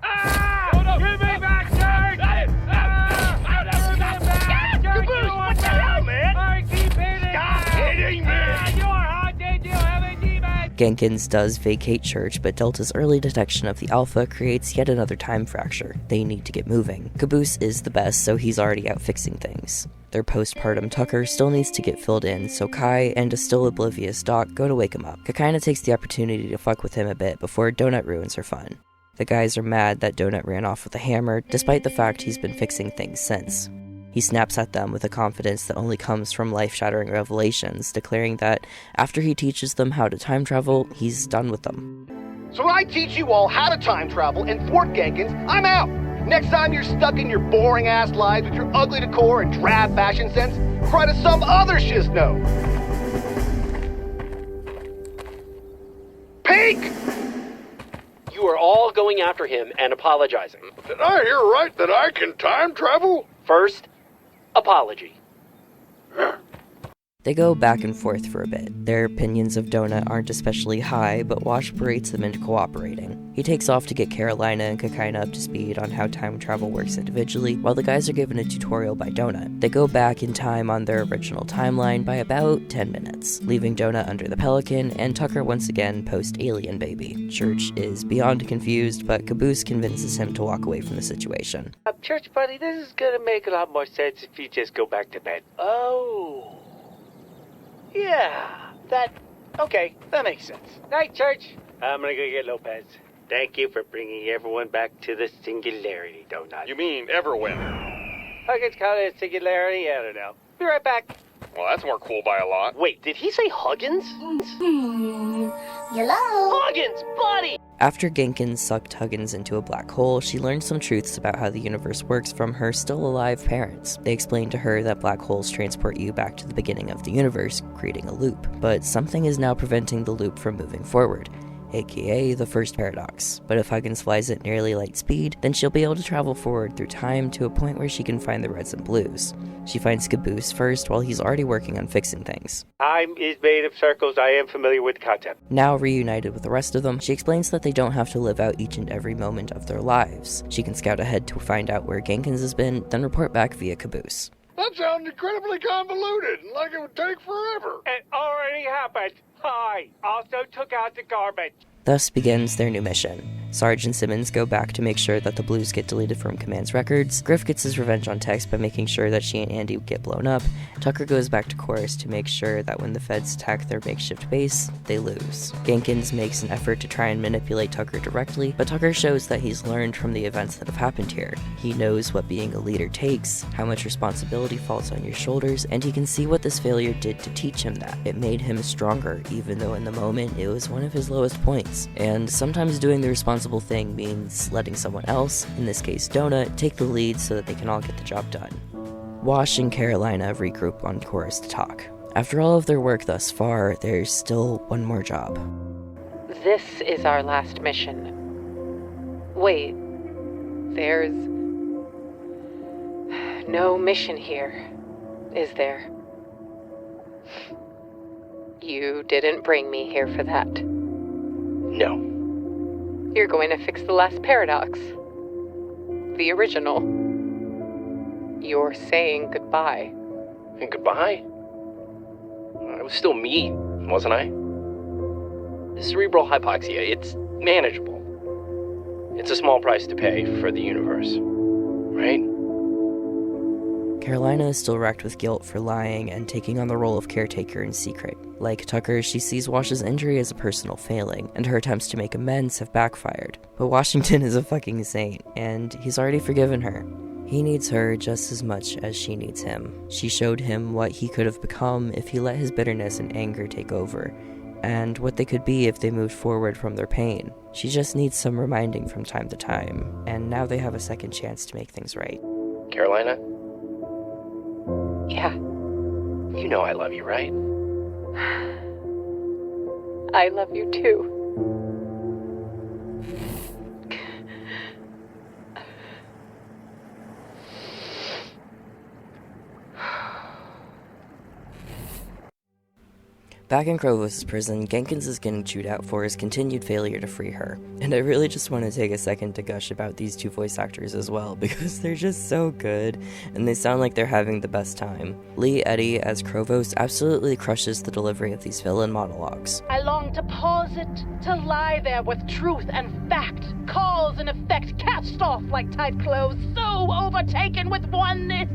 Give me back, Church! I'll never get back! Caboose, what the hell, man? I keep hitting! Stop hitting me! You're haunted, you have a demon! Genkins does vacate Church, but Delta's early detection of the Alpha creates yet another time fracture. They need to get moving. Caboose is the best, so he's already out fixing things. Their postpartum Tucker still needs to get filled in, so Kai and a still oblivious Doc go to wake him up. Kakina takes the opportunity to fuck with him a bit before Donut ruins her fun. The guys are mad that Donut ran off with a hammer, despite the fact he's been fixing things since. He snaps at them with a confidence that only comes from life-shattering revelations, declaring that after he teaches them how to time travel, he's done with them. So when I teach you all how to time travel and thwart Genkins, I'm out! Next time you're stuck in your boring-ass lives with your ugly decor and drab fashion sense, cry to some other shizno! Peek! You are all going after him and apologizing. Did I hear right that I can time travel? First, apology. They go back and forth for a bit. Their opinions of Donut aren't especially high, but Wash berates them into cooperating. He takes off to get Carolina and Kakina up to speed on how time travel works individually, while the guys are given a tutorial by Donut. They go back in time on their original timeline by about 10 minutes, leaving Donut under the Pelican, and Tucker once again post-alien baby. Church is beyond confused, but Caboose convinces him to walk away from the situation. Church buddy, this is gonna make a lot more sense if you just go back to bed. Oh. Yeah, okay, that makes sense. Night, Church. I'm gonna go get Lopez. Thank you for bringing everyone back to the singularity, Donut. You mean Everwin? Huggins called it a singularity? I don't know. Be right back. Well, that's more cool by a lot. Wait, did he say Huggins? Hello? Huggins, buddy! After Genkins sucked Huggins into a black hole, she learned some truths about how the universe works from her still-alive parents. They explained to her that black holes transport you back to the beginning of the universe, creating a loop. But something is now preventing the loop from moving forward, aka the first paradox. But if Huggins flies at nearly light speed, then she'll be able to travel forward through time to a point where she can find the reds and blues. She finds Caboose first while he's already working on fixing things. Time is made of circles. I am familiar with the concept. Now reunited with the rest of them, she explains that they don't have to live out each and every moment of their lives. She can scout ahead to find out where Genkins has been, then report back via Caboose. That sounds incredibly convoluted, and like it would take forever. It already happened. I also took out the garbage. Thus begins their new mission. Sarge and Simmons go back to make sure that the blues get deleted from Command's records. Griff gets his revenge on Tex by making sure that she and Andy get blown up. Tucker goes back to Chorus to make sure that when the feds attack their makeshift base, they lose. Genkins makes an effort to try and manipulate Tucker directly, but Tucker shows that he's learned from the events that have happened here. He knows what being a leader takes, how much responsibility falls on your shoulders, and he can see what this failure did to teach him that. It made him stronger, even though in the moment it was one of his lowest points. And sometimes doing the responsible thing means letting someone else, in this case Donut, take the lead so that they can all get the job done. Wash and Carolina regroup on Chorus to talk. After all of their work thus far, there's still one more job. This is our last mission. Wait, there's no mission here, is there? You didn't bring me here for that. No. You're going to fix the last paradox. the original. You're saying goodbye. And goodbye? I was still me, wasn't I? Cerebral hypoxia, it's manageable. It's a small price to pay for the universe, right? Carolina is still racked with guilt for lying and taking on the role of caretaker in secret. Like Tucker, she sees Wash's injury as a personal failing, and her attempts to make amends have backfired. But Washington is a fucking saint, and he's already forgiven her. He needs her just as much as she needs him. She showed him what he could have become if he let his bitterness and anger take over, and what they could be if they moved forward from their pain. She just needs some reminding from time to time, and now they have a second chance to make things right. Carolina? Yeah. You know I love you, right? I love you too. Back in Krovos' prison, Genkins is getting chewed out for his continued failure to free her. And I really just want to take a second to gush about these two voice actors as well, because they're just so good, and they sound like they're having the best time. Lee Eddy as Krovos absolutely crushes the delivery of these villain monologues. I long to pause it, to lie there with truth and fact, cause and effect cast off like tight clothes, so overtaken with oneness.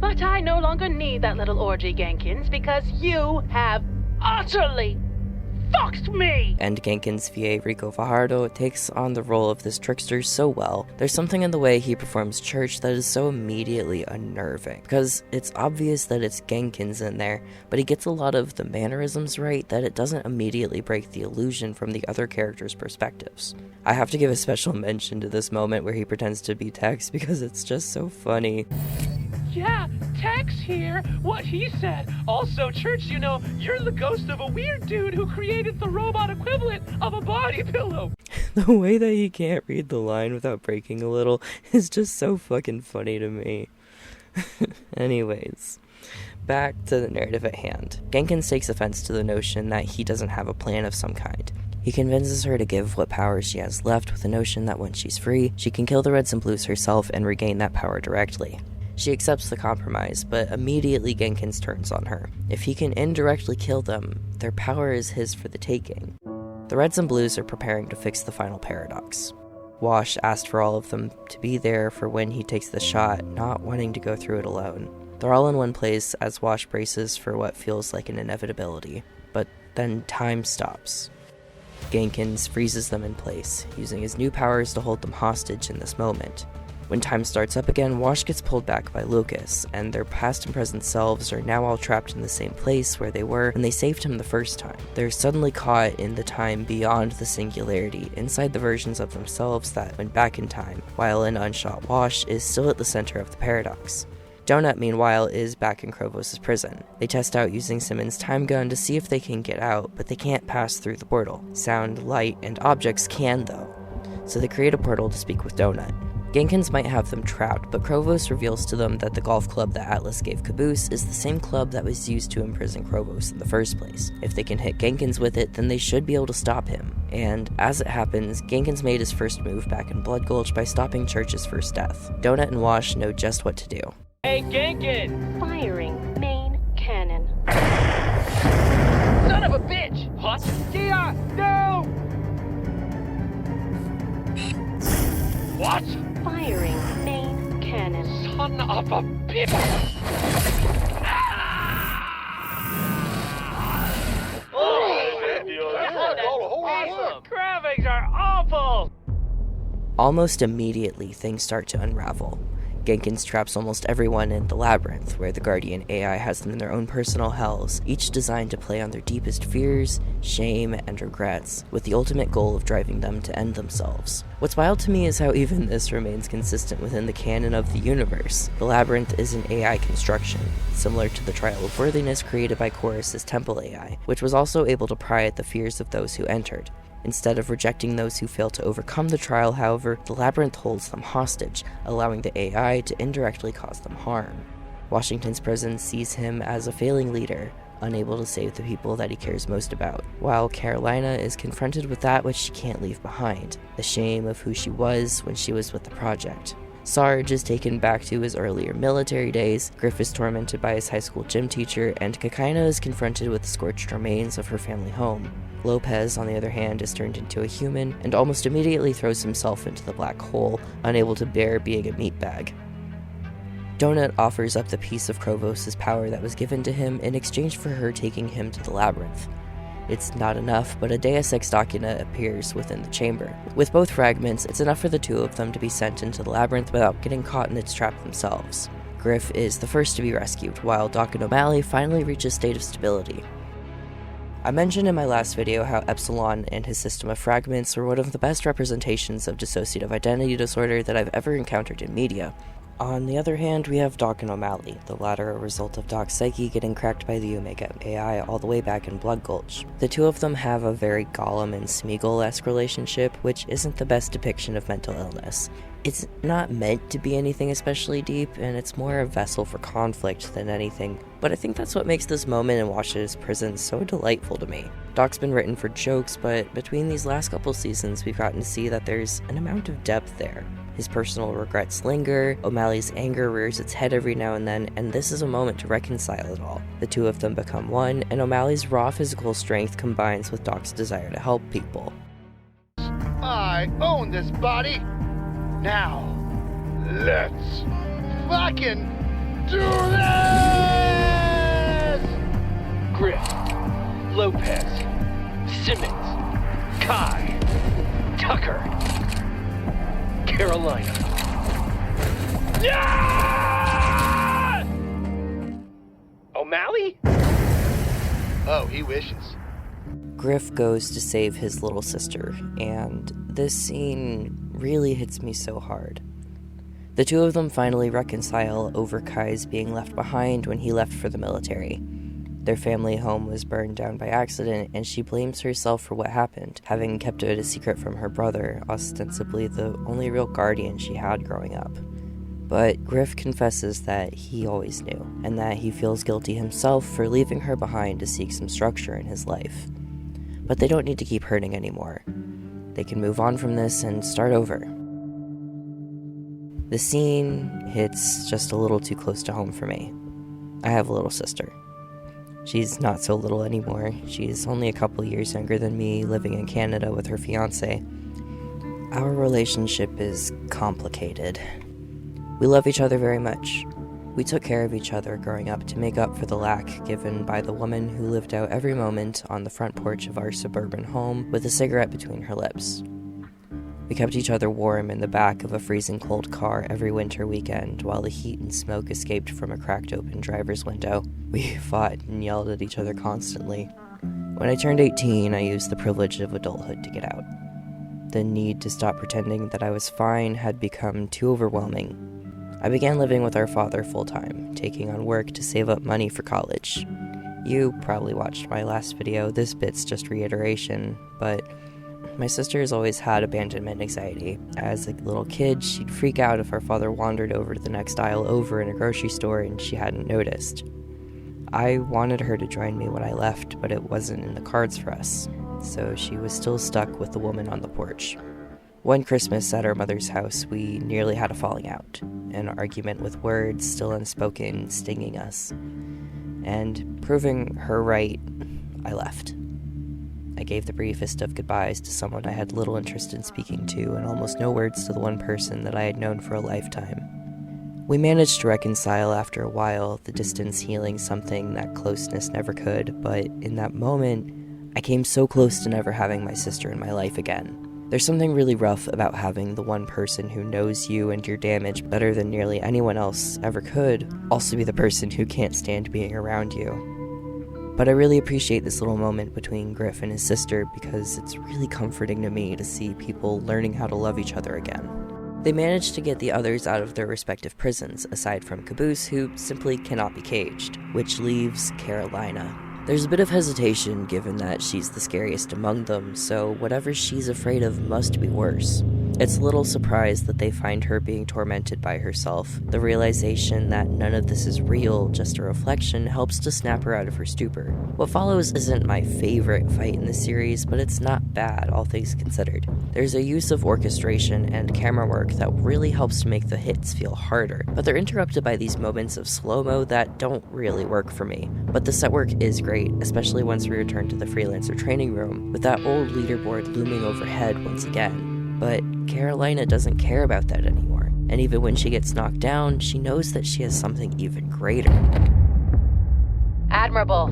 But I no longer need that little orgy, Genkins, because you have utterly fucked me! And Genkins VA Rico Fajardo takes on the role of this trickster so well. There's something in the way he performs church that is so immediately unnerving, because it's obvious that it's Genkins in there, but he gets a lot of the mannerisms right that it doesn't immediately break the illusion from the other characters' perspectives. I have to give a special mention to this moment where he pretends to be Tex, because it's just so funny. Yeah, Tex here. What he said. Also, Church, you know, you're the ghost of a weird dude who created the robot equivalent of a body pillow. The way that he can't read the line without breaking a little is just so fucking funny to me. Anyways, back to the narrative at hand. Genkins takes offense to the notion that he doesn't have a plan of some kind. He convinces her to give what powers she has left with the notion that once she's free, she can kill the Reds and Blues herself and regain that power directly. She accepts the compromise, but immediately Genkins turns on her. If he can indirectly kill them, their power is his for the taking. The Reds and Blues are preparing to fix the final paradox. Wash asked for all of them to be there for when he takes the shot, not wanting to go through it alone. They're all in one place as Wash braces for what feels like an inevitability, but then time stops. Genkins freezes them in place, using his new powers to hold them hostage in this moment. When time starts up again, Wash gets pulled back by Lucas, and their past and present selves are now all trapped in the same place where they were when they saved him the first time. They're suddenly caught in the time beyond the singularity, inside the versions of themselves that went back in time, while an unshot Wash is still at the center of the paradox. Donut, meanwhile, is back in Krovos' prison. They test out using Simmons' time gun to see if they can get out, but they can't pass through the portal. Sound, light, and objects can, though. So they create a portal to speak with Donut. Genkins might have them trapped, but Krovos reveals to them that the golf club that Atlas gave Caboose is the same club that was used to imprison Krovos in the first place. If they can hit Genkins with it, then they should be able to stop him. And as it happens, Genkins made his first move back in Blood Gulch by stopping Church's first death. Donut and Wash know just what to do. Hey, Genkin! Firing main cannon. Son of a bitch! What? Kia! No! What? Firing main cannon. Son of a bitch! Awesome! Crab eggs are awful! Almost immediately, things start to unravel. Genkins traps almost everyone in the labyrinth, where the Guardian AI has them in their own personal hells, each designed to play on their deepest fears, shame, and regrets, with the ultimate goal of driving them to end themselves. What's wild to me is how even this remains consistent within the canon of the universe. The labyrinth is an AI construction, similar to the Trial of Worthiness created by Chorus's Temple AI, which was also able to pry at the fears of those who entered. Instead of rejecting those who fail to overcome the trial, however, the labyrinth holds them hostage, allowing the AI to indirectly cause them harm. Washington's prison sees him as a failing leader, unable to save the people that he cares most about, while Carolina is confronted with that which she can't leave behind, the shame of who she was when she was with the project. Sarge is taken back to his earlier military days, Griff is tormented by his high school gym teacher, and Kakaina is confronted with the scorched remains of her family home. Lopez, on the other hand, is turned into a human and almost immediately throws himself into the black hole, unable to bear being a meatbag. Donut offers up the piece of Krovos' power that was given to him in exchange for her taking him to the labyrinth. It's not enough, but a Deus Ex Machina appears within the chamber. With both fragments, it's enough for the two of them to be sent into the labyrinth without getting caught in its trap themselves. Griff is the first to be rescued, while Doc and O'Malley finally reach a state of stability. I mentioned in my last video how Epsilon and his system of fragments were one of the best representations of dissociative identity disorder that I've ever encountered in media. On the other hand, we have Doc and O'Malley, the latter a result of Doc's psyche getting cracked by the Omega AI all the way back in Blood Gulch. The two of them have a very Gollum and Smeagol-esque relationship, which isn't the best depiction of mental illness. It's not meant to be anything especially deep, and it's more a vessel for conflict than anything, but I think that's what makes this moment in Wash's prison so delightful to me. Doc's been written for jokes, but between these last couple seasons we've gotten to see that there's an amount of depth there. His personal regrets linger, O'Malley's anger rears its head every now and then, and this is a moment to reconcile it all. The two of them become one, and O'Malley's raw physical strength combines with Doc's desire to help people. I own this body. Now, let's fucking do this! Griff, Lopez, Simmons, Kai, Tucker, Carolina. Yeah! O'Malley? Oh, he wishes. Griff goes to save his little sister, and this scene really hits me so hard. The two of them finally reconcile over Kai's being left behind when he left for the military. Their family home was burned down by accident, and she blames herself for what happened, having kept it a secret from her brother, ostensibly the only real guardian she had growing up. But Griff confesses that he always knew, and that he feels guilty himself for leaving her behind to seek some structure in his life. But they don't need to keep hurting anymore. They can move on from this and start over. The scene hits just a little too close to home for me. I have a little sister. She's not so little anymore. She's only a couple years younger than me, living in Canada with her fiancé. Our relationship is complicated. We love each other very much. We took care of each other growing up to make up for the lack given by the woman who lived out every moment on the front porch of our suburban home with a cigarette between her lips. We kept each other warm in the back of a freezing cold car every winter weekend while the heat and smoke escaped from a cracked open driver's window. We fought and yelled at each other constantly. When I turned 18, I used the privilege of adulthood to get out. The need to stop pretending that I was fine had become too overwhelming. I began living with our father full-time, taking on work to save up money for college. You probably watched my last video, this bit's just reiteration, but my sister has always had abandonment anxiety. As a little kid, she'd freak out if our father wandered over to the next aisle over in a grocery store and she hadn't noticed. I wanted her to join me when I left, but it wasn't in the cards for us, so she was still stuck with the woman on the porch. One Christmas at our mother's house, we nearly had a falling out, an argument with words still unspoken stinging us. And proving her right, I left. I gave the briefest of goodbyes to someone I had little interest in speaking to, and almost no words to the one person that I had known for a lifetime. We managed to reconcile after a while, the distance healing something that closeness never could, but in that moment, I came so close to never having my sister in my life again. There's something really rough about having the one person who knows you and your damage better than nearly anyone else ever could also be the person who can't stand being around you. But I really appreciate this little moment between Griff and his sister because it's really comforting to me to see people learning how to love each other again. They managed to get the others out of their respective prisons, aside from Caboose, who simply cannot be caged, which leaves Carolina. There's a bit of hesitation given that she's the scariest among them, so whatever she's afraid of must be worse. It's a little surprised that they find her being tormented by herself. The realization that none of this is real, just a reflection, helps to snap her out of her stupor. What follows isn't my favorite fight in the series, but it's not bad, all things considered. There's a use of orchestration and camera work that really helps to make the hits feel harder, but they're interrupted by these moments of slow-mo that don't really work for me. But the set work is great, especially once we return to the freelancer training room, with that old leaderboard looming overhead once again. But Carolina doesn't care about that anymore, and even when she gets knocked down, she knows that she has something even greater. Admirable,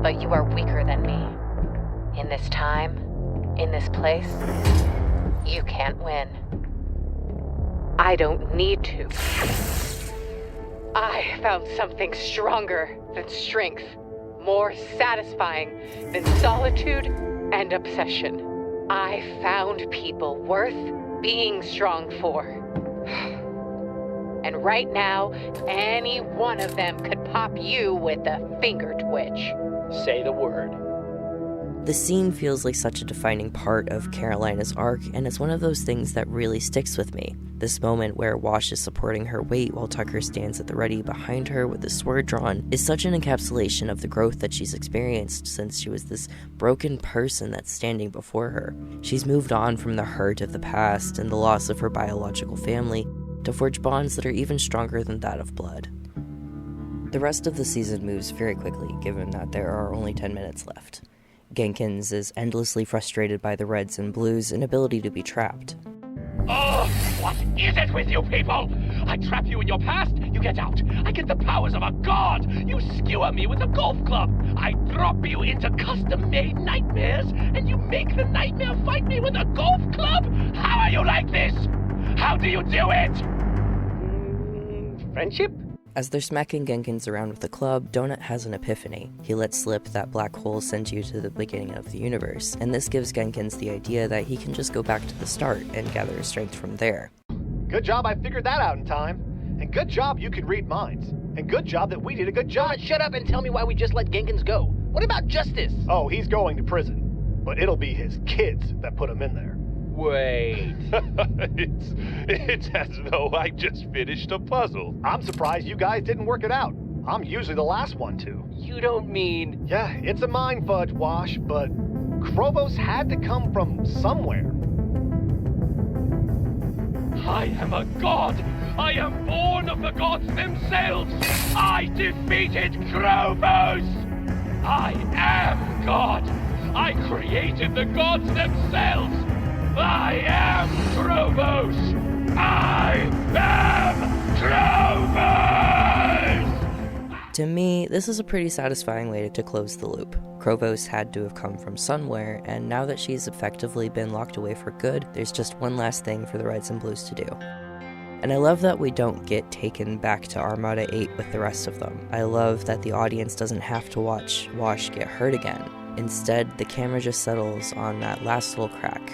but you are weaker than me. In this time, in this place, you can't win. I don't need to. I found something stronger than strength, more satisfying than solitude and obsession. I found people worth being strong for. And right now, any one of them could pop you with a finger twitch. Say the word. The scene feels like such a defining part of Carolina's arc, and it's one of those things that really sticks with me. This moment where Wash is supporting her weight while Tucker stands at the ready behind her with his sword drawn is such an encapsulation of the growth that she's experienced since she was this broken person that's standing before her. She's moved on from the hurt of the past and the loss of her biological family to forge bonds that are even stronger than that of blood. The rest of the season moves very quickly, given that there are only 10 minutes left. Genkins is endlessly frustrated by the Reds and Blues' inability to be trapped. Oh, what is it with you people? I trap you in your past, you get out. I get the powers of a god. You skewer me with a golf club. I drop you into custom-made nightmares, and you make the nightmare fight me with a golf club? How are you like this? How do you do it? Friendship? As they're smacking Genkins around with the club, Donut has an epiphany. He lets slip that black hole sends you to the beginning of the universe, and this gives Genkins the idea that he can just go back to the start and gather his strength from there. Good job I figured that out in time. And good job you could read minds. And good job that we did a good job. Shut up and tell me why we just let Genkins go. What about Justice? Oh, he's going to prison. But it'll be his kids that put him in there. Wait. it's as though I just finished a puzzle. I'm surprised you guys didn't work it out. I'm usually the last one to. You don't mean... Yeah, it's a mind fudge, Wash, but Krovos had to come from somewhere. I am a god. I am born of the gods themselves. I defeated Krovos. I am God. I created the gods themselves. I am Krovos! I am Krovos! To me, this is a pretty satisfying way to close the loop. Krovos had to have come from somewhere, and now that she's effectively been locked away for good, there's just one last thing for the Reds and Blues to do. And I love that we don't get taken back to Armada 8 with the rest of them. I love that the audience doesn't have to watch Wash get hurt again. Instead, the camera just settles on that last little crack,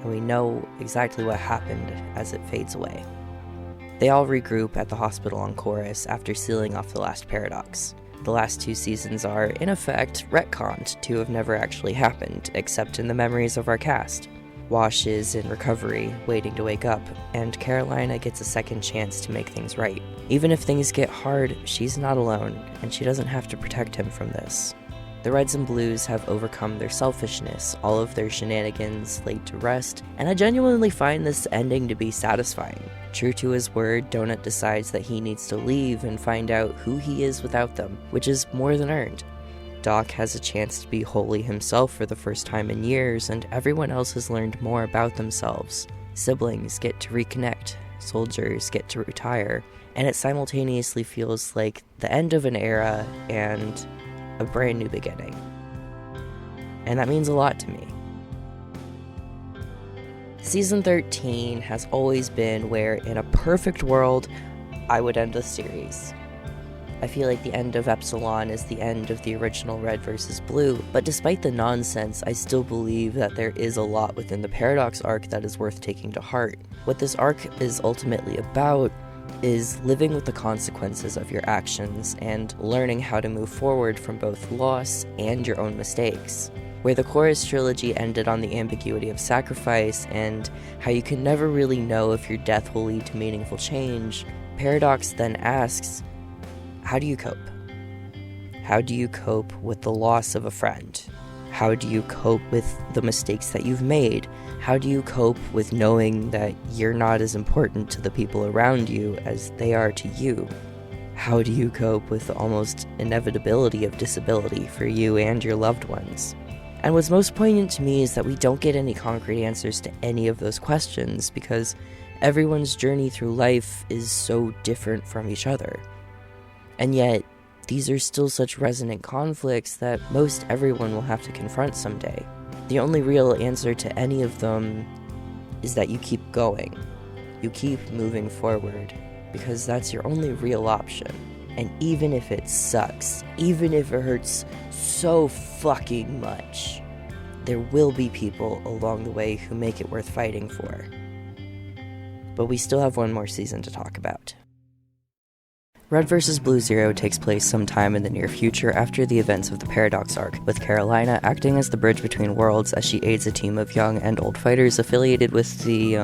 and we know exactly what happened as it fades away. They all regroup at the hospital on Chorus after sealing off the last paradox. The last 2 seasons are, in effect, retconned to have never actually happened, except in the memories of our cast. Wash is in recovery, waiting to wake up, and Carolina gets a second chance to make things right. Even if things get hard, she's not alone, and she doesn't have to protect him from this. The Reds and Blues have overcome their selfishness, all of their shenanigans laid to rest, and I genuinely find this ending to be satisfying. True to his word, Donut decides that he needs to leave and find out who he is without them, which is more than earned. Doc has a chance to be wholly himself for the first time in years, and everyone else has learned more about themselves. Siblings get to reconnect, soldiers get to retire, and it simultaneously feels like the end of an era and a brand new beginning. And that means a lot to me. Season 13 has always been where, in a perfect world, I would end the series. I feel like the end of Epsilon is the end of the original Red vs. Blue, but despite the nonsense, I still believe that there is a lot within the Paradox arc that is worth taking to heart. What this arc is ultimately about is living with the consequences of your actions and learning how to move forward from both loss and your own mistakes. where the chorus trilogy ended on the ambiguity of sacrifice and how you can never really know if your death will lead to meaningful change, Paradox then asks, how do you cope? How do you cope with the loss of a friend? How do you cope with the mistakes that you've made? How do you cope with knowing that you're not as important to the people around you as they are to you? How do you cope with the almost inevitability of disability for you and your loved ones? And what's most poignant to me is that we don't get any concrete answers to any of those questions because everyone's journey through life is so different from each other. And yet, these are still such resonant conflicts that most everyone will have to confront someday. The only real answer to any of them is that you keep going. You keep moving forward, because that's your only real option. And even if it sucks, even if it hurts so fucking much, there will be people along the way who make it worth fighting for. But we still have one more season to talk about. Red vs. Blue Zero takes place sometime in the near future after the events of the Paradox arc, with Carolina acting as the bridge between worlds as she aids a team of young and old fighters affiliated with the,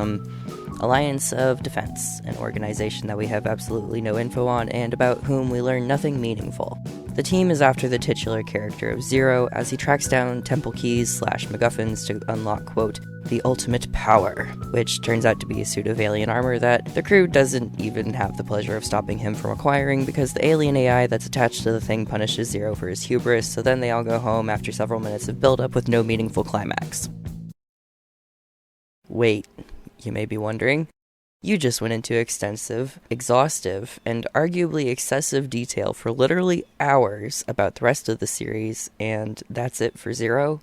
Alliance of Defense, an organization that we have absolutely no info on and about whom we learn nothing meaningful. The team is after the titular character of Zero as he tracks down temple keys / MacGuffins to unlock, quote, the ultimate power, which turns out to be a suit of alien armor that the crew doesn't even have the pleasure of stopping him from acquiring because the alien AI that's attached to the thing punishes Zero for his hubris, so then they all go home after several minutes of build-up with no meaningful climax. Wait, you may be wondering. You just went into extensive, exhaustive, and arguably excessive detail for literally hours about the rest of the series, and that's it for Zero?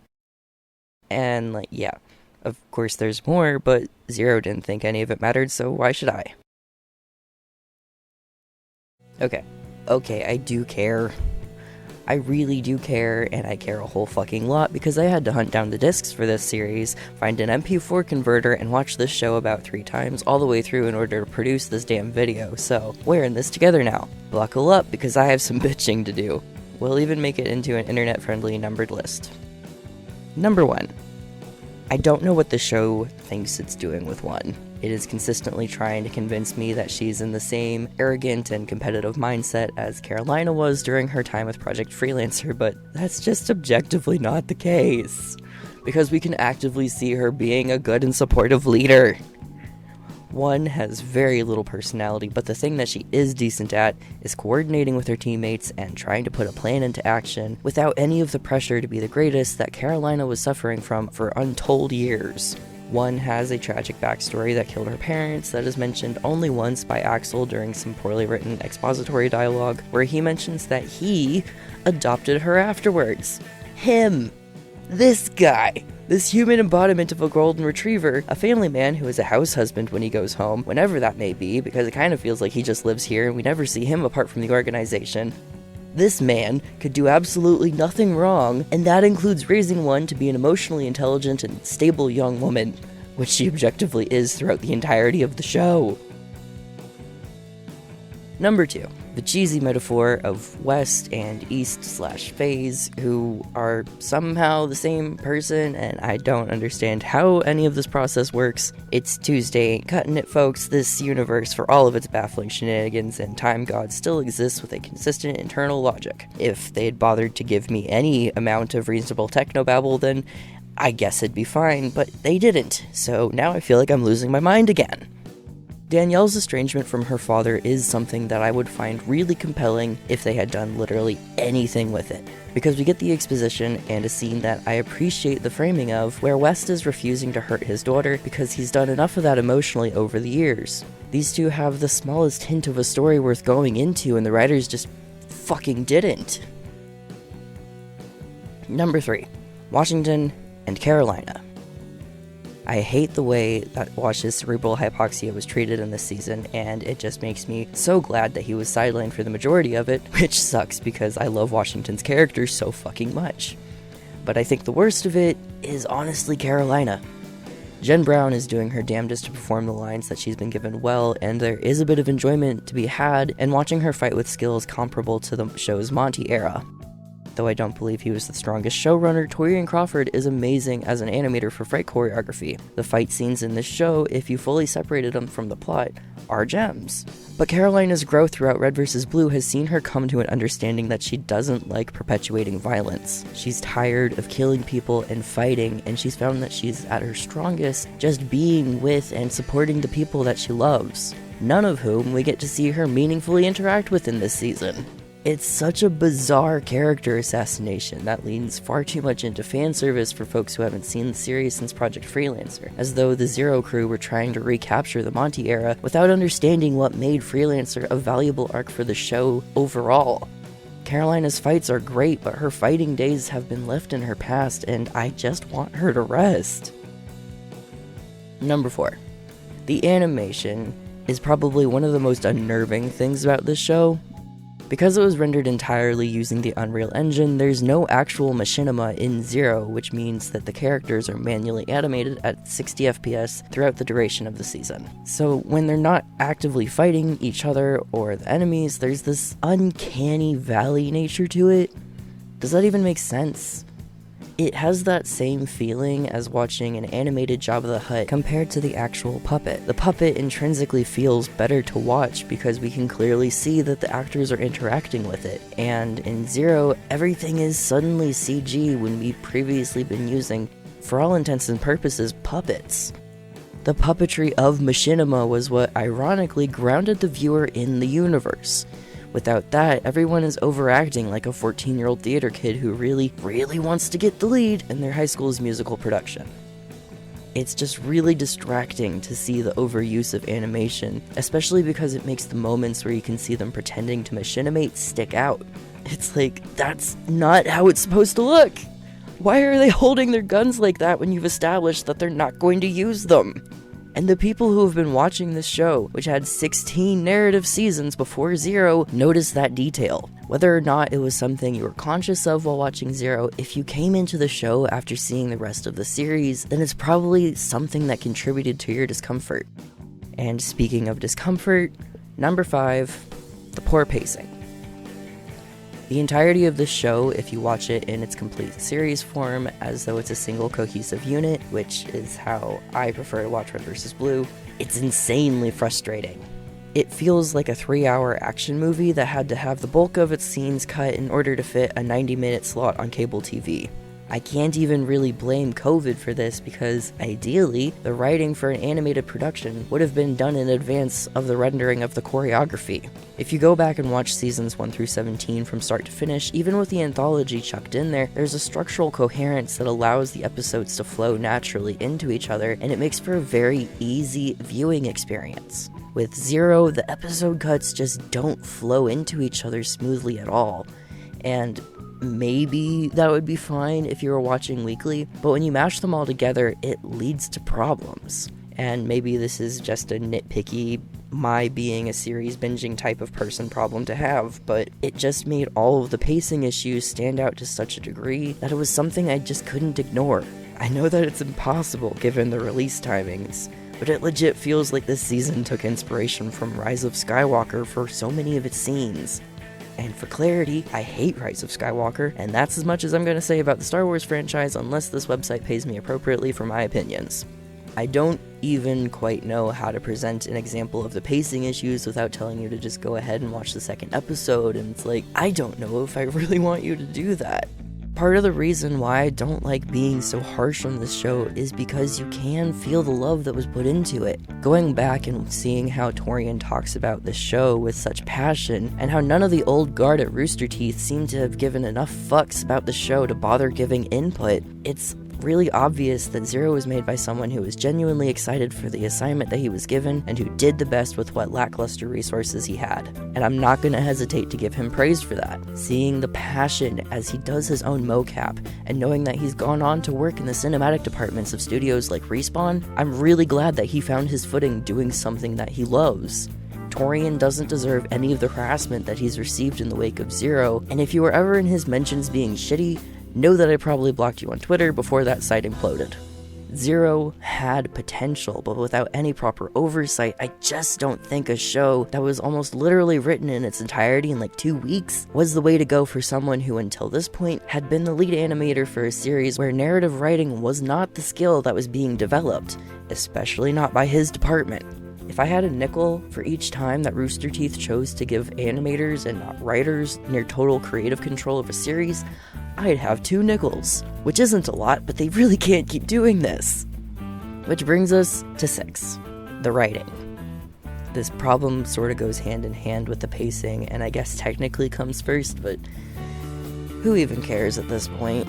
And, yeah, of course there's more, but Zero didn't think any of it mattered, so why should I? Okay, I do care. I really do care, and I care a whole fucking lot because I had to hunt down the discs for this series, find an MP4 converter, and watch this show about 3 times all the way through in order to produce this damn video, so we're in this together now. Buckle up because I have some bitching to do. We'll even make it into an internet-friendly numbered list. Number 1. I don't know what the show thinks it's doing with 1. It is consistently trying to convince me that she's in the same arrogant and competitive mindset as Carolina was during her time with Project Freelancer, but that's just objectively not the case. Because we can actively see her being a good and supportive leader. 1 has very little personality, but the thing that she is decent at is coordinating with her teammates and trying to put a plan into action without any of the pressure to be the greatest that Carolina was suffering from for untold years. 1 has a tragic backstory that killed her parents that is mentioned only once by Axel during some poorly written expository dialogue, where he mentions that he adopted her afterwards. Him! This guy! This human embodiment of a golden retriever, a family man who is a house husband when he goes home, whenever that may be, because it kind of feels like he just lives here and we never see him apart from the organization. This man could do absolutely nothing wrong, and that includes raising 1 to be an emotionally intelligent and stable young woman, which she objectively is throughout the entirety of the show. Number 2. The cheesy metaphor of West and East / Phase, who are somehow the same person, and I don't understand how any of this process works. It's Tuesday, ain't cutting it, folks. This universe, for all of its baffling shenanigans and time gods, still exists with a consistent internal logic. If they'd bothered to give me any amount of reasonable technobabble, then I guess it'd be fine, but they didn't, so now I feel like I'm losing my mind again. Danielle's estrangement from her father is something that I would find really compelling if they had done literally anything with it, because we get the exposition and a scene that I appreciate the framing of, where West is refusing to hurt his daughter because he's done enough of that emotionally over the years. These two have the smallest hint of a story worth going into, and the writers just fucking didn't. Number 3. Washington and Carolina. I hate the way that Wash's cerebral hypoxia was treated in this season, and it just makes me so glad that he was sidelined for the majority of it, which sucks because I love Washington's character so fucking much. But I think the worst of it is honestly Carolina. Jen Brown is doing her damnedest to perform the lines that she's been given well, and there is a bit of enjoyment to be had in watching her fight with skills comparable to the show's Monty era. Though I don't believe he was the strongest showrunner, Torian Crawford is amazing as an animator for fight choreography. The fight scenes in this show, if you fully separated them from the plot, are gems. But Carolina's growth throughout Red vs. Blue has seen her come to an understanding that she doesn't like perpetuating violence. She's tired of killing people and fighting, and she's found that she's at her strongest just being with and supporting the people that she loves, none of whom we get to see her meaningfully interact with in this season. It's such a bizarre character assassination that leans far too much into fan service for folks who haven't seen the series since Project Freelancer, as though the Zero crew were trying to recapture the Monty era without understanding what made Freelancer a valuable arc for the show overall. Carolina's fights are great, but her fighting days have been left in her past, and I just want her to rest. Number 4. The animation is probably one of the most unnerving things about this show. Because it was rendered entirely using the Unreal Engine, there's no actual machinima in Zero, which means that the characters are manually animated at 60 FPS throughout the duration of the season. So when they're not actively fighting each other or the enemies, there's this uncanny valley nature to it. Does that even make sense? It has that same feeling as watching an animated Jabba the Hutt compared to the actual puppet. The puppet intrinsically feels better to watch because we can clearly see that the actors are interacting with it. And in Zero, everything is suddenly CG when we've previously been using, for all intents and purposes, puppets. The puppetry of machinima was what ironically grounded the viewer in the universe. Without that, everyone is overacting like a 14-year-old theater kid who really wants to get the lead in their high school's musical production. It's just really distracting to see the overuse of animation, especially because it makes the moments where you can see them pretending to machinimate stick out. It's like, that's not how it's supposed to look! Why are they holding their guns like that when you've established that they're not going to use them? And the people who have been watching this show, which had 16 narrative seasons before Zero, noticed that detail. Whether or not it was something you were conscious of while watching Zero, if you came into the show after seeing the rest of the series, then it's probably something that contributed to your discomfort. And speaking of discomfort, number 5, the poor pacing. The entirety of this show, if you watch it in its complete series form, as though it's a single cohesive unit, which is how I prefer to watch Red vs. Blue, it's insanely frustrating. It feels like a 3-hour action movie that had to have the bulk of its scenes cut in order to fit a 90-minute slot on cable TV. I can't even really blame COVID for this because, ideally, the writing for an animated production would have been done in advance of the rendering of the choreography. If you go back and watch seasons 1 through 17 from start to finish, even with the anthology chucked in there, there's a structural coherence that allows the episodes to flow naturally into each other, and it makes for a very easy viewing experience. With Zero, the episode cuts just don't flow into each other smoothly at all, and maybe that would be fine if you were watching weekly, but when you mash them all together, it leads to problems. And maybe this is just a nitpicky, my being a series binging type of person problem to have, but it just made all of the pacing issues stand out to such a degree that it was something I just couldn't ignore. I know that it's impossible given the release timings, but it legit feels like this season took inspiration from Rise of Skywalker for so many of its scenes. And for clarity, I hate Rise of Skywalker, and that's as much as I'm going to say about the Star Wars franchise unless this website pays me appropriately for my opinions. I don't even quite know how to present an example of the pacing issues without telling you to just go ahead and watch the second episode, and it's like, I don't know if I really want you to do that. Part of the reason why I don't like being so harsh on this show is because you can feel the love that was put into it. Going back and seeing how Torian talks about this show with such passion, and how none of the old guard at Rooster Teeth seem to have given enough fucks about the show to bother giving input, it's really obvious that Zero was made by someone who was genuinely excited for the assignment that he was given and who did the best with what lackluster resources he had. And I'm not going to hesitate to give him praise for that. Seeing the passion as he does his own mocap and knowing that he's gone on to work in the cinematic departments of studios like Respawn, I'm really glad that he found his footing doing something that he loves. Torian doesn't deserve any of the harassment that he's received in the wake of Zero, and if you were ever in his mentions being shitty, know that I probably blocked you on Twitter before that site imploded. Zero had potential, but without any proper oversight, I just don't think a show that was almost literally written in its entirety in like 2 weeks was the way to go for someone who until this point had been the lead animator for a series where narrative writing was not the skill that was being developed, especially not by his department. If I had a nickel for each time that Rooster Teeth chose to give animators and not writers near total creative control of a series, I'd have 2 nickels, which isn't a lot, but they really can't keep doing this. Which brings us to 6, the writing. This problem sort of goes hand in hand with the pacing, and I guess technically comes first, but who even cares at this point?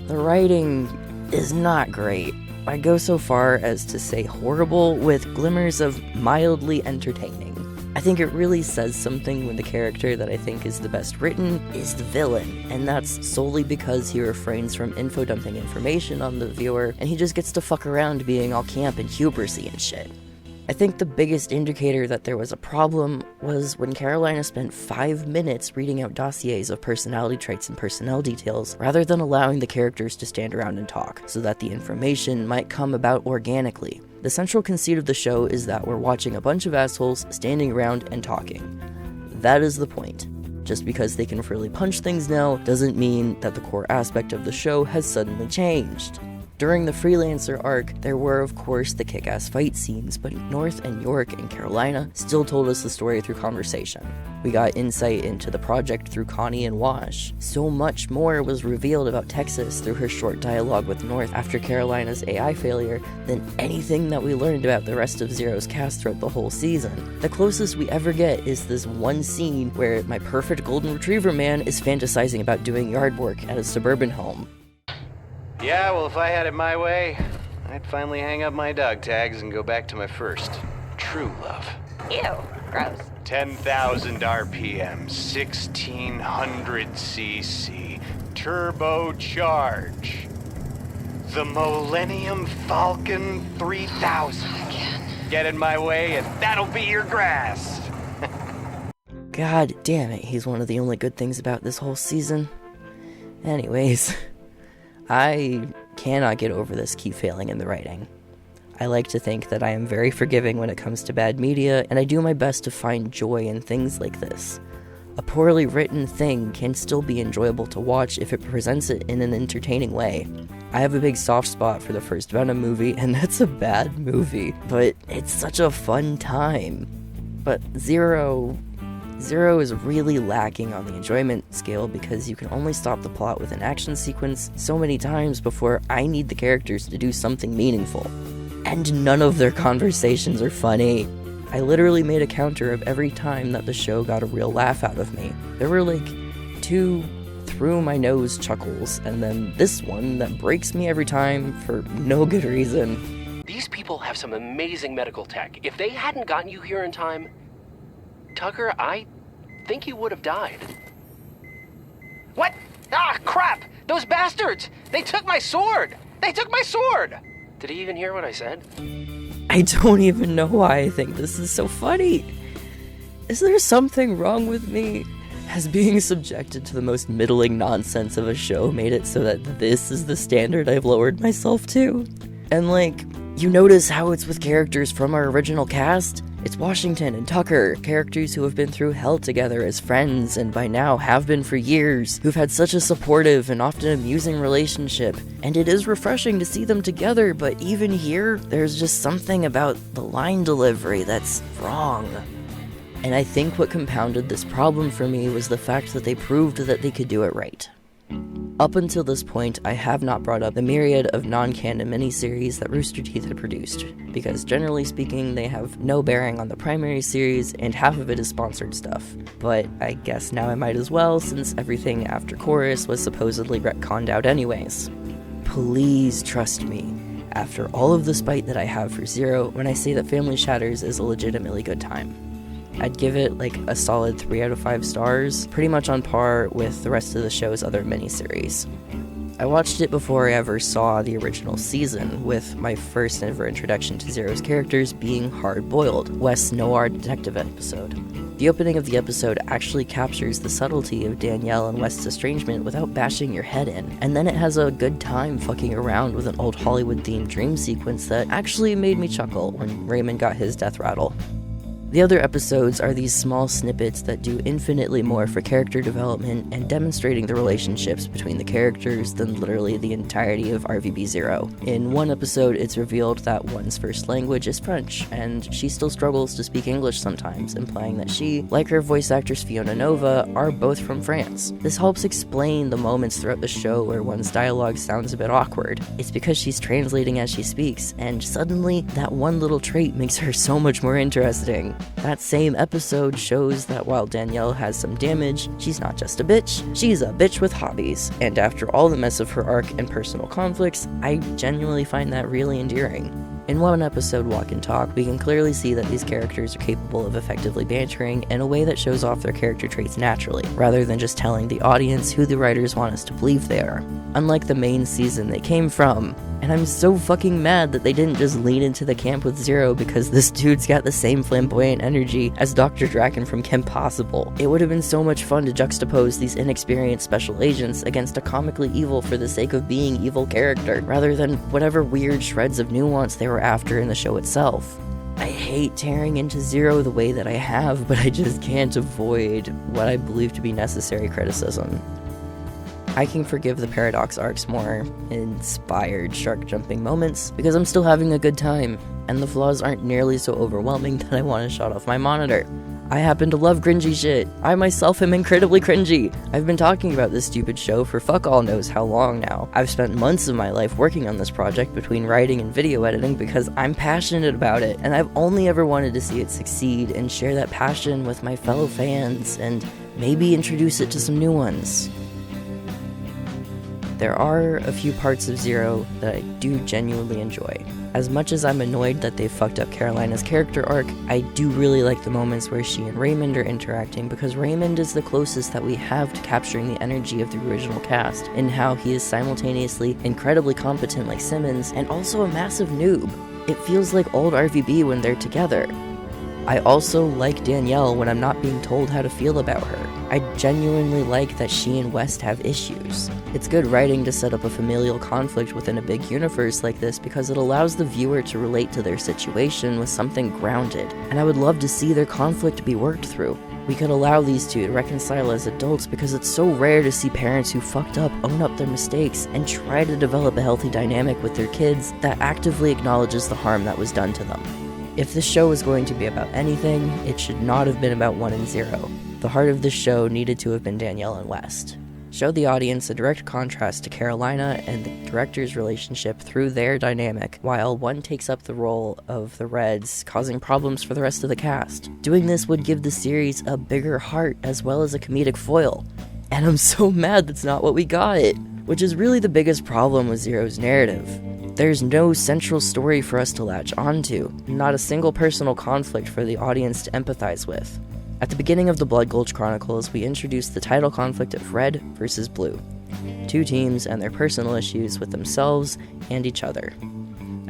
The writing is not great. I go so far as to say horrible, with glimmers of mildly entertaining. I think it really says something when the character that I think is the best written is the villain, and that's solely because he refrains from info-dumping information on the viewer, and he just gets to fuck around being all camp and hubrisy and shit. I think the biggest indicator that there was a problem was when Carolina spent 5 minutes reading out dossiers of personality traits and personnel details, rather than allowing the characters to stand around and talk, so that the information might come about organically. The central conceit of the show is that we're watching a bunch of assholes standing around and talking. That is the point. Just because they can freely punch things now doesn't mean that the core aspect of the show has suddenly changed. During the Freelancer arc, there were of course the kick-ass fight scenes, but North and York and Carolina still told us the story through conversation. We got insight into the project through Connie and Wash. So much more was revealed about Texas through her short dialogue with North after Carolina's AI failure than anything that we learned about the rest of Zero's cast throughout the whole season. The closest we ever get is this one scene where my perfect golden retriever man is fantasizing about doing yard work at a suburban home. Yeah, well, if I had it my way, I'd finally hang up my dog tags and go back to my first true love. Ew, gross. 10,000 RPM, 1600 cc, turbocharge. The Millennium Falcon 3000. Get in my way and that'll be your grass. God damn it, he's one of the only good things about this whole season. Anyways, I cannot get over this key failing in the writing. I like to think that I am very forgiving when it comes to bad media, and I do my best to find joy in things like this. A poorly written thing can still be enjoyable to watch if it presents it in an entertaining way. I have a big soft spot for the first Venom movie, and that's a bad movie, but it's such a fun time. But Zero is really lacking on the enjoyment scale because you can only stop the plot with an action sequence so many times before I need the characters to do something meaningful. And none of their conversations are funny. I literally made a counter of every time that the show got a real laugh out of me. There were like 2 through my nose chuckles, and then this one that breaks me every time for no good reason. These people have some amazing medical tech. If they hadn't gotten you here in time, Tucker, I think you would have died. What? Ah, crap! Those bastards! They took my sword! They took my sword! Did he even hear what I said? I don't even know why I think this is so funny. Is there something wrong with me? Has being subjected to the most middling nonsense of a show made it so that this is the standard I've lowered myself to? And like, you notice how it's with characters from our original cast? It's Washington and Tucker, characters who have been through hell together as friends and by now have been for years, who've had such a supportive and often amusing relationship. And it is refreshing to see them together, but even here, there's just something about the line delivery that's wrong. And I think what compounded this problem for me was the fact that they proved that they could do it right. Up until this point, I have not brought up the myriad of non-canon miniseries that Rooster Teeth had produced, because generally speaking, they have no bearing on the primary series, and half of it is sponsored stuff. But I guess now I might as well, since everything after Chorus was supposedly retconned out anyways. Please trust me, after all of the spite that I have for Zero, when I say that Family Shatters is a legitimately good time. I'd give it like a solid 3 out of 5 stars, pretty much on par with the rest of the show's other miniseries. I watched it before I ever saw the original season, with my first ever introduction to Zero's characters being Hard Boiled, West's noir detective episode. The opening of the episode actually captures the subtlety of Danielle and West's estrangement without bashing your head in, and then it has a good time fucking around with an old Hollywood-themed dream sequence that actually made me chuckle when Raymond got his death rattle. The other episodes are these small snippets that do infinitely more for character development and demonstrating the relationships between the characters than literally the entirety of RVB Zero. In one episode, it's revealed that one's first language is French, and she still struggles to speak English sometimes, implying that she, like her voice actress Fiona Nova, are both from France. This helps explain the moments throughout the show where one's dialogue sounds a bit awkward. It's because she's translating as she speaks, and suddenly, that one little trait makes her so much more interesting. That same episode shows that while Danielle has some damage, she's not just a bitch, she's a bitch with hobbies. And after all the mess of her arc and personal conflicts, I genuinely find that really endearing. In one episode, Walk and Talk, we can clearly see that these characters are capable of effectively bantering in a way that shows off their character traits naturally, rather than just telling the audience who the writers want us to believe they are. Unlike the main season they came from, and I'm so fucking mad that they didn't just lean into the camp with Zero because this dude's got the same flamboyant energy as Dr. Draken from Kim Possible. It would have been so much fun to juxtapose these inexperienced special agents against a comically evil for the sake of being evil character, rather than whatever weird shreds of nuance they were after in the show itself. I hate tearing into Zero the way that I have, but I just can't avoid what I believe to be necessary criticism. I can forgive the Paradox Arc's more inspired shark jumping moments because I'm still having a good time, and the flaws aren't nearly so overwhelming that I want to shut off my monitor. I happen to love cringy shit. I myself am incredibly cringy. I've been talking about this stupid show for fuck all knows how long now. I've spent months of my life working on this project between writing and video editing because I'm passionate about it, and I've only ever wanted to see it succeed and share that passion with my fellow fans and maybe introduce it to some new ones. There are a few parts of Zero that I do genuinely enjoy. As much as I'm annoyed that they fucked up Carolina's character arc, I do really like the moments where she and Raymond are interacting because Raymond is the closest that we have to capturing the energy of the original cast, in how he is simultaneously incredibly competent like Simmons and also a massive noob. It feels like old RVB when they're together. I also like Danielle when I'm not being told how to feel about her. I genuinely like that she and West have issues. It's good writing to set up a familial conflict within a big universe like this because it allows the viewer to relate to their situation with something grounded, and I would love to see their conflict be worked through. We could allow these two to reconcile as adults because it's so rare to see parents who fucked up own up their mistakes and try to develop a healthy dynamic with their kids that actively acknowledges the harm that was done to them. If this show was going to be about anything, it should not have been about 1 and 0. The heart of this show needed to have been Danielle and West. Show the audience a direct contrast to Carolina and the director's relationship through their dynamic, while one takes up the role of the Reds, causing problems for the rest of the cast. Doing this would give the series a bigger heart as well as a comedic foil. And I'm so mad that's not what we got, which is really the biggest problem with Zero's narrative. There's no central story for us to latch onto, not a single personal conflict for the audience to empathize with. At the beginning of the Blood Gulch Chronicles, we introduced the title conflict of Red versus Blue, two teams and their personal issues with themselves and each other.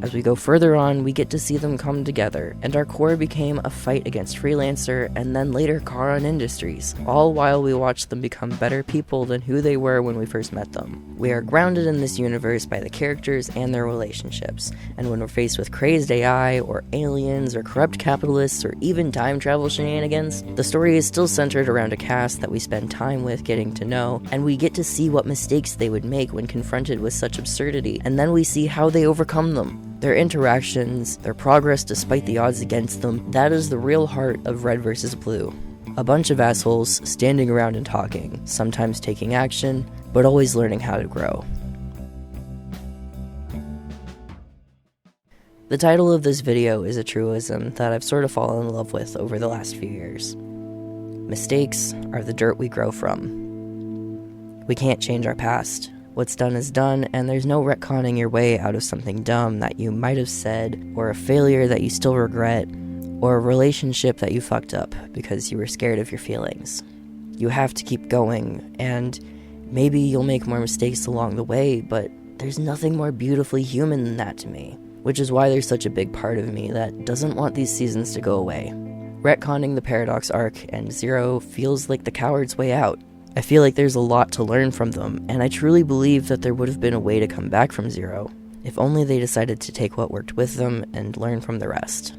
As we go further on, we get to see them come together, and our core became a fight against Freelancer and then later Charon Industries, all while we watch them become better people than who they were when we first met them. We are grounded in this universe by the characters and their relationships, and when we're faced with crazed AI, or aliens, or corrupt capitalists, or even time travel shenanigans, the story is still centered around a cast that we spend time with getting to know, and we get to see what mistakes they would make when confronted with such absurdity, and then we see how they overcome them. Their interactions, their progress despite the odds against them, that is the real heart of Red vs. Blue. A bunch of assholes standing around and talking, sometimes taking action, but always learning how to grow. The title of this video is a truism that I've sort of fallen in love with over the last few years. Mistakes are the dirt we grow from. We can't change our past. What's done is done, and there's no retconning your way out of something dumb that you might have said, or a failure that you still regret, or a relationship that you fucked up because you were scared of your feelings. You have to keep going, and maybe you'll make more mistakes along the way, but there's nothing more beautifully human than that to me, which is why there's such a big part of me that doesn't want these seasons to go away. Retconning the Paradox arc and Zero feels like the coward's way out. I feel like there's a lot to learn from them, and I truly believe that there would have been a way to come back from Zero, if only they decided to take what worked with them and learn from the rest.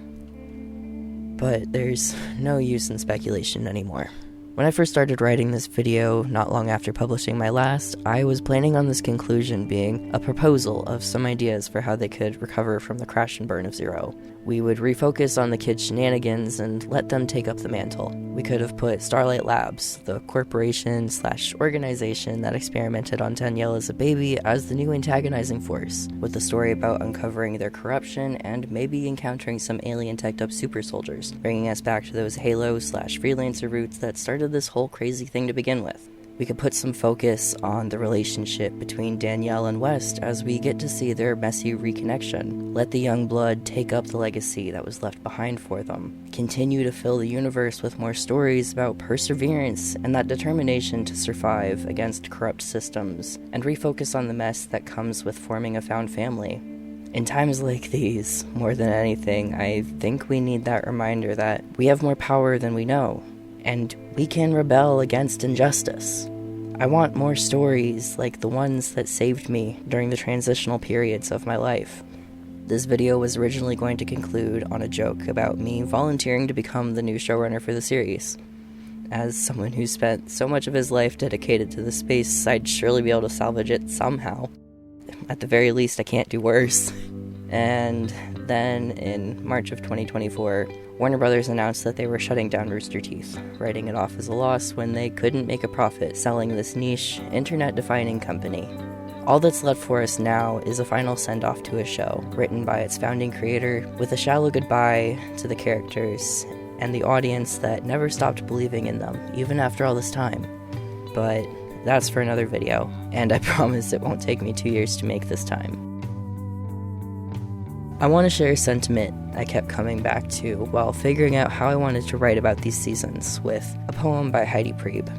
But there's no use in speculation anymore. When I first started writing this video, not long after publishing my last, I was planning on this conclusion being a proposal of some ideas for how they could recover from the crash and burn of Zero. We would refocus on the kids' shenanigans and let them take up the mantle. We could have put Starlight Labs, the corporation/organization that experimented on Danielle as a baby, as the new antagonizing force, with the story about uncovering their corruption and maybe encountering some alien teched-up super soldiers, bringing us back to those Halo/freelancer roots that started this whole crazy thing to begin with. We could put some focus on the relationship between Danielle and West as we get to see their messy reconnection. Let the young blood take up the legacy that was left behind for them. Continue to fill the universe with more stories about perseverance and that determination to survive against corrupt systems, and refocus on the mess that comes with forming a found family. In times like these, more than anything, I think we need that reminder that we have more power than we know, and we can rebel against injustice. I want more stories like the ones that saved me during the transitional periods of my life. This video was originally going to conclude on a joke about me volunteering to become the new showrunner for the series. As someone who spent so much of his life dedicated to the space, I'd surely be able to salvage it somehow. At the very least, I can't do worse. And then, in March of 2024, Warner Brothers announced that they were shutting down Rooster Teeth, writing it off as a loss when they couldn't make a profit selling this niche, internet-defining company. All that's left for us now is a final send-off to a show, written by its founding creator, with a shallow goodbye to the characters and the audience that never stopped believing in them, even after all this time. But that's for another video, and I promise it won't take me 2 years to make this time. I want to share a sentiment I kept coming back to while figuring out how I wanted to write about these seasons with a poem by Heidi Priebe.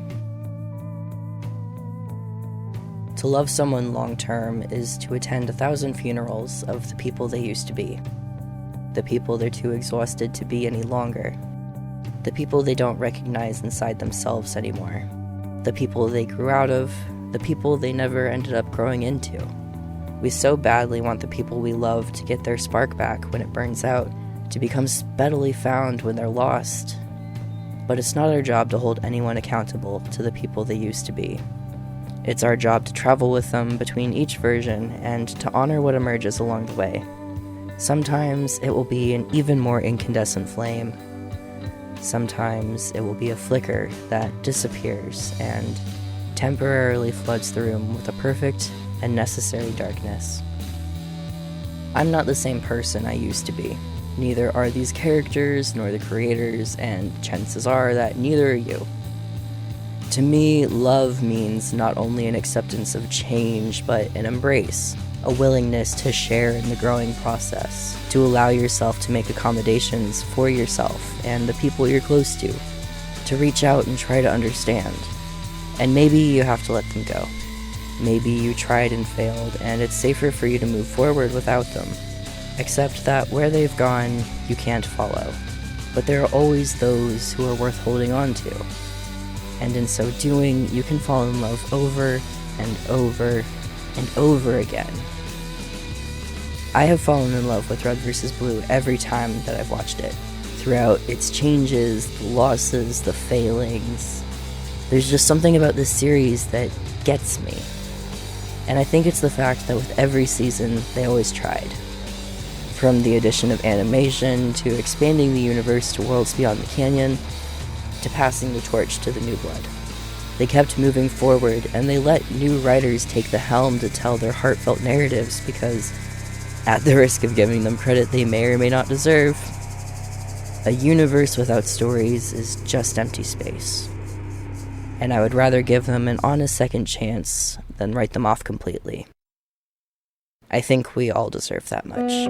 To love someone long-term is to attend 1,000 funerals of the people they used to be. The people they're too exhausted to be any longer. The people they don't recognize inside themselves anymore. The people they grew out of. The people they never ended up growing into. We so badly want the people we love to get their spark back when it burns out, to become speedily found when they're lost. But it's not our job to hold anyone accountable to the people they used to be. It's our job to travel with them between each version and to honor what emerges along the way. Sometimes it will be an even more incandescent flame. Sometimes it will be a flicker that disappears and temporarily floods the room with a perfect and necessary darkness. I'm not the same person I used to be. Neither are these characters nor the creators, and chances are that neither are you. To me, love means not only an acceptance of change, but an embrace, a willingness to share in the growing process, to allow yourself to make accommodations for yourself and the people you're close to reach out and try to understand. And maybe you have to let them go. Maybe you tried and failed, and it's safer for you to move forward without them. Accept that where they've gone, you can't follow. But there are always those who are worth holding on to. And in so doing, you can fall in love over and over and over again. I have fallen in love with Red vs. Blue every time that I've watched it. Throughout its changes, the losses, the failings. There's just something about this series that gets me. And I think it's the fact that with every season, they always tried. From the addition of animation, to expanding the universe to worlds beyond the canyon, to passing the torch to the new blood. They kept moving forward, and they let new writers take the helm to tell their heartfelt narratives because, at the risk of giving them credit they may or may not deserve, a universe without stories is just empty space. And I would rather give them an honest second chance than write them off completely. I think we all deserve that much.